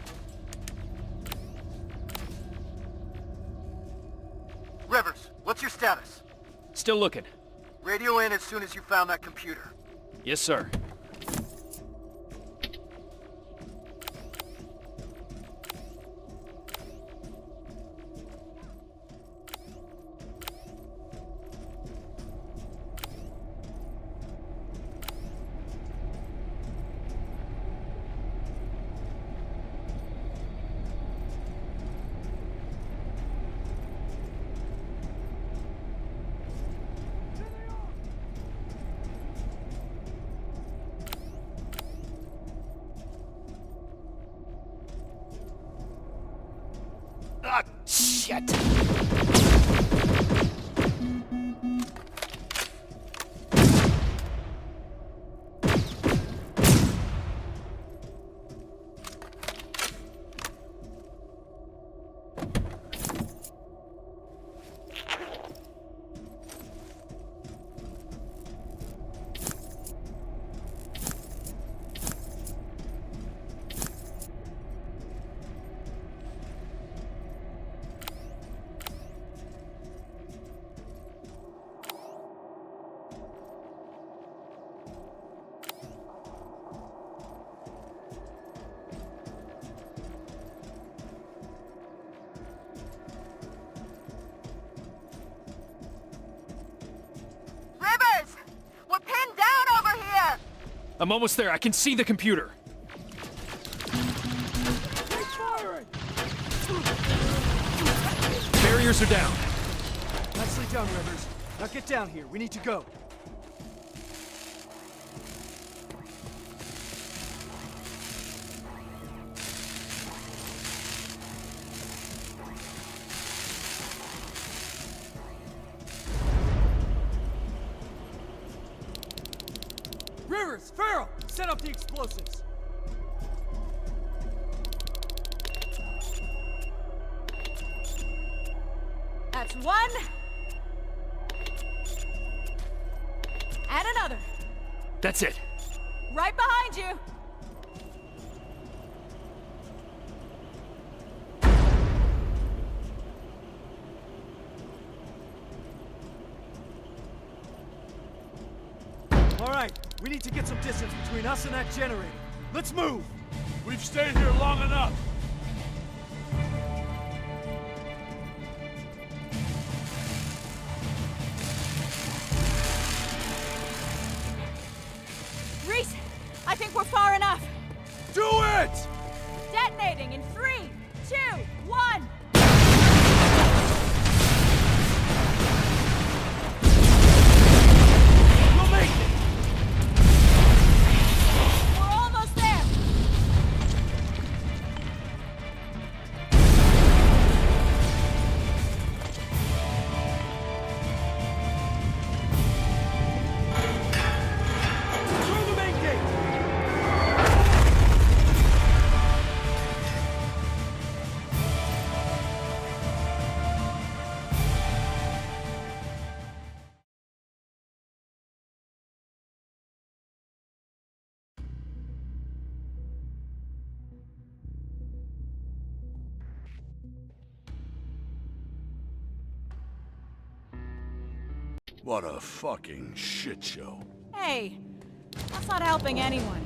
Rivers, what's your status? Still looking. Radio in as soon as you found that computer. Yes, sir. Shit! Rivers! We're pinned down over here! I'm almost there. I can see the computer. Barriers are down. Nicely done, Rivers. Now get down here. We need to go. Rivers! Farrell! Set up the explosives! That's one. And another. That's it. Right behind you. All right, we need to get some distance between us and that generator. Let's move! We've stayed here long enough. Reese, I think we're far enough. Do it! Detonating in 3, 2, 1. We'll make it! We're almost there. Through the main gate! What a fucking shit show. Hey, that's not helping anyone.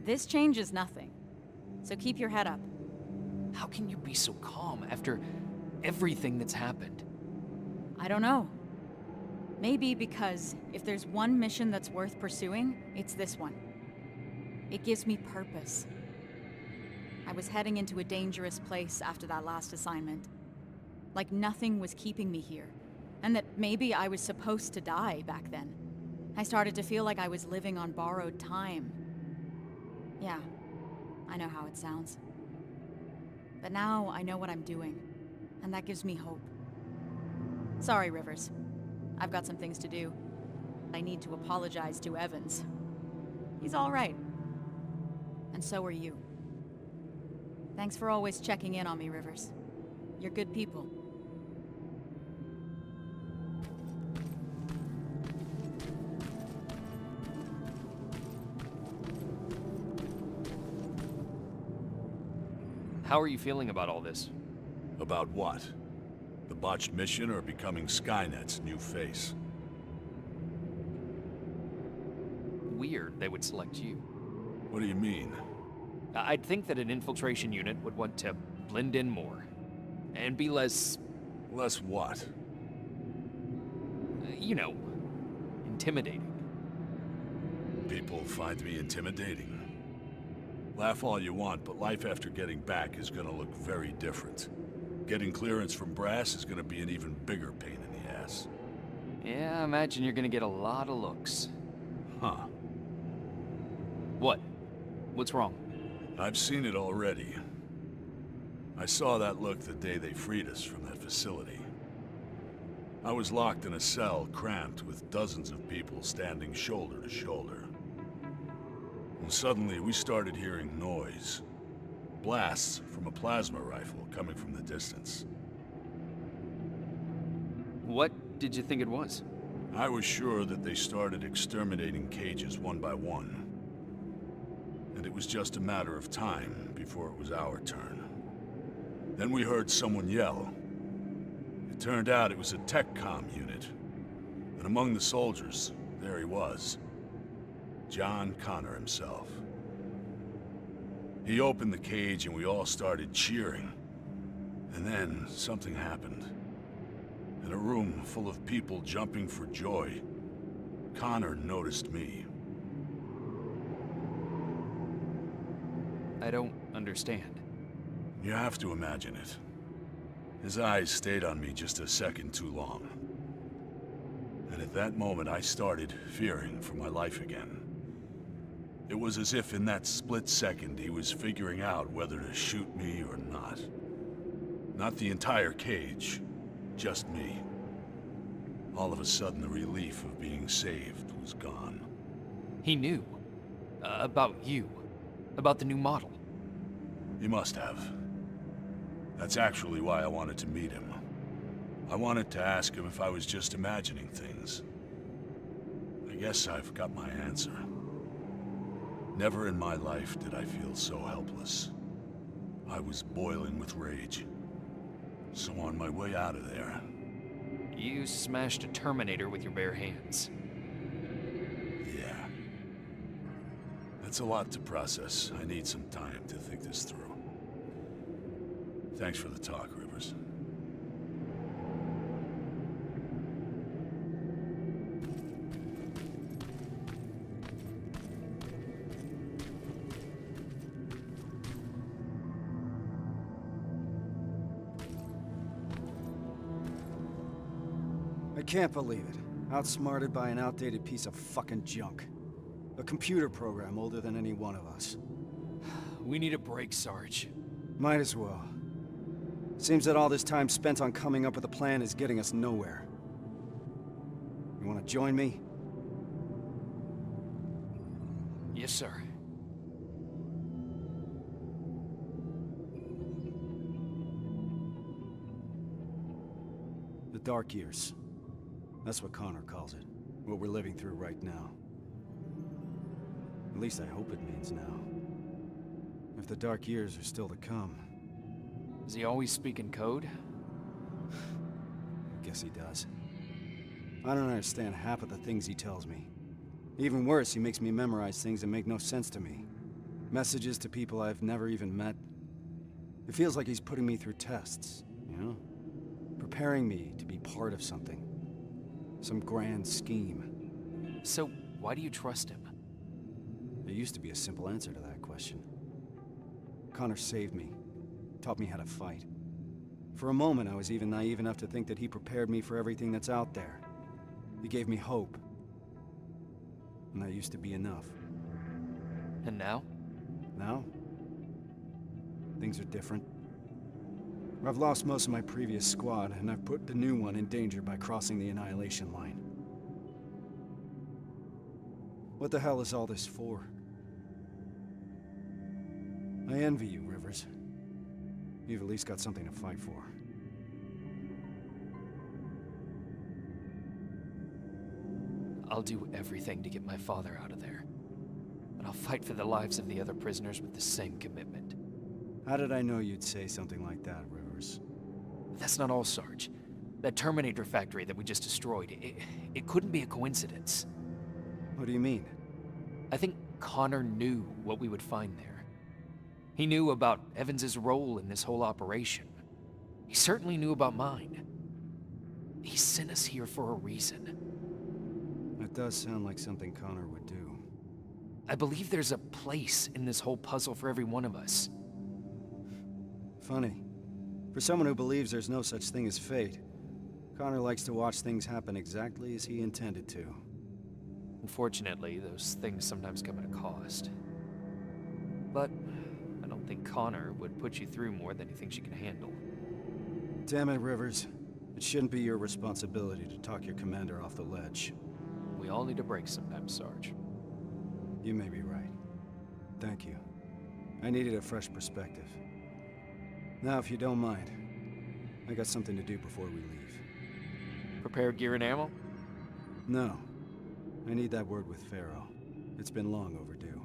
This changes nothing. So keep your head up. How can you be so calm after everything that's happened? I don't know. Maybe because if there's one mission that's worth pursuing, it's this one. It gives me purpose. I was heading into a dangerous place after that last assignment. Like nothing was keeping me here, and that maybe I was supposed to die back then. I started to feel like I was living on borrowed time. Yeah, I know how it sounds. But now I know what I'm doing, and that gives me hope. Sorry, Rivers. I've got some things to do. I need to apologize to Evans. He's all right. And so are you. Thanks for always checking in on me, Rivers. You're good people. How are you feeling about all this? About what? The botched mission or becoming Skynet's new face? Weird they would select you. What do you mean? I'd think that an infiltration unit would want to blend in more. And be less... Less what? You know, intimidating. People find me intimidating. Laugh all you want, but life after getting back is gonna look very different. Getting clearance from Brass is gonna be an even bigger pain in the ass. Yeah, I imagine you're gonna get a lot of looks. Huh. What? What's wrong? I've seen it already. I saw that look the day they freed us from that facility. I was locked in a cell, cramped, with dozens of people standing shoulder to shoulder. And suddenly, we started hearing noise. Blasts from a plasma rifle coming from the distance. What did you think it was? I was sure that they started exterminating cages one by one. And it was just a matter of time before it was our turn. Then we heard someone yell. It turned out it was a tech comm unit. And among the soldiers, there he was. John Connor himself. He opened the cage and we all started cheering. And then something happened. In a room full of people jumping for joy, Connor noticed me. I don't understand. You have to imagine it. His eyes stayed on me just a second too long. And at that moment I started fearing for my life again. It was as if in that split second he was figuring out whether to shoot me or not. Not the entire cage, just me. All of a sudden the relief of being saved was gone. He knew. About you. About the new model. He must have. That's actually why I wanted to meet him. I wanted to ask him if I was just imagining things. I guess I've got my answer. Never in my life did I feel so helpless. I was boiling with rage. So on my way out of there... You smashed a Terminator with your bare hands. Yeah. That's a lot to process. I need some time to think this through. Thanks for the talk, Rivers. I can't believe it. Outsmarted by an outdated piece of fucking junk. A computer program older than any one of us. We need a break, Sarge. Might as well. Seems that all this time spent on coming up with a plan is getting us nowhere. You wanna join me? Yes, sir. The dark years. That's what Connor calls it. What we're living through right now. At least I hope it means now. If the dark years are still to come. Does he always speak in code? Guess he does. I don't understand half of the things he tells me. Even worse, he makes me memorize things that make no sense to me. Messages to people I've never even met. It feels like he's putting me through tests, you know? Preparing me to be part of something. Some grand scheme. So, why do you trust him? There used to be a simple answer to that question. Connor saved me. Taught me how to fight. For a moment, I was even naive enough to think that he prepared me for everything that's out there. He gave me hope. And that used to be enough. And now? Now? Things are different. I've lost most of my previous squad, and I've put the new one in danger by crossing the Annihilation Line. What the hell is all this for? I envy you, Rivers. You've at least got something to fight for. I'll do everything to get my father out of there. And I'll fight for the lives of the other prisoners with the same commitment. How did I know you'd say something like that, Rivers? That's not all, Sarge. That Terminator factory that we just destroyed, it couldn't be a coincidence. What do you mean? I think Connor knew what we would find there. He knew about Evans's role in this whole operation. He certainly knew about mine. He sent us here for a reason. That does sound like something Connor would do. I believe there's a place in this whole puzzle for every one of us. Funny. For someone who believes there's no such thing as fate, Connor likes to watch things happen exactly as he intended to. Unfortunately, those things sometimes come at a cost. But I don't think Connor would put you through more than he thinks you can handle. Damn it, Rivers. It shouldn't be your responsibility to talk your commander off the ledge. We all need a break sometimes, Sarge. You may be right. Thank you. I needed a fresh perspective. Now, if you don't mind, I got something to do before we leave. Prepare gear and ammo? No. I need that word with Pharaoh. It's been long overdue.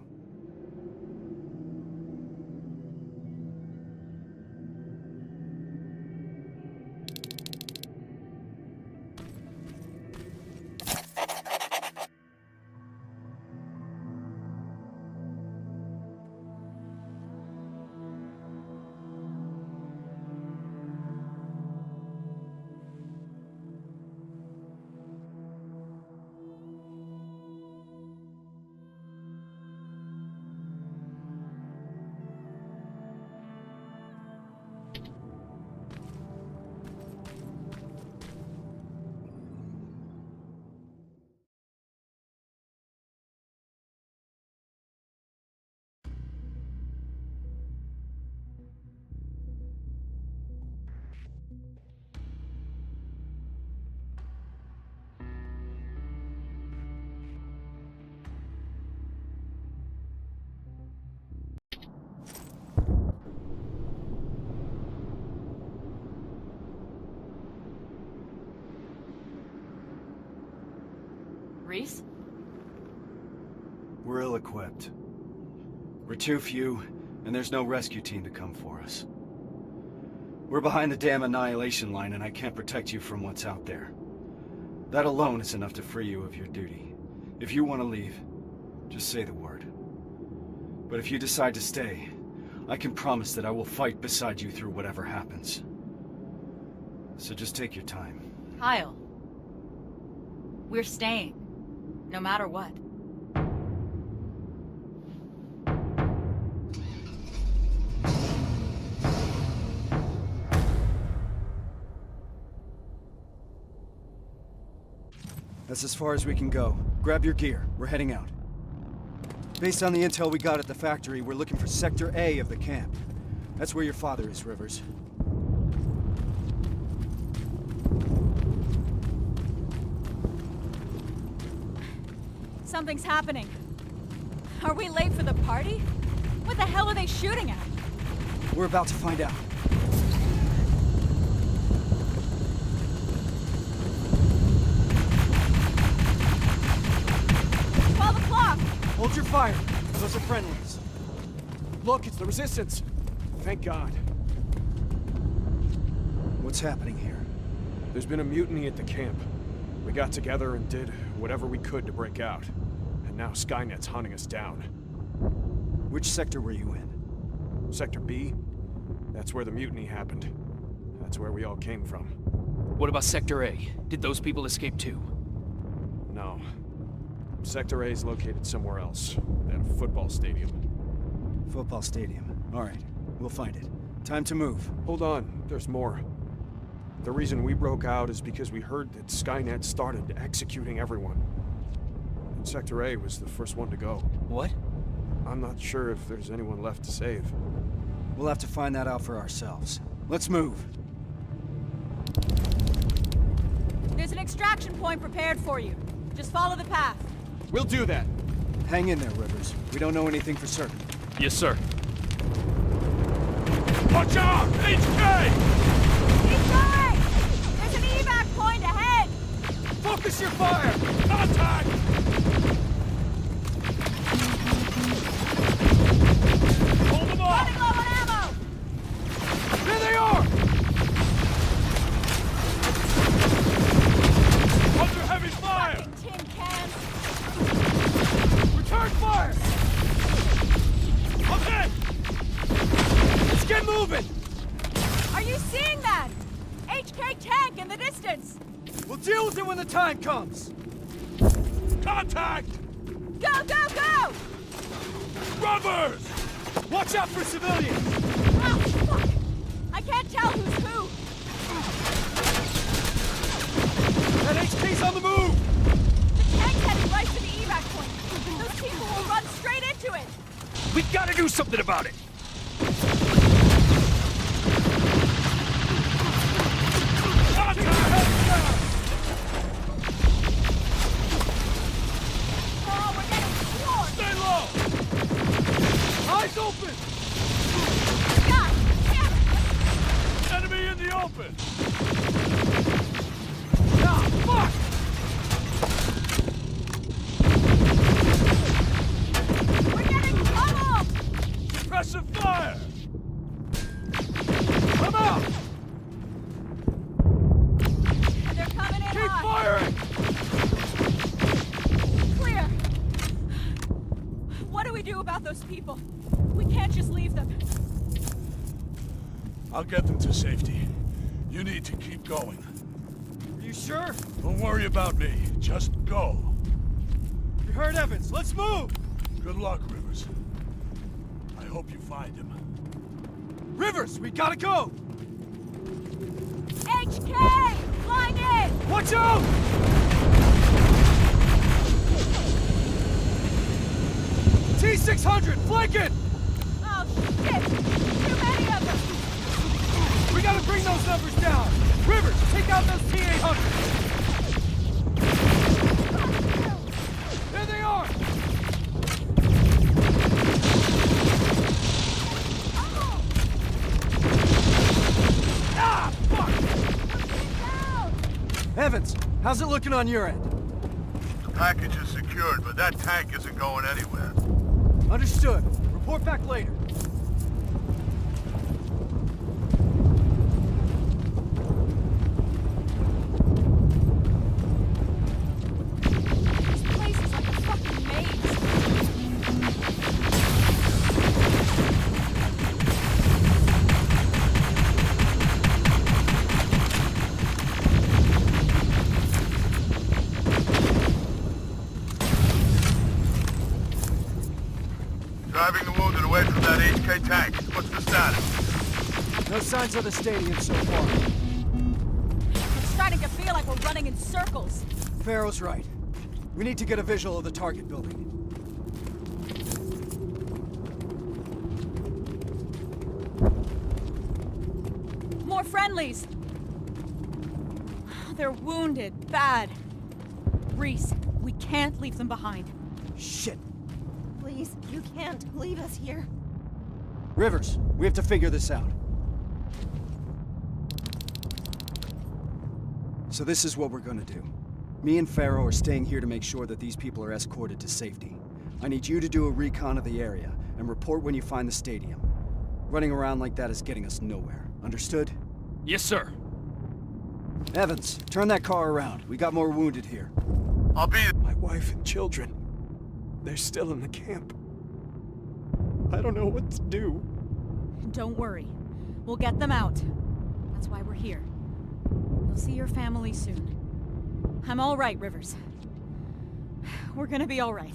Reese? We're ill-equipped. We're too few, and there's no rescue team to come for us. We're behind the damn Annihilation Line, and I can't protect you from what's out there. That alone is enough to free you of your duty. If you want to leave, just say the word. But if you decide to stay, I can promise that I will fight beside you through whatever happens. So just take your time. Kyle. We're staying. No matter what. That's as far as we can go. Grab your gear. We're heading out. Based on the intel we got at the factory, we're looking for Sector A of the camp. That's where your father is, Rivers. Something's happening. Are we late for the party? What the hell are they shooting at? We're about to find out. Hold your fire. Those are friendlies. Look, it's the Resistance. Thank God. What's happening here? There's been a mutiny at the camp. We got together and did whatever we could to break out. And now Skynet's hunting us down. Which sector were you in? Sector B? That's where the mutiny happened. That's where we all came from. What about Sector A? Did those people escape too? No. Sector A is located somewhere else. At a football stadium. Football stadium. All right. We'll find it. Time to move. Hold on. There's more. The reason we broke out is because we heard that Skynet started executing everyone. And Sector A was the first one to go. What? I'm not sure if there's anyone left to save. We'll have to find that out for ourselves. Let's move. There's an extraction point prepared for you. Just follow the path. We'll do that. Hang in there, Rivers. We don't know anything for certain. Yes, sir. Watch out! HK! Keep going! There's an evac point ahead! Focus your fire! Contact! Hold them off! Running low on ammo! There they are! Under heavy fire! Fucking tin cans! Return fire! Okay! Let's get moving! Are you seeing that? HK tank in the distance! We'll deal with it when the time comes! Contact! Go, go, go! Rubbers! Watch out for civilians! Oh, fuck! I can't tell who's who! That HK's on the move! The tank's heading right for the evac point! Those people will run straight into it! We've got to do something about it! Oh, we're getting floored! Stay low! Eyes open! God damn it! Enemy in the open! Ah, fuck! We're getting pummeled! Suppressive fire! Come out! They're coming in Keep hot! firing! Clear! What do we do about those people? We can't just leave them. I'll get them to safety. You need to keep going. Are you sure? Don't worry about me. Just go. You heard Evans. Let's move! Good luck, Rivers. I hope you find him. Rivers, we gotta go! HK! Flying in! Watch out! T-600, flank it! Oh, shit! Too many of them! We gotta bring those numbers down! Rivers, take out those T-800s! There they are! Ah, fuck! Evans, how's it looking on your end? The package is secured, but that tank isn't going anywhere. Understood. Report back later. This place is like a fucking maze. Driving the wounded away from that HK tank. What's the status? No signs of the stadium so far. It's starting to feel like we're running in circles. Farrow's right. We need to get a visual of the target building. More friendlies! They're wounded, bad. Reese, we can't leave them behind. Shit. Please, you can't leave us here. Rivers, we have to figure this out. So this is what we're gonna do. Me and Farrow are staying here to make sure that these people are escorted to safety. I need you to do a recon of the area and report when you find the stadium. Running around like that is getting us nowhere. Understood? Yes, sir. Evans, turn that car around. We got more wounded here. I'll be... My wife and children, they're still in the camp. I don't know what to do. Don't worry. We'll get them out. That's why we're here. You'll see your family soon. I'm all right, Rivers. We're gonna be all right.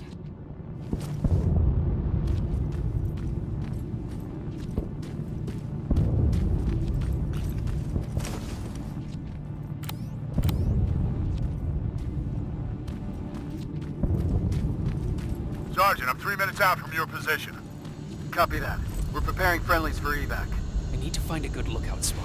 Sergeant, I'm 3 minutes out from your position. Copy that. We're preparing friendlies for evac. I need to find a good lookout spot.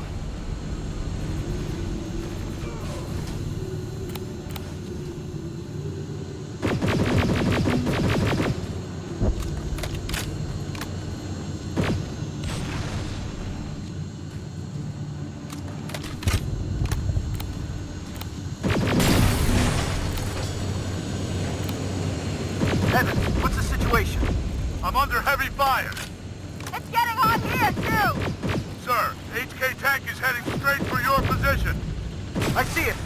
Evan, what's the situation? I'm under heavy fire. It's getting hot here, too! Sir, HK tank is heading straight for your position. I see it.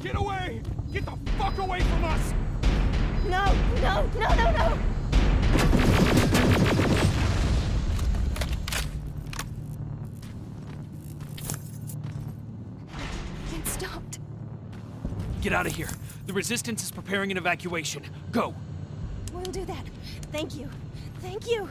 Get away! Get the fuck away from us! No, no, no, no, no! It stopped. Get out of here. The Resistance is preparing an evacuation. Go! We'll do that. Thank you. Thank you.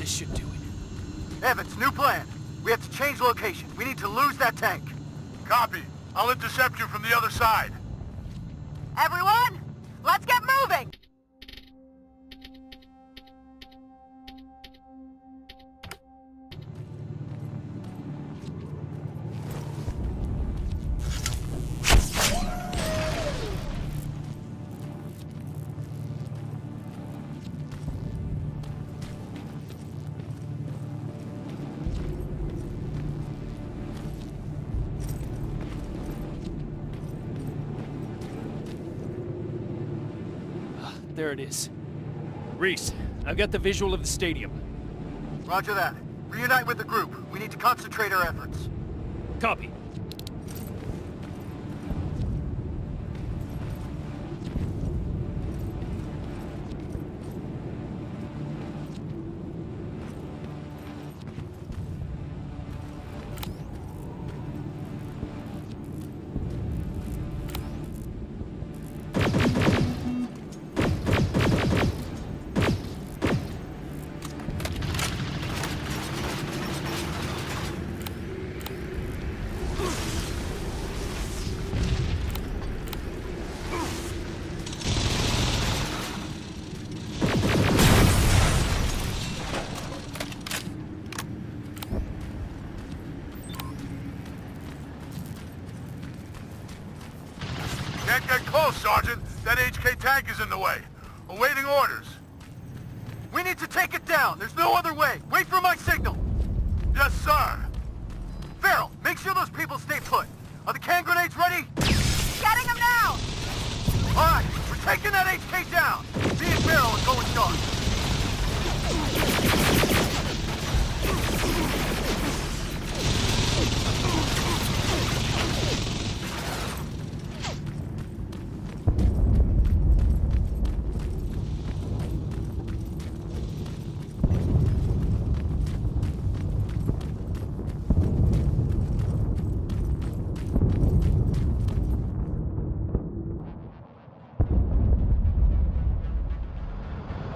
This should do it. Evans, new plan. We have to change location. We need to lose that tank. Copy. I'll intercept you from the other side. Everyone, let's get moving! there it is. Reese, I've got the visual of the stadium. Roger that. Reunite with the group. We need to concentrate our efforts. Copy. Can't get close, Sergeant. That HK tank is in the way. Awaiting orders. We need to take it down. There's no other way. Wait for my signal. Yes, sir. Farrell, make sure those people stay put. Are the can grenades ready? Getting them now! All right, we're taking that HK down. Me and Farrell are going dark.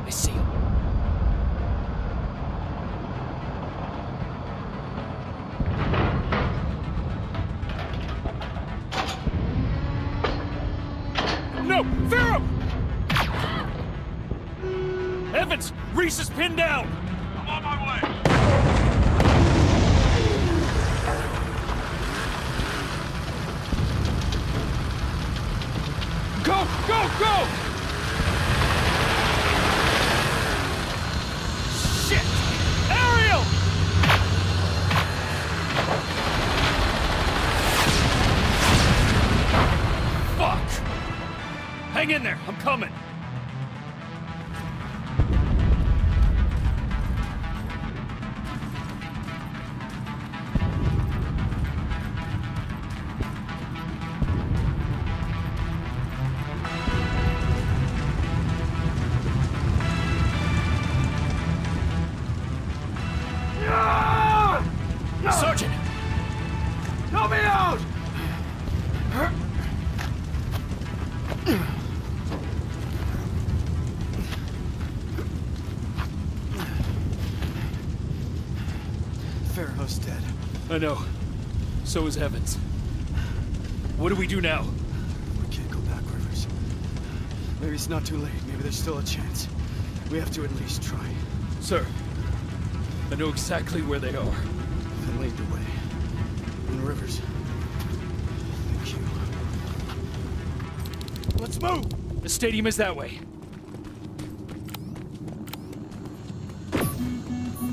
I see him. No! Farrell! Evans! Reese is pinned down! I'm on my way. Go! Go! Go! Shit! Ariel! Fuck! Hang in there, I'm coming. Sergeant! Help me out! Farrow's dead. I know. So is Evans. What do we do now? We can't go back, Rivers. Maybe it's not too late. Maybe there's still a chance. We have to at least try. Sir, I know exactly where they are. Then lead the way. And Rivers. Thank you. Let's move! The stadium is that way.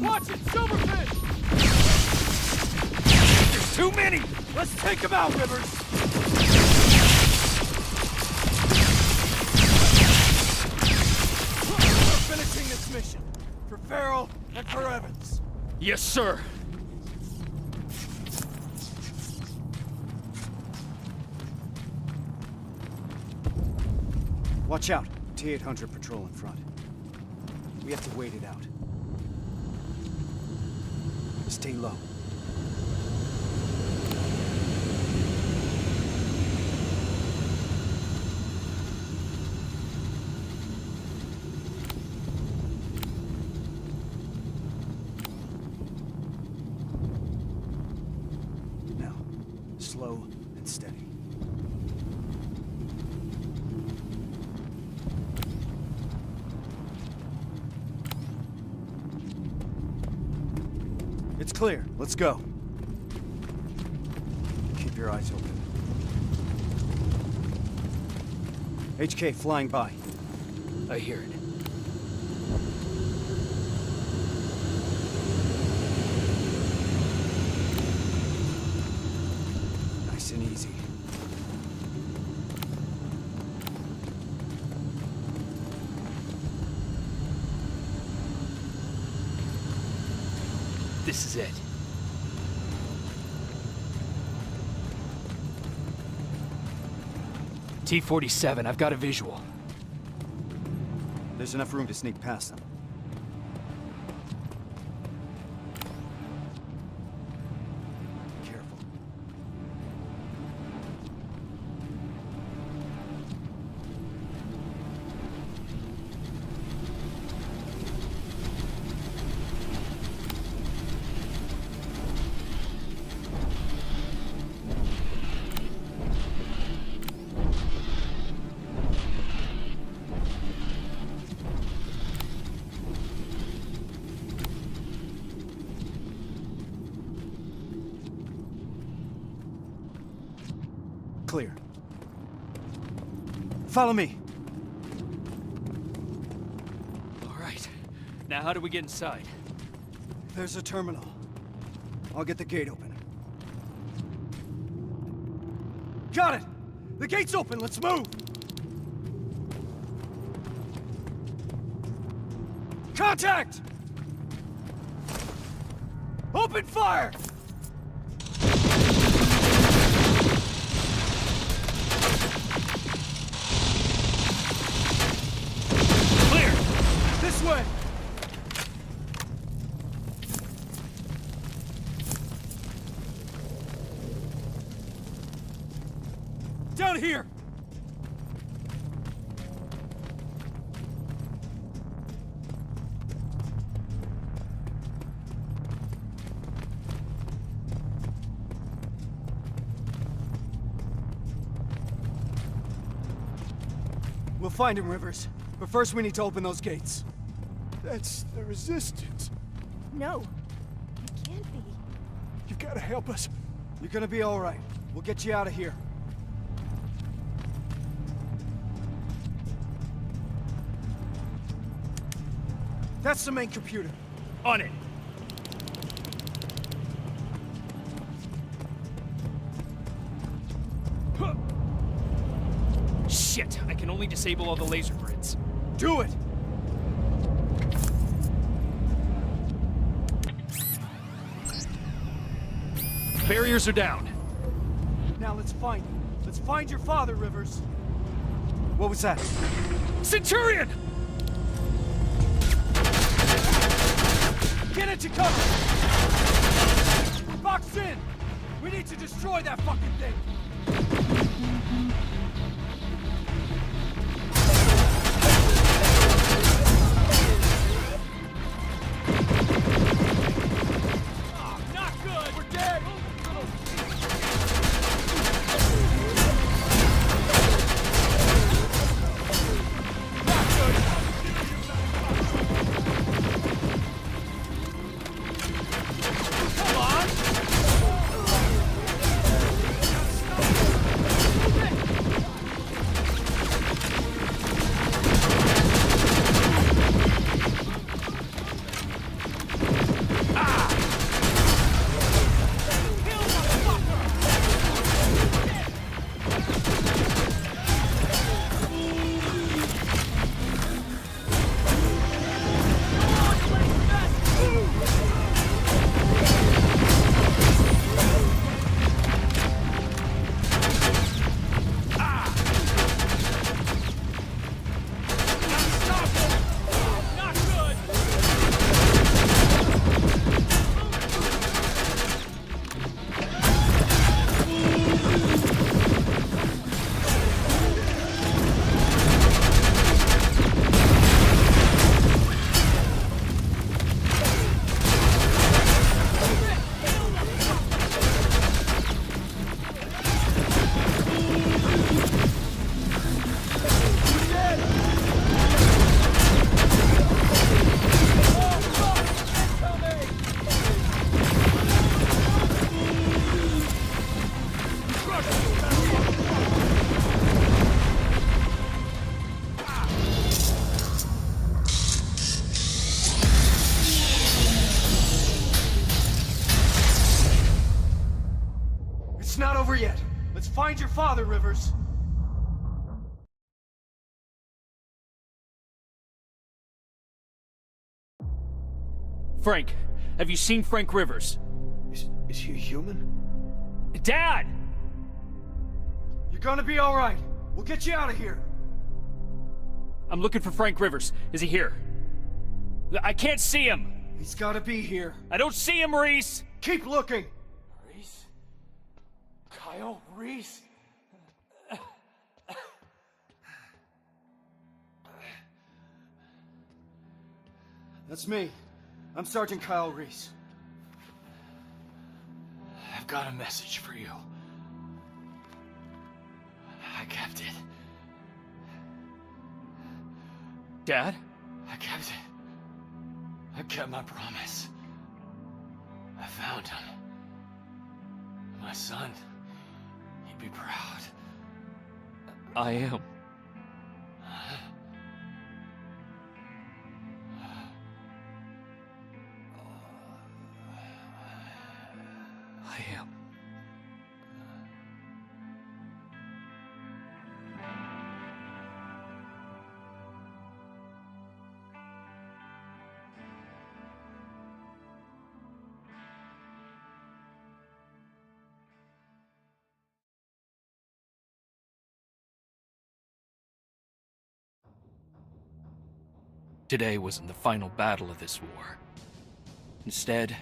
Watch it, Silverfish! There's too many! Let's take him out, Rivers! We're finishing this mission. For Farrell and for Evans. Yes, sir. Watch out. T-800 patrol in front. We have to wait it out. Stay low. Now, slow and steady. It's clear. Let's go. Keep your eyes open. HK flying by. I hear it. Nice and easy. This is it. T-47, I've got a visual. There's enough room to sneak past them. Careful. Clear. Follow me. All right. Now how do we get inside? There's a terminal. I'll get the gate open. Got it! The gate's open, let's move! Contact! Open fire! Clear! This way! Down here! We'll find him, Rivers. But first we need to open those gates. That's the Resistance. No, it can't be. You've got to help us. You're gonna be all right. We'll get you out of here. That's the main computer. On it! Huh. Shit, I can only disable all the laser grids. Do it! Barriers are down. Now let's find him. Let's find your father, Rivers. What was that? Centurion! Get into cover! Box in! We need to destroy that fucking thing! Not good! We're dead! It's not over yet. Let's find your father, Rivers. Frank, Have you seen Frank Rivers? Is he a human? Dad! You're gonna be alright. We'll get you out of here. I'm looking for Frank Rivers. Is he here? I can't see him! He's gotta be here. I don't see him, Reese! Keep looking! Reese? Kyle Reese? That's me. I'm Sergeant Kyle Reese. I've got a message for you. I kept it. Dad? I kept it. I kept my promise. I found him. My son. He'd be proud. I am. I am. Today wasn't the final battle of this war. Instead,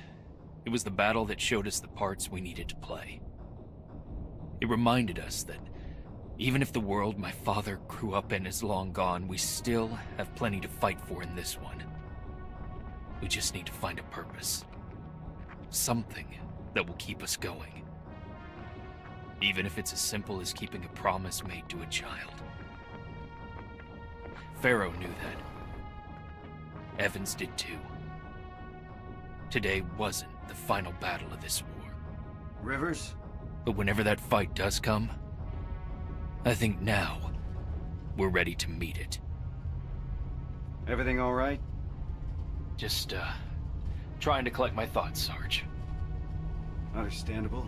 it was the battle that showed us the parts we needed to play. It reminded us that even if the world my father grew up in is long gone, we still have plenty to fight for in this one. We just need to find a purpose. Something that will keep us going. Even if it's as simple as keeping a promise made to a child. Pharaoh knew that. Evans did too. Today wasn't the final battle of this war. Rivers? But whenever that fight does come, I think now we're ready to meet it. Everything alright? Just, trying to collect my thoughts, Sarge. Understandable.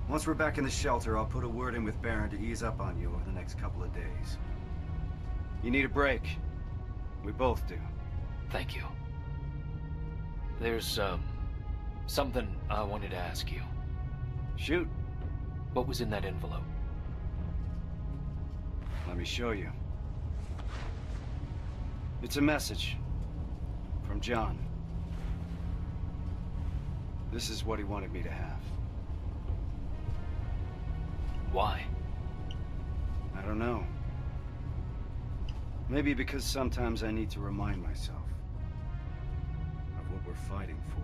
Once we're back in the shelter, I'll put a word in with Baron to ease up on you over the next couple of days. You need a break. We both do. Thank you. There's, something I wanted to ask you. Shoot. What was in that envelope? Let me show you. It's a message. From John. This is what he wanted me to have. Why? I don't know. Maybe because sometimes I need to remind myself of what we're fighting for.